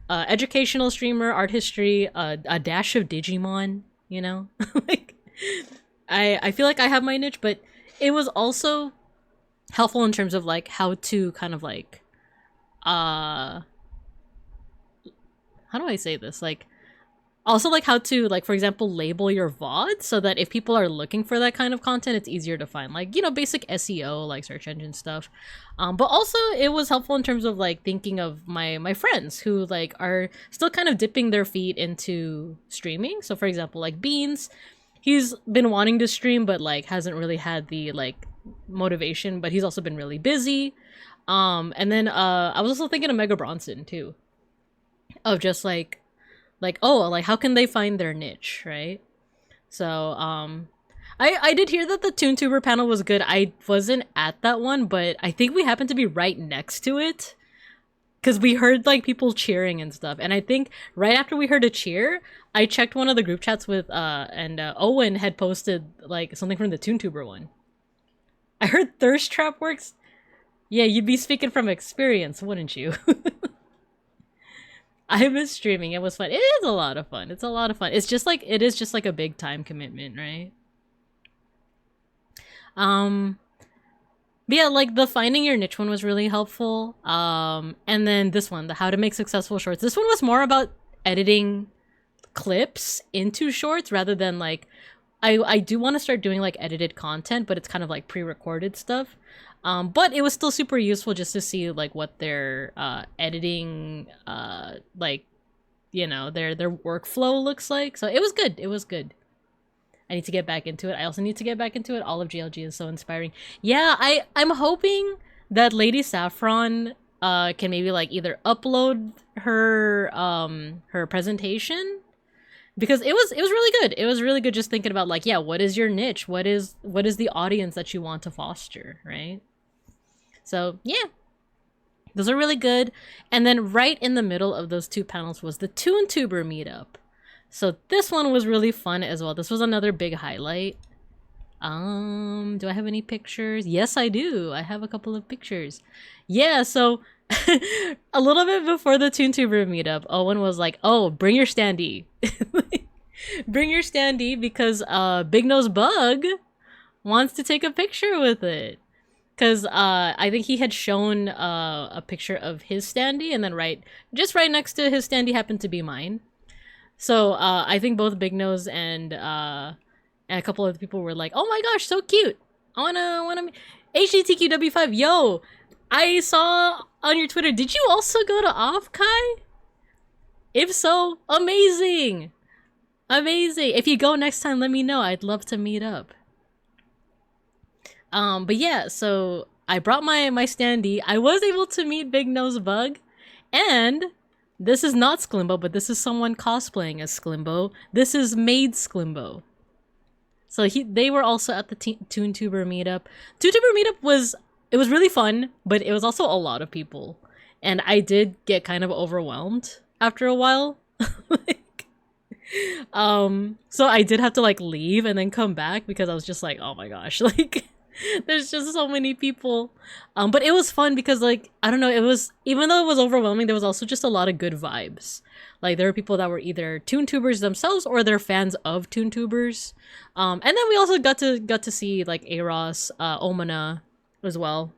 educational streamer, art history, a dash of Digimon, you know? Like I feel like I have my niche, but it was also helpful in terms of like how to kind of like how do I say this? Like also like how to, like, for example, label your VOD so that if people are looking for that kind of content, it's easier to find, like, you know, basic SEO, like search engine stuff. But also it was helpful in terms of like thinking of my friends who like are still kind of dipping their feet into streaming. So for example, like Beans, he's been wanting to stream but like hasn't really had the like motivation, but he's also been really busy. And then I was also thinking of Mega Bronson too, of just like oh, like how can they find their niche, right? So I did hear that the ToonTuber panel was good. I wasn't at that one, but I think we happened to be right next to it because we heard like people cheering and stuff. And I think right after we heard a cheer, I checked one of the group chats with and Owen had posted like something from the ToonTuber one. I heard Thirst Trap works. Yeah, you'd be speaking from experience, wouldn't you? I miss streaming. It was fun. It is a lot of fun. It's a lot of fun. It's just like, it is just like a big time commitment, right? But yeah, like the finding your niche one was really helpful. And then this one, the how to make successful shorts. This one was more about editing clips into shorts rather than like, I do want to start doing like edited content, but it's kind of like pre-recorded stuff. But it was still super useful just to see like what their editing like, you know, their workflow looks like. So it was good. It was good. I need to get back into it. I also need to get back into it. All of JLG is so inspiring. Yeah, I'm hoping that Lady Saffron can maybe like either upload her her presentation, because it was really good. It was really good just thinking about like, yeah, what is your niche? What is the audience that you want to foster, right? So yeah, those are really good. And then right in the middle of those two panels was the ToonTuber meetup. So this one was really fun as well. This was another big highlight. Do I have any pictures? Yes, I do. I have a couple of pictures. Yeah, so a little bit before the ToonTuber meetup, Owen was like, oh, bring your standee. Bring your standee because Big Nose Bug wants to take a picture with it. Because I think he had shown a picture of his standee, and then just right next to his standee happened to be mine. So I think both Big Nose and a couple of people were like, "Oh my gosh, so cute! I wanna HGTQW5, yo!" I saw on your Twitter. Did you also go to OFFKAI? If so, amazing, amazing. If you go next time, let me know. I'd love to meet up. But yeah, so I brought my standee. I was able to meet Big Nose Bug, and this is not Sklimbo, but this is someone cosplaying as Sklimbo. This is Maid Sklimbo. So they were also at the ToonTuber meetup. ToonTuber meetup was really fun, but it was also a lot of people, and I did get kind of overwhelmed after a while. So I did have to like leave and then come back because I was just like, oh my gosh, like there's just so many people. But it was fun because like, I don't know, it was, even though it was overwhelming, there was also just a lot of good vibes. Like there were people that were either ToonTubers themselves or they're fans of ToonTubers. And then we also got to see like Eros, Omana as well.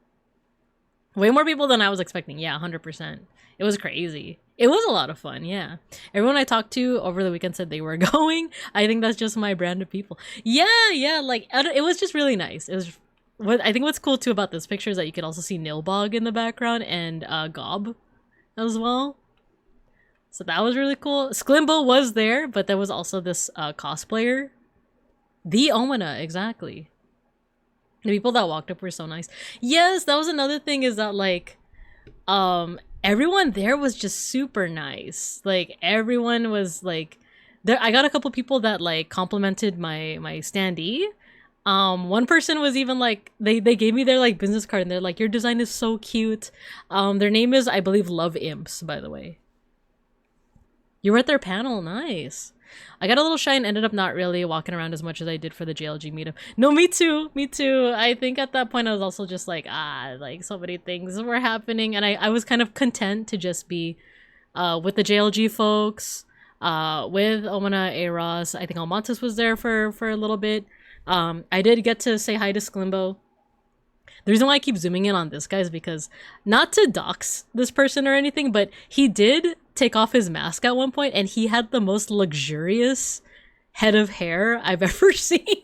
Way more people than I was expecting. Yeah, 100%. It was crazy. It was a lot of fun, yeah. Everyone I talked to over the weekend said they were going. I think that's just my brand of people. Yeah, like, it was just really nice. It was, I think what's cool too about this picture is that you could also see Nilbog in the background and Gob as well. So that was really cool. Sklimbo was there, but there was also this cosplayer. The Omana, exactly. The people that walked up were so nice. Yes, that was another thing, is that like everyone there was just super nice. Like everyone was like there. I got a couple people that like complimented my standee. One person was even like, they gave me their like business card and they're like, your design is so cute. Their name is, I believe, Love Imps, by the way. You were at their panel, nice. I got a little shy and ended up not really walking around as much as I did for the JLG meetup. No, me too. I think at that point I was also just like, like so many things were happening, and I was kind of content to just be with the JLG folks, with Omana, Eros. I think Almontes was there for a little bit. I did get to say hi to Sklimbo. The reason why I keep zooming in on this guy is because, not to dox this person or anything, but he did take off his mask at one point, and he had the most luxurious head of hair I've ever seen.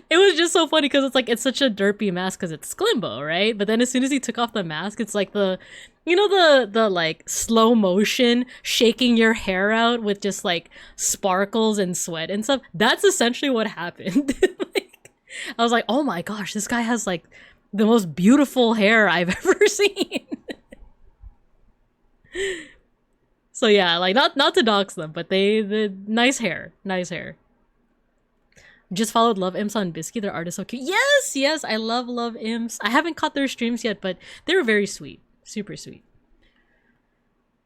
It was just so funny because it's like, it's such a derpy mask because it's Sklimbo, right? But then as soon as he took off the mask, it's like the, you know, the like slow motion shaking your hair out with just like sparkles and sweat and stuff. That's essentially what happened. Like, I was like, oh my gosh, this guy has like the most beautiful hair I've ever seen. So yeah, like not to dox them, but the nice hair, nice hair. Just followed Love Imps on Bisky. Their art is so cute. Yes, yes, I love Imps. I haven't caught their streams yet, but they were very sweet. Super sweet.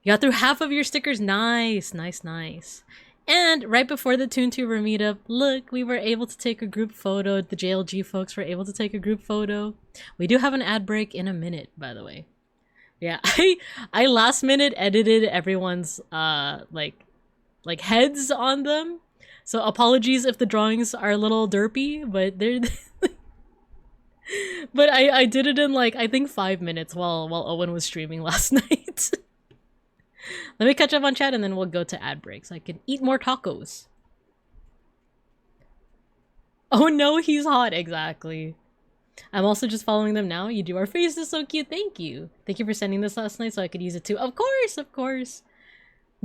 You got through half of your stickers. Nice, nice, nice. And right before the ToonTuber meetup, look, we were able to take a group photo. The JLG folks were able to take a group photo. We do have an ad break in a minute, by the way. Yeah, I last minute edited everyone's like heads on them. So apologies if the drawings are a little derpy, but they're but I did it in like I think 5 minutes while Owen was streaming last night. Let me catch up on chat and then we'll go to ad breaks. I can eat more tacos. Oh no, he's hot. Exactly. I'm also just following them now. You do our face is so cute. Thank you. Thank you for sending this last night so I could use it too. Of course, of course.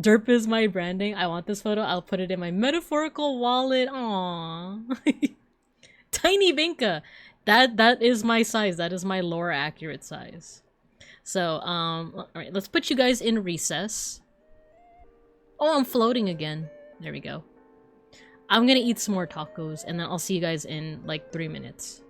Derp is my branding. I want this photo. I'll put it in my metaphorical wallet. Aww. Tiny Binka. That is my size. That is my lore accurate size. So, alright, let's put you guys in recess. Oh, I'm floating again. There we go. I'm gonna eat some more tacos and then I'll see you guys in like 3 minutes.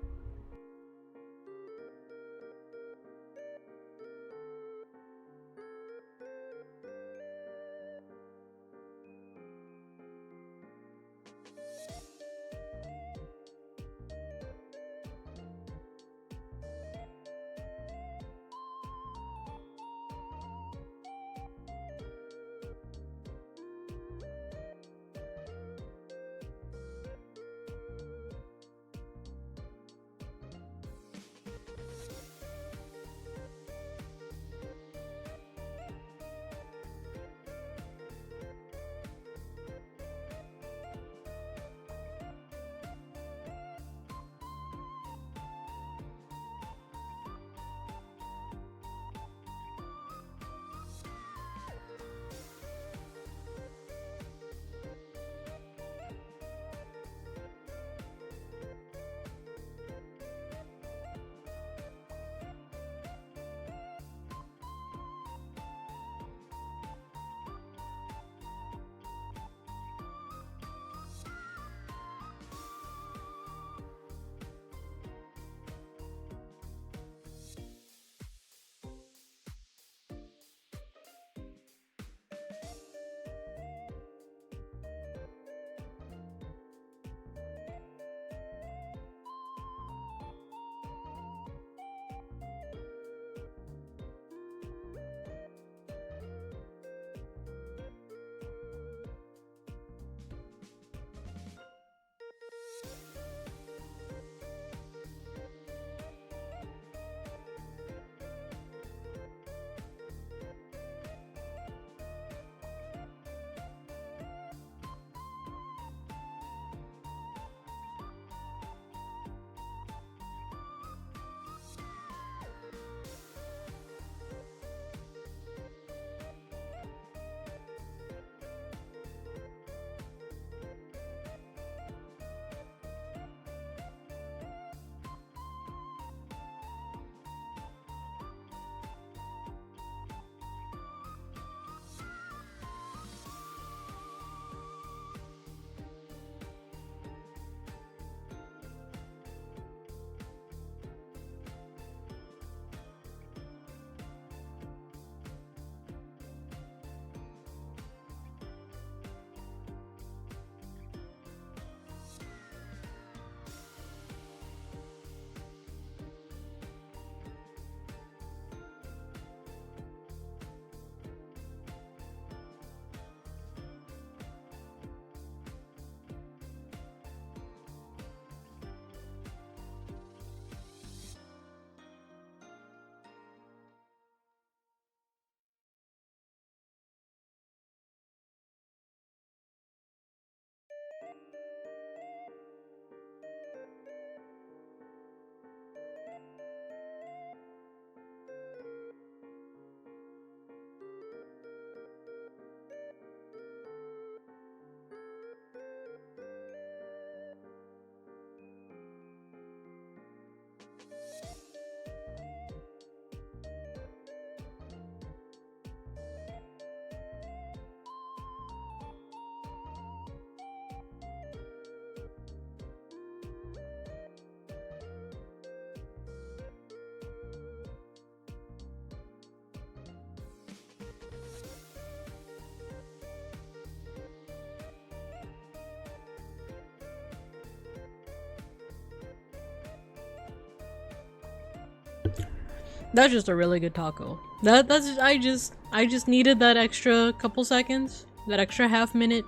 That's just a really good taco. That's I just needed that extra couple seconds, that extra half minute.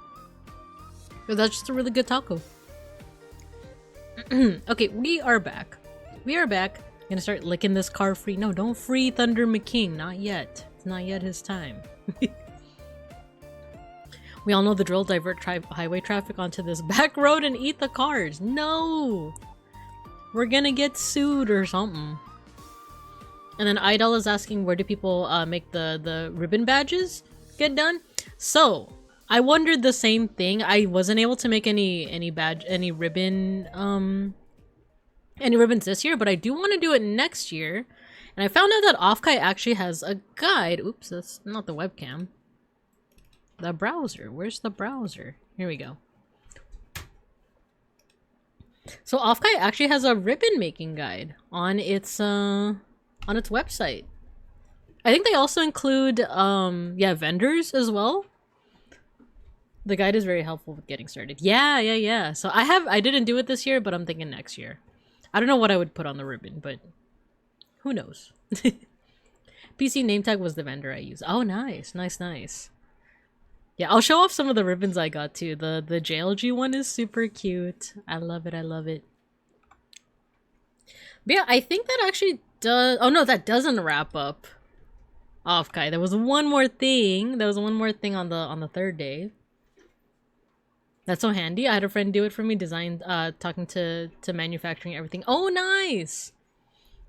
But that's just a really good taco. Okay, we are back. We are back. I'm gonna start licking this car free. No, don't free Thunder McKing. Not yet. It's not yet his time. We all know the drill. Divert highway traffic onto this back road and eat the cars. No! We're gonna get sued or something. And then Idol is asking, where do people make the ribbon badges get done? So, I wondered the same thing. I wasn't able to make any ribbons this year, but I do want to do it next year. And I found out that OFFKAI actually has a guide. Oops, that's not the webcam. The browser. Where's the browser? Here we go. So OFFKAI actually has a ribbon making guide on its website. I think they also include yeah, vendors as well. The guide is very helpful with getting started. Yeah. So I didn't do it this year, but I'm thinking next year. I don't know what I would put on the ribbon, but who knows? PC name tag was the vendor I used. Oh, nice. Yeah, I'll show off some of the ribbons I got too. The JLG one is super cute. I love it. But yeah, I think that actually does... Oh no, that doesn't wrap up OFFKAI. There was one more thing. On the third day. That's so handy. I had a friend do it for me, talking to manufacturing everything. Oh, nice.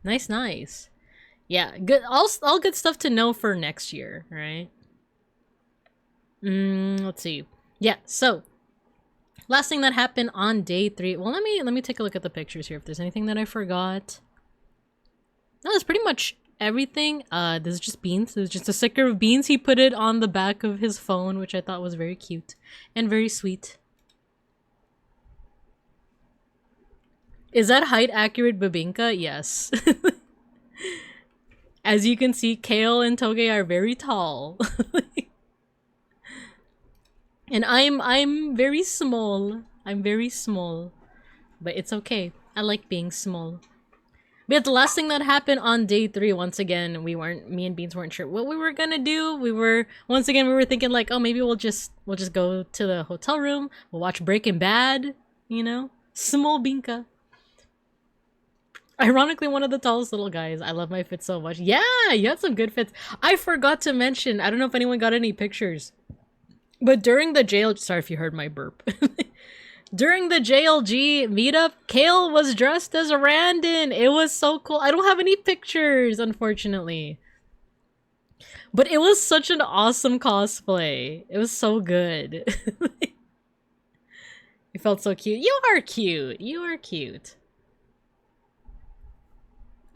Nice. Yeah, good. All good stuff to know for next year, right? Let's see. Yeah, so last thing that happened on day 3. Well, let me take a look at the pictures here if there's anything that I forgot. No, that's pretty much everything. This is just Beans. There's just a sticker of Beans. He put it on the back of his phone, which I thought was very cute and very sweet. Is that height accurate, Babinka? Yes. As you can see, Kale and Toge are very tall. And I'm very small. I'm very small. But it's okay. I like being small. But the last thing that happened on day 3, once again, me and Beans weren't sure what we were gonna do. We were thinking like, oh, maybe we'll just go to the hotel room. We'll watch Breaking Bad, you know? Small Binka. Ironically, one of the tallest little guys. I love my fit so much. Yeah, you had some good fits. I forgot to mention, I don't know if anyone got any pictures. But during the sorry if you heard my burp. During the JLG meetup, Kale was dressed as a Randon. It was so cool. I don't have any pictures, unfortunately. But it was such an awesome cosplay. It was so good. It felt so cute. You are cute.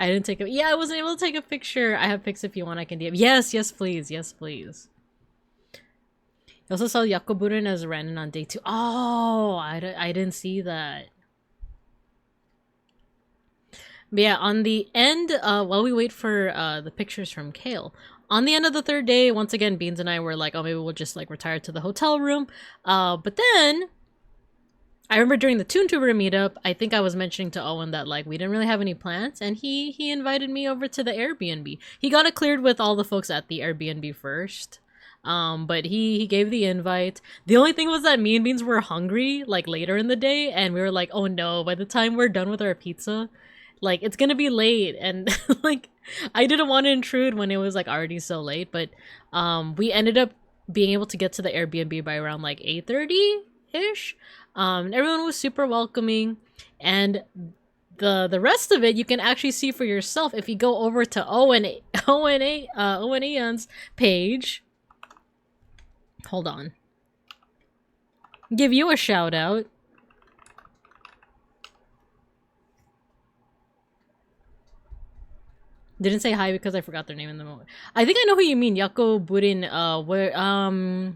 I didn't take a... Yeah, I wasn't able to take a picture. I have pics if you want, I can DM. Yes, please. I also saw Yakoburin as Randon on day 2. Oh, I didn't see that. But yeah, on the end, while we wait for the pictures from Kale, on the end of the 3rd day, once again, Beans and I were like, oh, maybe we'll just like retire to the hotel room. But then I remember during the ToonTuber meetup, I think I was mentioning to Owen that like we didn't really have any plans, and he invited me over to the Airbnb. He got it cleared with all the folks at the Airbnb first. But he gave the invite. The only thing was that me and Beans were hungry like later in the day, and we were like, oh no, by the time we're done with our pizza, like it's gonna be late. And like I didn't want to intrude when it was like already so late, but we ended up being able to get to the Airbnb by around like 8:30 ish. Everyone was super welcoming, and the rest of it you can actually see for yourself if you go over to Owen Aeon's page. Hold on. Give you a shout out. Didn't say hi because I forgot their name in the moment. I think I know who you mean. Yako Burin.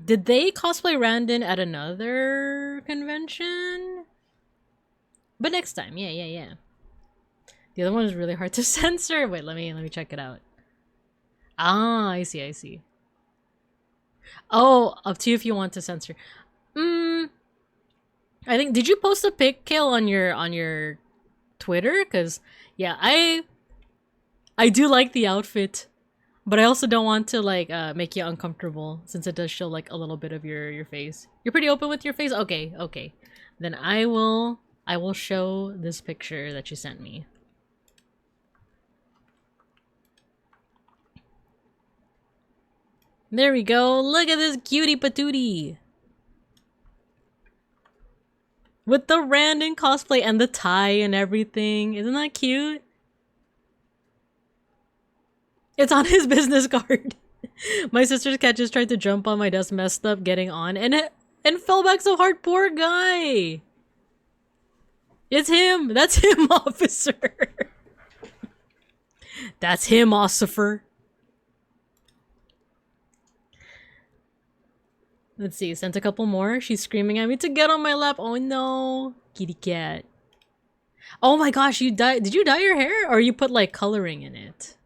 Did they cosplay Randon at another convention? But next time. Yeah. The other one is really hard to censor. Wait, let me check it out. Ah, I see. Oh, up to you if you want to censor. I think, did you post a pic, Kale, on your Twitter? Because yeah, I do like the outfit, but I also don't want to like make you uncomfortable since it does show like a little bit of your face. You're pretty open with your face? Okay, okay. Then I will show this picture that you sent me. There we go. Look at this cutie patootie. With the random cosplay and the tie and everything. Isn't that cute? It's on his business card. My sister's cat just tried to jump on my desk, messed up getting on, and fell back so hard. Poor guy. It's him. That's him, officer. That's him, officer. Let's see. Sent a couple more. She's screaming at me to get on my lap. Oh no, kitty cat. Oh my gosh, you dye? Did you dye your hair, or you put like coloring in it?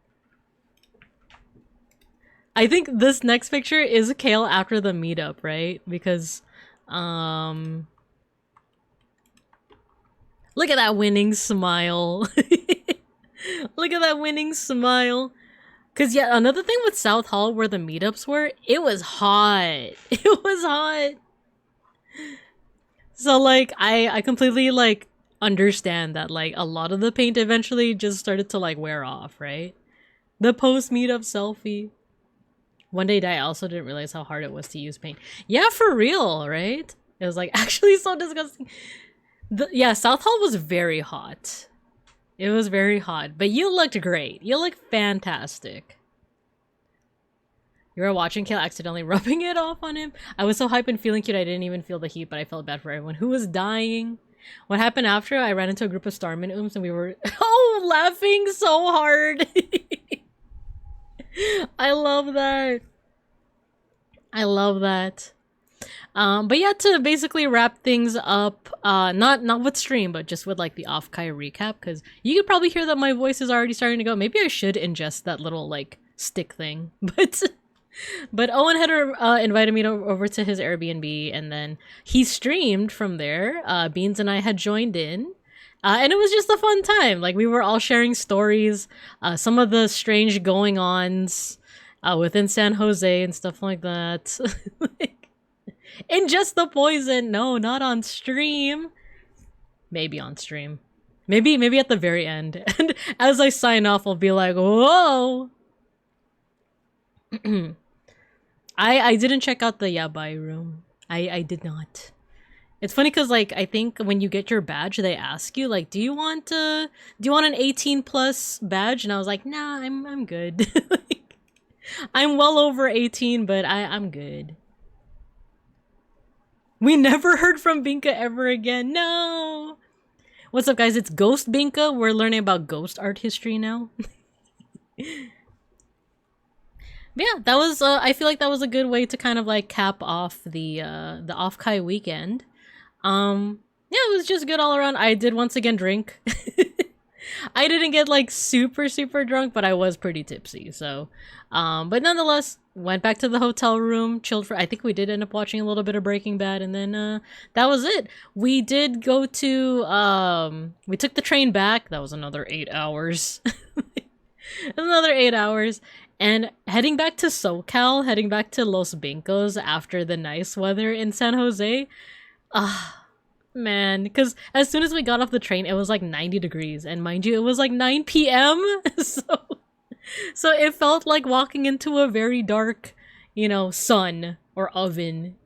I think this next picture is Kale after the meetup, right? Because, look at that winning smile. Look at that winning smile. Cause yeah, another thing with South Hall where the meetups were, it was hot. It was hot. So like, I completely like understand that like a lot of the paint eventually just started to like wear off, right? The post meetup selfie. One day I also didn't realize how hard it was to use paint. Yeah, for real, right? It was like actually so disgusting. Yeah, South Hall was very hot. It was very hot, but you looked great. You looked fantastic. You were watching Kale accidentally rubbing it off on him. I was so hyped and feeling cute I didn't even feel the heat, but I felt bad for everyone who was dying. What happened after? I ran into a group of Starman Ooms and we were laughing so hard. I love that. I love that. But yeah, to basically wrap things up, not with stream, but just with like the OFFKAI recap, because you could probably hear that my voice is already starting to go. Maybe I should ingest that little like stick thing, but Owen had invited me over to his Airbnb, and then he streamed from there. Beans and I had joined in. And it was just a fun time. Like we were all sharing stories, some of the strange going-ons within San Jose and stuff like that. Ingest the poison. No, not on stream. Maybe on stream. Maybe at the very end. And as I sign off, I'll be like, whoa. I didn't check out the yabai room. I did not. It's funny because like I think when you get your badge, they ask you like, do you want an 18+ badge? And I was like, nah, I'm good. Like, I'm well over 18, but I'm good. We never heard from Binka ever again. No. What's up, guys? It's Ghost Binka. We're learning about ghost art history now. But yeah, that was. I feel like that was a good way to kind of like cap off the OFFKAI weekend. Yeah, it was just good all around. I did once again drink. I didn't get like super drunk, but I was pretty tipsy. So, but nonetheless, went back to the hotel room, chilled for. I think we did end up watching a little bit of Breaking Bad, and then that was it. We did go to. We took the train back. That was another 8 hours. Another 8 hours. And heading back to SoCal, heading back to Los Bincos after the nice weather in San Jose. Man, because as soon as we got off the train, it was like 90 degrees. And mind you, it was like 9 p.m. So it felt like walking into a very dark, sun or oven,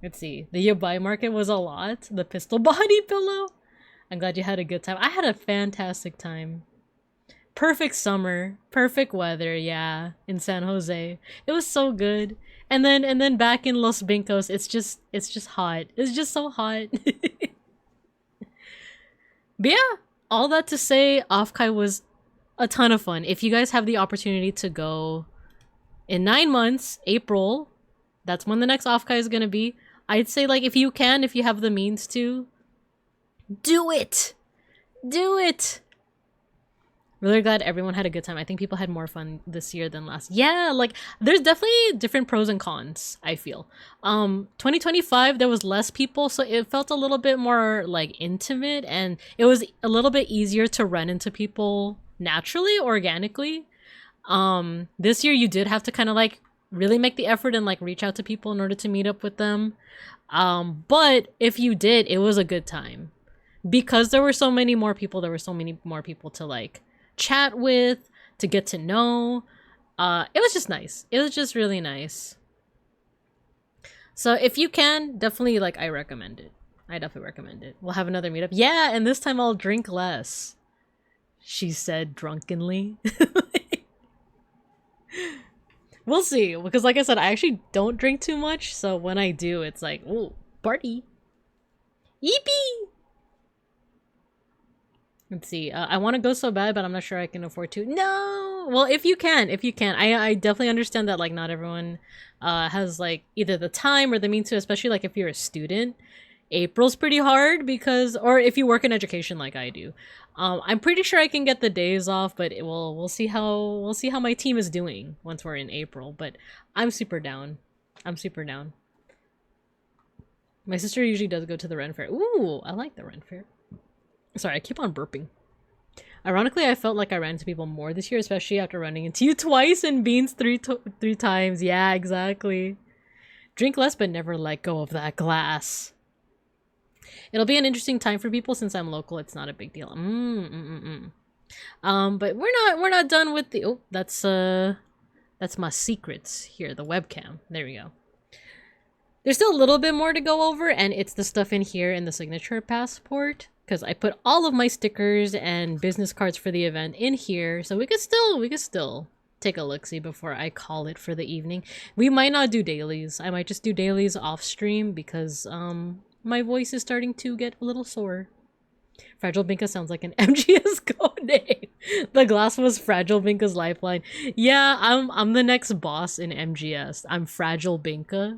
Let's see. The yabai market was a lot. The pistol body pillow. I'm glad you had a good time. I had a fantastic time. Perfect summer, perfect weather, yeah, in San Jose. It was so good. And then back in Los Bincos, it's just hot. It's just so hot. But yeah, all that to say, OFFKAI was a ton of fun. If you guys have the opportunity to go in 9 months, April, that's when the next OFFKAI is gonna be. I'd say like if you have the means to, do it! Do it! Really glad everyone had a good time. I think people had more fun this year than last. Yeah, like there's definitely different pros and cons, I feel. 2025 there was less people, so it felt a little bit more like intimate, and it was a little bit easier to run into people naturally, organically. This year you did have to kind of like really make the effort and like reach out to people in order to meet up with them. But if you did, it was a good time. Because there were so many more people, there were so many more people to like chat with, to get to know. It was just nice. It was just really nice. So if you can, definitely like I recommend it. I definitely recommend it. We'll have another meetup. Yeah, and this time I'll drink less. She said drunkenly. We'll see, because like I said, I actually don't drink too much, so when I do, it's like, ooh, party. Yippee! Let's see. I want to go so bad, but I'm not sure I can afford to. No! Well, if you can. I definitely understand that, like, not everyone has, like, either the time or the means to, especially, like, if you're a student. April's pretty hard because, or if you work in education like I do. I'm pretty sure I can get the days off, but we'll see how my team is doing once we're in April. But I'm super down. I'm super down. My sister usually does go to the Ren Fair. Ooh, I like the Ren Fair. Sorry, I keep on burping. Ironically, I felt like I ran into people more this year, especially after running into you twice and Beans three times. Yeah, exactly. Drink less, but never let go of that glass. It'll be an interesting time for people since I'm local. It's not a big deal. But we're not done with the. Oh, that's my secrets here. The webcam. There we go. There's still a little bit more to go over, and it's the stuff in here in the signature passport. Because I put all of my stickers and business cards for the event in here, so we could still take a look-see before I call it for the evening. We might not do dailies. I might just do dailies off stream because my voice is starting to get a little sore. Fragile Binka sounds like an MGS code name. The glass was Fragile Binka's lifeline. Yeah, I'm the next boss in MGS. I'm Fragile Binka.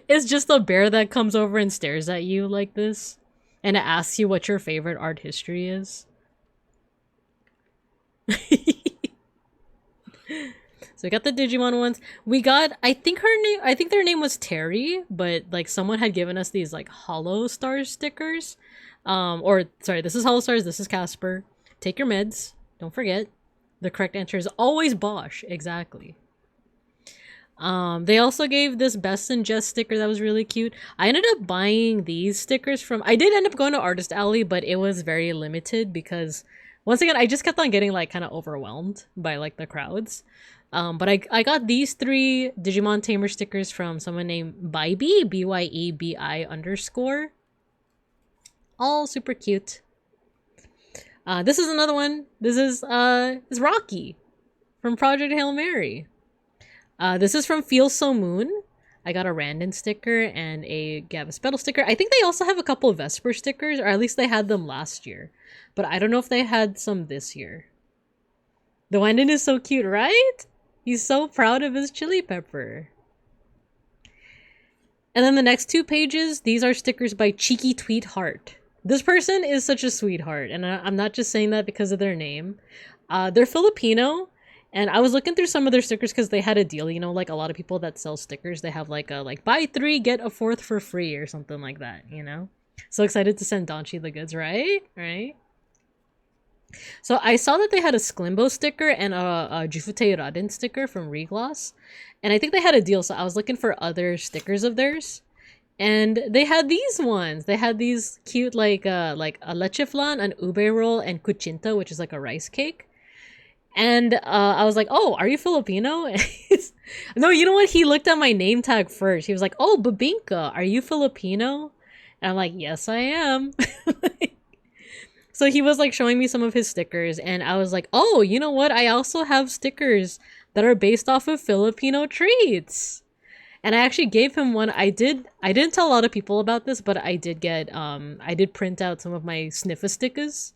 It's just a bear that comes over and stares at you like this, and it asks you what your favorite art history is. So we got the Digimon ones. We got, I think their name was Terry, but like someone had given us these like Hollow Stars stickers. Or sorry, this is Hollow Stars, this is Casper. Take your meds, don't forget. The correct answer is always Bosch, exactly. They also gave this Best in Jest sticker that was really cute. I ended up buying these stickers from, I did end up going to Artist Alley, but it was very limited because once again, I just kept on getting like kind of overwhelmed by like the crowds. But I got these 3 Digimon Tamer stickers from someone named Byebi, BYEBI_. All super cute. This is another one. This is Rocky from Project Hail Mary. This is from Feel So Moon. I got a Randon sticker and a Gavispedal sticker. I think they also have a couple of Vesper stickers, or at least they had them last year. But I don't know if they had some this year. The Randon is so cute, right? He's so proud of his chili pepper. And then the next 2 pages, these are stickers by Cheeky Tweet Heart. This person is such a sweetheart, and I'm not just saying that because of their name. They're Filipino. And I was looking through some of their stickers because they had a deal, you know, like a lot of people that sell stickers, they have like a buy 3, get a 4th for free or something like that, you know? So excited to send Donchi the goods, right? Right? So I saw that they had a Sklimbo sticker and a Jufute Raden sticker from Regloss. And I think they had a deal, so I was looking for other stickers of theirs. And they had these ones. They had these cute like a leche flan, an ube roll, and kuchinta, which is like a rice cake. And I was like, oh, are you Filipino? No, you know what? He looked at my name tag first. He was like, oh, Babinka, are you Filipino? And I'm like, yes, I am. So he was like showing me some of his stickers. And I was like, oh, you know what? I also have stickers that are based off of Filipino treats. And I actually gave him one. I didn't tell a lot of people about this, but I did get, I did print out some of my Sniffa stickers.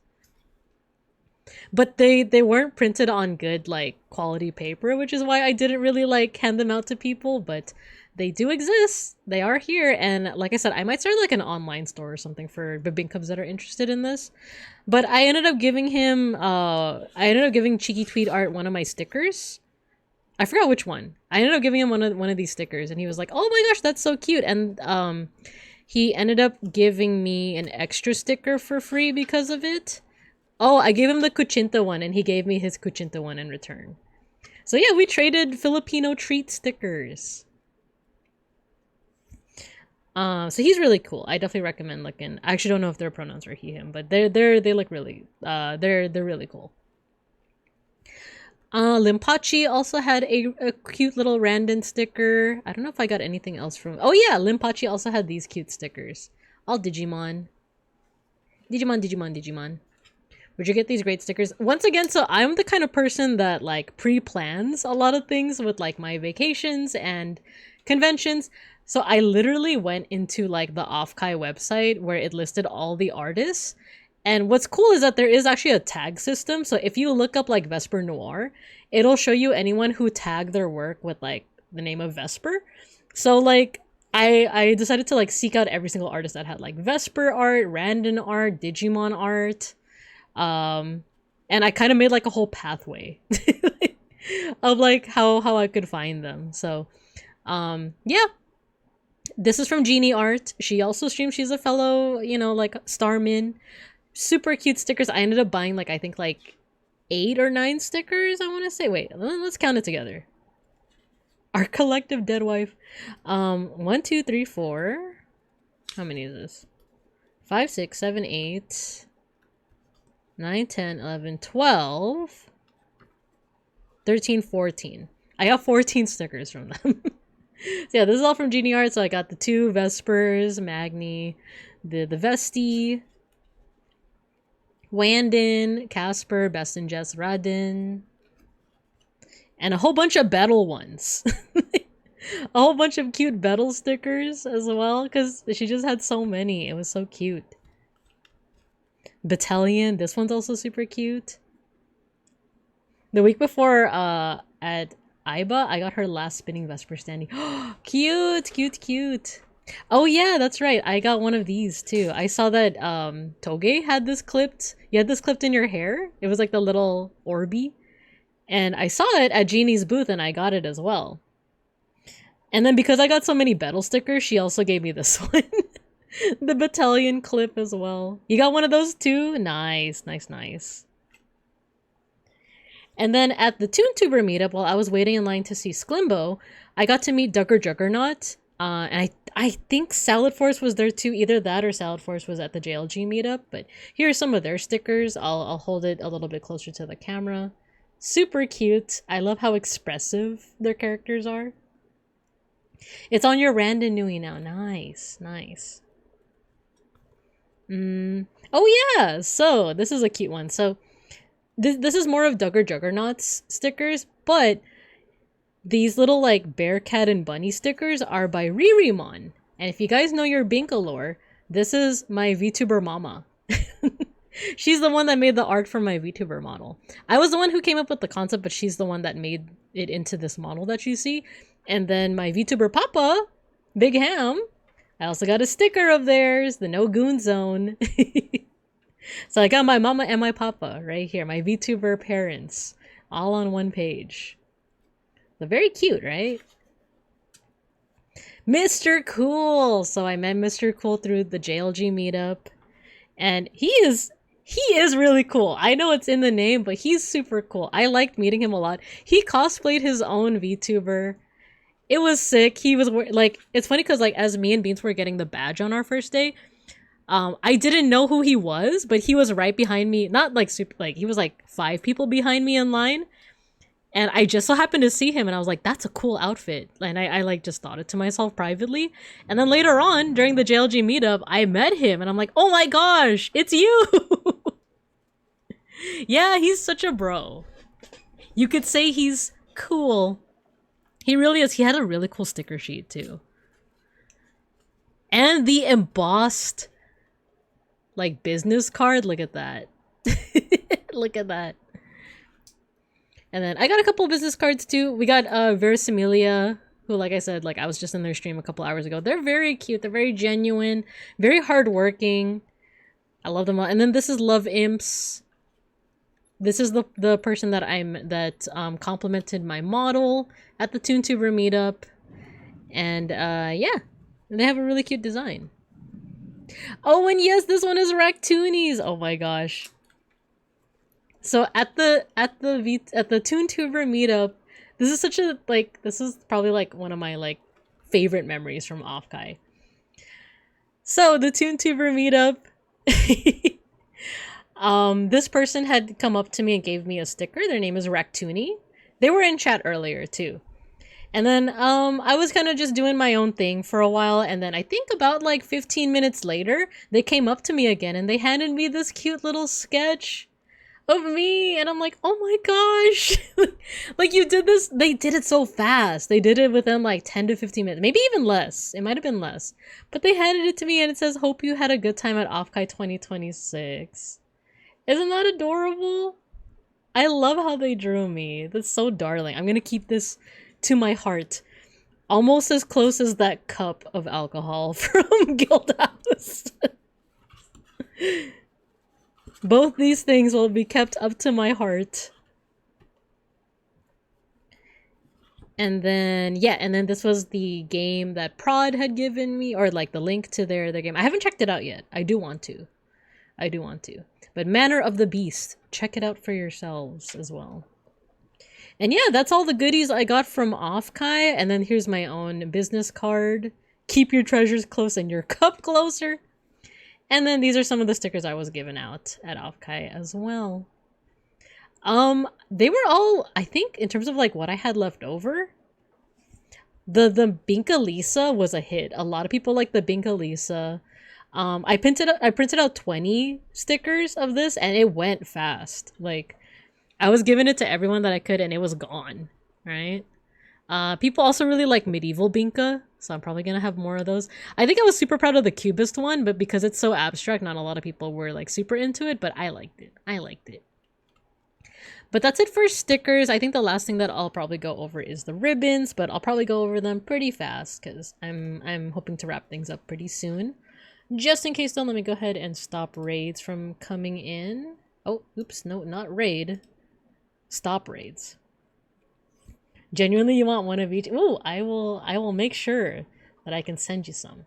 but they weren't printed on good like quality paper, which is why I didn't really like hand them out to people, but they do exist. They are here, and like I said, I might start like an online store or something for Babinkums that are interested in this. But I ended up giving Cheeky Tweet Art one of my stickers. I forgot which one. I ended up giving him one of these stickers, and he was like, "Oh my gosh, that's so cute!" And he ended up giving me an extra sticker for free because of it. Oh, I gave him the Kuchinta one, and he gave me his Kuchinta one in return. So yeah, we traded Filipino treat stickers. So he's really cool. I definitely recommend looking. I actually don't know if their pronouns are he, him, but they look really they're really cool. Limpachi also had a cute little random sticker. I don't know if I got anything else from. Oh yeah, Limpachi also had these cute stickers. All Digimon. Digimon. Would you get these great stickers? Once again, so I'm the kind of person that like pre-plans a lot of things with like my vacations and conventions. So I literally went into like the OFFKAI website where it listed all the artists. And what's cool is that there is actually a tag system. So if you look up like Vesper Noir, it'll show you anyone who tagged their work with like the name of Vesper. So like I decided to like seek out every single artist that had like Vesper art, Random art, Digimon art. And I kind of made like a whole pathway of like how I could find them. So yeah. This is from Genie Art. She also streams. She's a fellow, you know, like Starmin. Super cute stickers. I ended up buying like I think like 8 or 9 stickers, I want to say. Wait, let's count it together. Our collective dead wife. 1, 2, 3, 4. How many is this? 5, 6, 7, 8, 9, 10, 11, 12, 13, 14. I got 14 stickers from them. So yeah, this is all from Genie Art. So I got the 2 Vespers, Magni, the Vesti, Wandin, Casper, Best and Jess, Radin, and a whole bunch of Battle ones. A whole bunch of cute Battle stickers as well, because she just had so many. It was so cute. Battalion, this one's also super cute. The week before at Aiba, I got her last spinning Vesper standing. Cute. Oh yeah, that's right. I got one of these too. I saw that Toge had this clipped. You had this clipped in your hair. It was like the little Orby. And I saw it at Jeannie's booth and I got it as well. And then because I got so many Battle stickers, she also gave me this one. The Battalion clip as well. You got one of those too? Nice. And then at the ToonTuber meetup, while I was waiting in line to see Sklimbo, I got to meet Duggar Juggernaut. And I think Salad Force was there too. Either that or Salad Force was at the JLG meetup. But here are some of their stickers. I'll hold it a little bit closer to the camera. Super cute. I love how expressive their characters are. It's on your Random Nui now. Nice. Oh yeah, so this is a cute one. So this is more of Duggar Juggernaut's stickers, but these little like bear, cat, and bunny stickers are by Ririmon. And if you guys know your Binka lore, this is my VTuber mama. She's the one that made the art for my VTuber model. I was the one who came up with the concept, but she's the one that made it into this model that you see. And then my VTuber papa, Big Ham, I also got a sticker of theirs, the No Goon Zone. So I got my mama and my papa right here, my VTuber parents, all on one page. They're very cute, right? Mr. Cool! So I met Mr. Cool through the JLG meetup. And he is really cool. I know it's in the name, but he's super cool. I liked meeting him a lot. He cosplayed his own VTuber. It was sick. He was like, it's funny because like as me and Beans were getting the badge on our first day, I didn't know who he was, but he was right behind me. Not like super, like he was like 5 people behind me in line. And I just so happened to see him and I was like, that's a cool outfit. And I like just thought it to myself privately. And then later on during the JLG meetup, I met him and I'm like, oh my gosh, it's you. Yeah, he's such a bro. You could say he's cool. He really is. He had a really cool sticker sheet too. And the embossed like business card, look at that. Look at that. And then I got a couple business cards too. We got Verisimilia, who, like I said, like I was just in their stream a couple hours ago. They're very cute. They're very genuine, very hardworking. I love them all. And then this is Love Imps. This is the person that complimented my model at the ToonTuber meetup. And yeah, they have a really cute design. Oh, and yes, this one is Ractoonies. Oh my gosh. So at the ToonTuber meetup, this is such a this is probably like one of my like favorite memories from OFFKAI. So the ToonTuber meetup, this person had come up to me and gave me a sticker. Their name is Ractoonie. They were in chat earlier too. And then I was kind of just doing my own thing for a while, and then I think about like 15 minutes later, they came up to me again and they handed me this cute little sketch of me, and I'm like, oh my gosh. Like, you did this. They did it so fast. They did it within like 10 to 15 minutes, maybe even less. It might have been less, but they handed it to me and it says, hope you had a good time at OFFKAI 2026. Isn't that adorable? I love how they drew me. That's so darling. I'm gonna keep this to my heart, almost as close as that cup of alcohol from Guildhouse. Both these things will be kept up to my heart. And then, yeah, and then this was the game that Prod had given me, or like the link to their game. I haven't checked it out yet. I do want to. But Manor of the Beast, check it out for yourselves as well. And yeah, that's all the goodies I got from OFFKAI. And then here's my own business card. Keep your treasures close and your cup closer. And then these are some of the stickers I was given out at OFFKAI as well. They were all, I think, in terms of like what I had left over, the Binka Lisa was a hit. A lot of people like the Binka Lisa. I printed out 20 stickers of this and it went fast. Like, I was giving it to everyone that I could and it was gone, right? People also really like Medieval Binka, so I'm probably gonna have more of those. I think I was super proud of the Cubist one, but because it's so abstract, not a lot of people were like super into it, but I liked it. But that's it for stickers. I think the last thing that I'll probably go over is the ribbons, but I'll probably go over them pretty fast because I'm hoping to wrap things up pretty soon. Just in case though, let me go ahead and stop raids from coming in. Oh, oops, no, not raid. Stop raids. Genuinely, you want one of each? Ooh, I will make sure that I can send you some.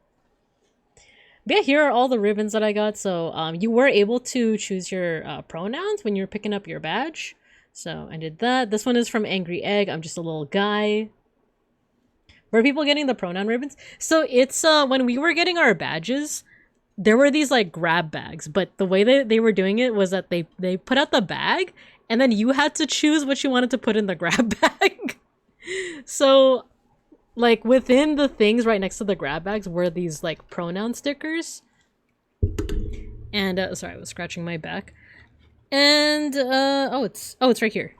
But yeah, here are all the ribbons that I got. So you were able to choose your pronouns when you're picking up your badge. So I did that. This one is from Angry Egg. I'm just a little guy. Were people getting the pronoun ribbons? So it's when we were getting our badges, there were these like grab bags, but the way they were doing it was that they put out the bag and then you had to choose what you wanted to put in the grab bag. So like within the things right next to the grab bags were these like pronoun stickers. And sorry, I was scratching my back. And oh it's right here.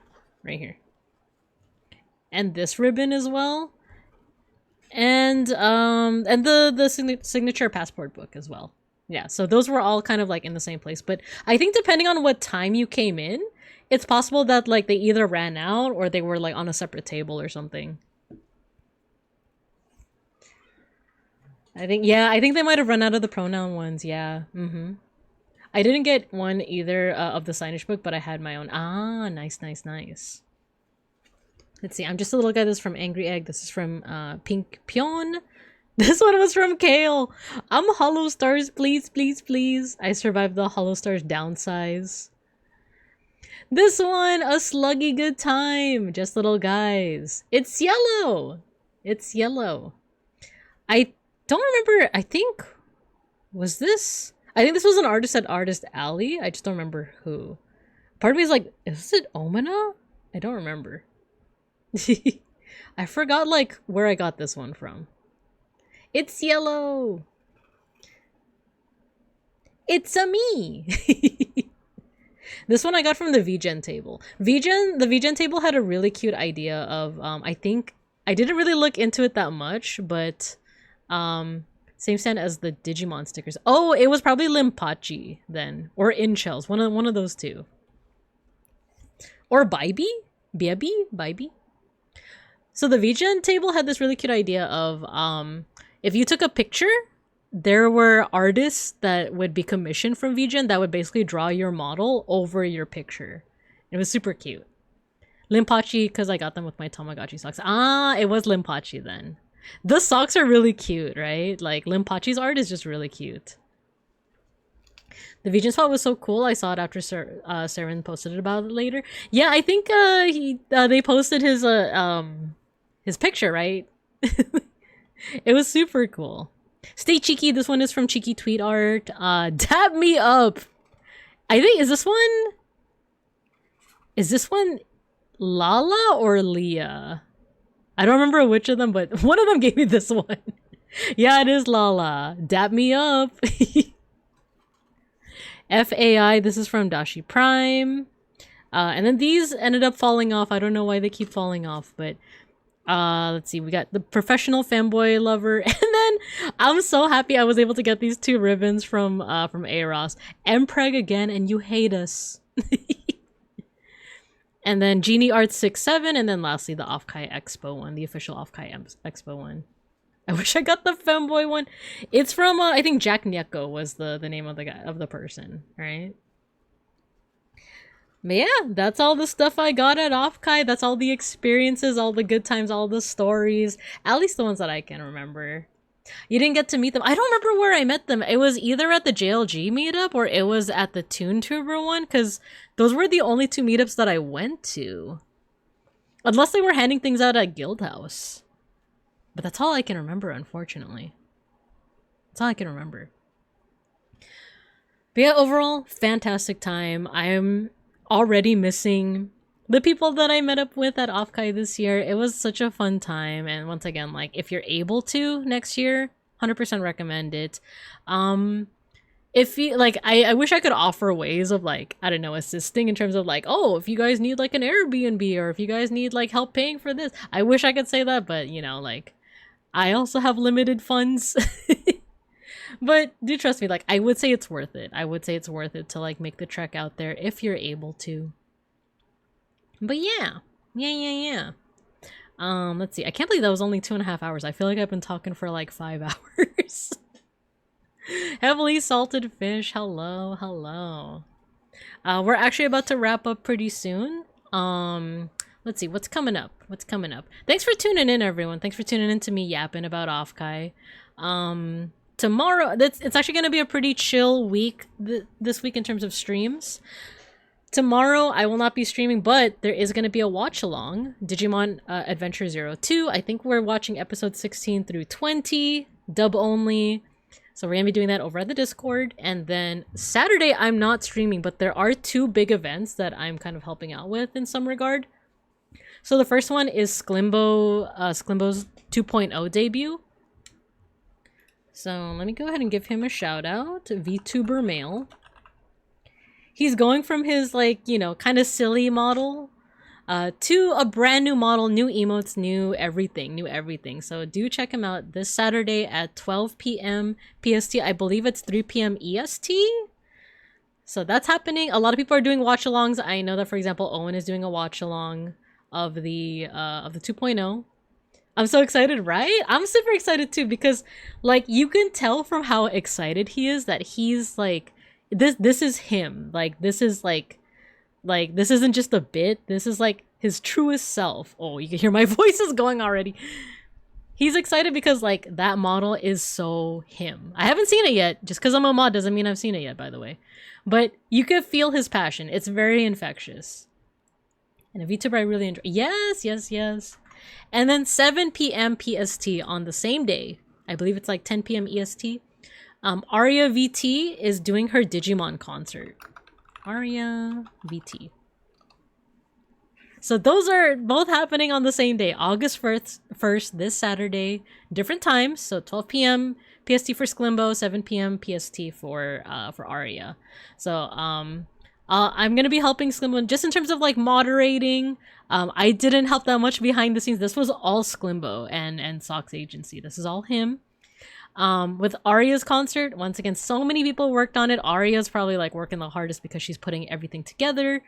And this ribbon as well. And the signature passport book as well. Yeah, so those were all kind of like in the same place, but I think depending on what time you came in, it's possible that like they either ran out or they were like on a separate table or something. I think they might have run out of the pronoun ones. Yeah. I didn't get one either of the signage book, but I had my own. Ah, nice. Let's see. I'm just a little guy. This is from Angry Egg. This is from Pink Pion. This one was from Kale. I'm Hollow Stars, please. I survived the Hollow Stars downsize. This one, a sluggy good time. Just little guys. It's yellow. I don't remember. I think this was an artist at Artist Alley. I just don't remember who. Part of me is like, is it Omina? I don't remember. I forgot like where I got this one from. It's yellow. It's a me. This one I got from the VGen table. The VGen table had a really cute idea of I think I didn't really look into it that much, but same stand as the Digimon stickers. Oh, it was probably Limpachi then, or Inchel's, one of those two. Or Bybee? So the VGen table had this really cute idea of if you took a picture, there were artists that would be commissioned from VGen that would basically draw your model over your picture. It was super cute. Limpachi, because I got them with my Tamagotchi socks. Ah, it was Limpachi then. The socks are really cute, right? Like, Limpachi's art is just really cute. The VGen spot was so cool. I saw it after Saren posted it about it later. Yeah, I think they posted his picture, right? It was super cool. Stay cheeky. This one is from Cheeky Tweet Art. Dab me up. I think, is this one Lala or Leah? I don't remember which of them, but one of them gave me this one. Yeah, it is Lala. Dab me up. FAI, this is from Dashi Prime. And then these ended up falling off. I don't know why they keep falling off, but let's see. We got the Professional Fanboy Lover. And then I'm so happy I was able to get these two ribbons from Aros. Mpreg again, and you hate us. And then Genie Art 67, and then lastly the OFFKAI Expo one, the official OFFKAI Expo one. I wish I got the femboy one. It's from I think Jack Nyeko was the name of the guy, of the person, right? But yeah, that's all the stuff I got at OFFKAI. That's all the experiences, all the good times, all the stories. At least the ones that I can remember. You didn't get to meet them. I don't remember where I met them. It was either at the JLG meetup or it was at the ToonTuber one, because those were the only two meetups that I went to. Unless they were handing things out at Guildhouse. But that's all I can remember, unfortunately. That's all I can remember. But yeah, overall, fantastic time. I'm already missing the people that I met up with at OFFKAI this year. It was such a fun time. And once again, like, if you're able to next year, 100% recommend it. If you, like, I wish I could offer ways of, like, I don't know, assisting in terms of, like, oh, if you guys need, like, an Airbnb, or if you guys need, like, help paying for this. I wish I could say that, but, you know, like, I also have limited funds. But do trust me, like, I would say it's worth it. I would say it's worth it to, like, make the trek out there if you're able to. But yeah. Let's see. I can't believe that was only 2.5 hours. I feel like I've been talking for, like, 5 hours. Heavily salted fish. Hello. We're actually about to wrap up pretty soon. Let's see. What's coming up? Thanks for tuning in, everyone. Thanks for tuning in to me yapping about OFFKAI. Tomorrow, it's actually going to be a pretty chill week this week in terms of streams. Tomorrow, I will not be streaming, but there is going to be a watch-along. Digimon Adventure 02. I think we're watching episodes 16 through 20, dub only. So we're going to be doing that over at the Discord. And then Saturday, I'm not streaming, but there are two big events that I'm kind of helping out with in some regard. So the first one is Sklimbo's 2.0 debut. So let me go ahead and give him a shout out. VTuber Male. He's going from his, like, you know, kind of silly model to a brand new model, new emotes, new everything. So do check him out this Saturday at 12 p.m. PST. I believe it's 3 p.m. EST. So that's happening. A lot of people are doing watch-alongs. I know that, for example, Owen is doing a watch-along of the 2.0. I'm so excited, right? I'm super excited too, because, like, you can tell from how excited he is that he's like, this is him. Like, this is like this isn't just a bit. This is like his truest self. Oh, you can hear my voice is going already. He's excited because, like, that model is so him. I haven't seen it yet. Just because I'm a mod doesn't mean I've seen it yet, by the way. But you can feel his passion. It's very infectious. And a VTuber I really enjoy. Yes. And then 7 p.m. PST on the same day, I believe it's like 10 p.m. EST, Aria VT is doing her Digimon concert. Aria VT. So those are both happening on the same day, August 1st, this Saturday, different times. So 12 p.m. PST for Sklimbo, 7 p.m. PST for Aria. So I'm gonna be helping Sklimbo just in terms of, like, moderating. I didn't help that much behind the scenes. This was all Sklimbo and Sock's agency. This is all him. With Aria's concert, once again, so many people worked on it. Aria's probably, like, working the hardest because she's putting everything together.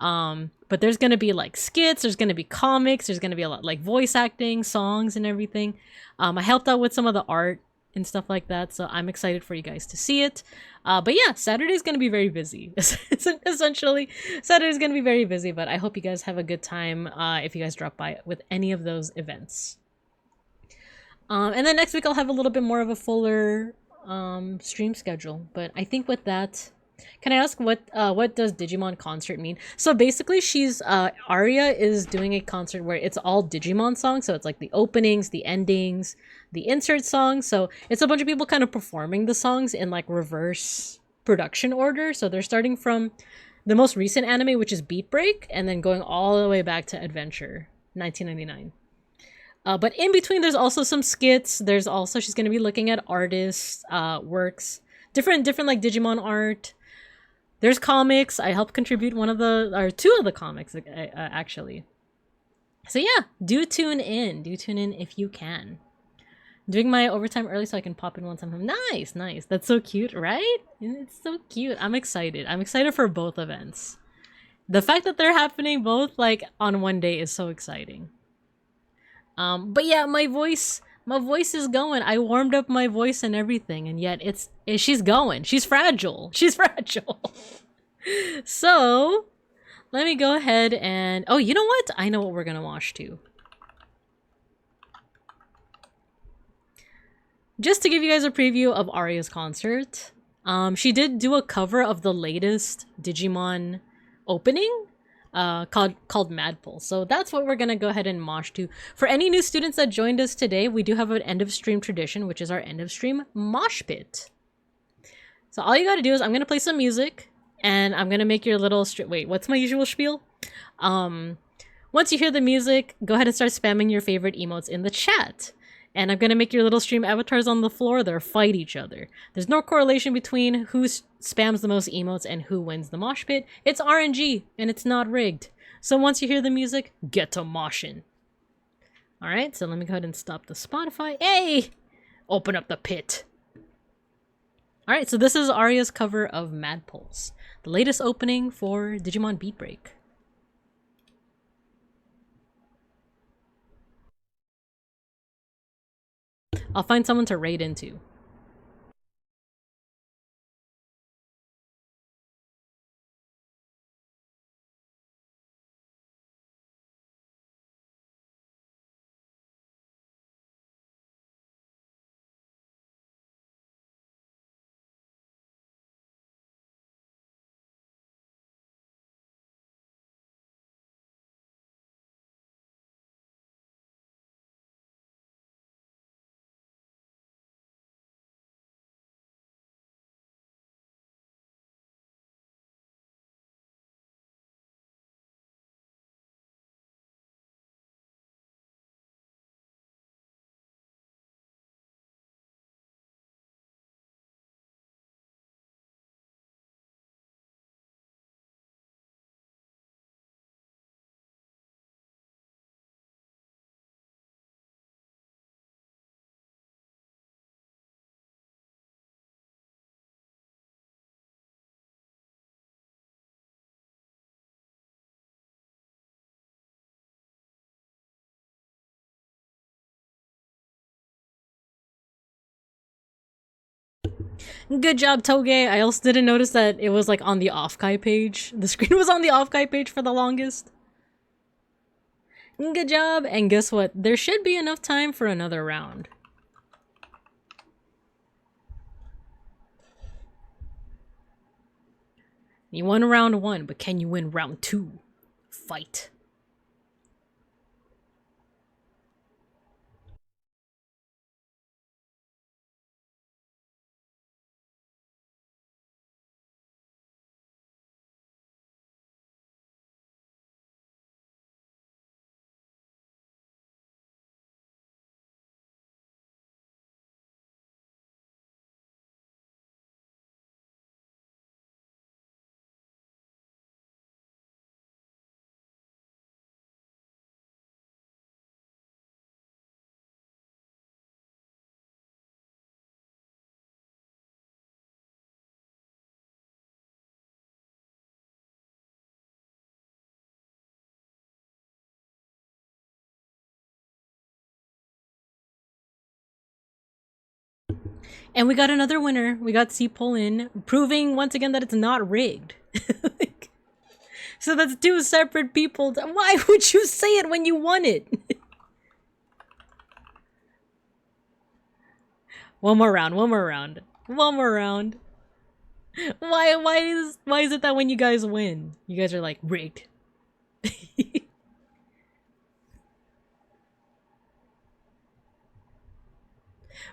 But there's gonna be like skits, there's gonna be comics, there's gonna be a lot like voice acting, songs, and everything. I helped out with some of the art and stuff like that, so I'm excited for you guys to see it. But yeah, Saturday's gonna be very busy. Essentially, Saturday's gonna be very busy, but I hope you guys have a good time if you guys drop by with any of those events. And then next week I'll have a little bit more of a fuller stream schedule. But I think with that, can I ask what does Digimon concert mean? So basically, Aria is doing a concert where it's all Digimon songs. So it's like the openings, the endings, the insert songs. So it's a bunch of people kind of performing the songs in like reverse production order. So they're starting from the most recent anime, which is Beat Break, and then going all the way back to Adventure, 1999. But in between, there's also some skits. There's also, she's going to be looking at artists' works, different like Digimon art. There's comics. I helped contribute two of the comics, actually. So yeah, do tune in. Do tune in if you can. Doing my overtime early so I can pop in one time. Nice, nice. That's so cute, right? It's so cute. I'm excited. I'm excited for both events. The fact that they're happening both like on one day is so exciting. But yeah, my voice is going. I warmed up my voice and everything, and yet she's going. She's fragile. She's fragile. So, let me go ahead and... Oh, you know what? I know what we're gonna watch too. Just to give you guys a preview of Aria's concert, she did do a cover of the latest Digimon opening. Called Madpole. So that's what we're gonna go ahead and mosh to. For any new students that joined us today, we do have an end of stream tradition, which is our end of stream mosh pit. So all you gotta do is I'm gonna play some music, and I'm gonna make your little wait, what's my usual spiel? Once you hear the music, go ahead and start spamming your favorite emotes in the chat. And I'm gonna make your little stream avatars on the floor there fight each other. There's no correlation between who spams the most emotes and who wins the mosh pit. It's RNG, and it's not rigged. So once you hear the music, get to moshin'. Alright, so let me go ahead and stop the Spotify. Hey! Open up the pit. Alright, so this is Aria's cover of Madpoles, the latest opening for Digimon Beat Break. I'll find someone to raid into. Good job, Toge. I also didn't notice that it was like on the OFFKAI page. The screen was on the OFFKAI page for the longest. Good job. And guess what? There should be enough time for another round. You won round 1, but can you win round 2? Fight. And we got another winner. We got C pull in, proving once again that it's not rigged. Like, so that's two separate people. Why would you say it when you won it? One more round, one more round, one more round. Why is it that when you guys win, you guys are like rigged?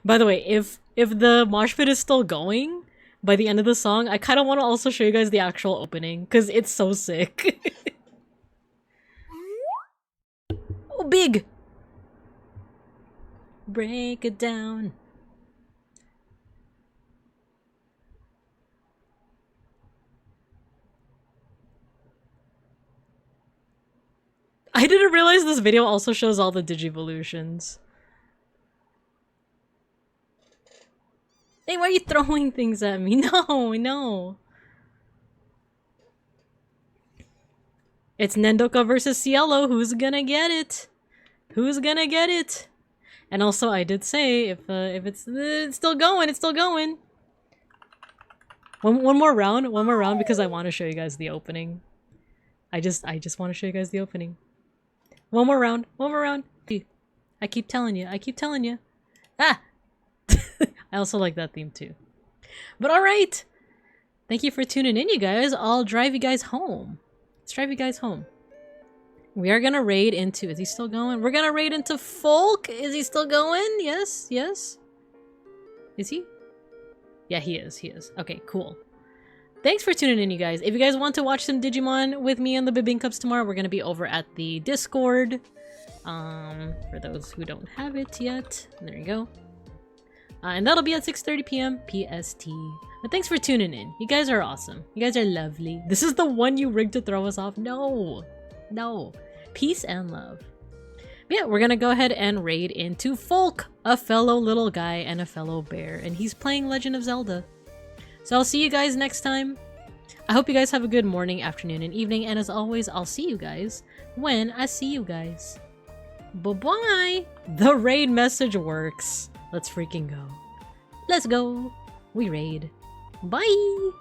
By the way, if the mosh pit is still going by the end of the song, I kind of want to also show you guys the actual opening because it's so sick. Oh, big! Break it down. I didn't realize this video also shows all the Digivolutions. Hey, why are you throwing things at me? No, no. It's Nendoka versus Cielo. Who's gonna get it? Who's gonna get it? And also, I did say if it's still going, it's still going. One more round because I want to show you guys the opening. I just want to show you guys the opening. One more round. I keep telling you. Ah! I also like that theme too. But alright! Thank you for tuning in, you guys. I'll drive you guys home. Let's drive you guys home. We are gonna raid into... Is he still going? We're gonna raid into Folk! Is he still going? Yes, yes. Is he? Yeah, he is. Okay, cool. Thanks for tuning in, you guys. If you guys want to watch some Digimon with me and the Bibincups tomorrow, we're gonna be over at the Discord. For those who don't have it yet. There you go. And that'll be at 6:30 p.m. PST. But thanks for tuning in. You guys are awesome. You guys are lovely. This is the one you rigged to throw us off? No. No. Peace and love. But yeah, we're gonna go ahead and raid into Folk, a fellow little guy and a fellow bear. And he's playing Legend of Zelda. So I'll see you guys next time. I hope you guys have a good morning, afternoon, and evening. And as always, I'll see you guys when I see you guys. Bye-bye! The raid message works. Let's freaking go. Let's go. We raid. Bye!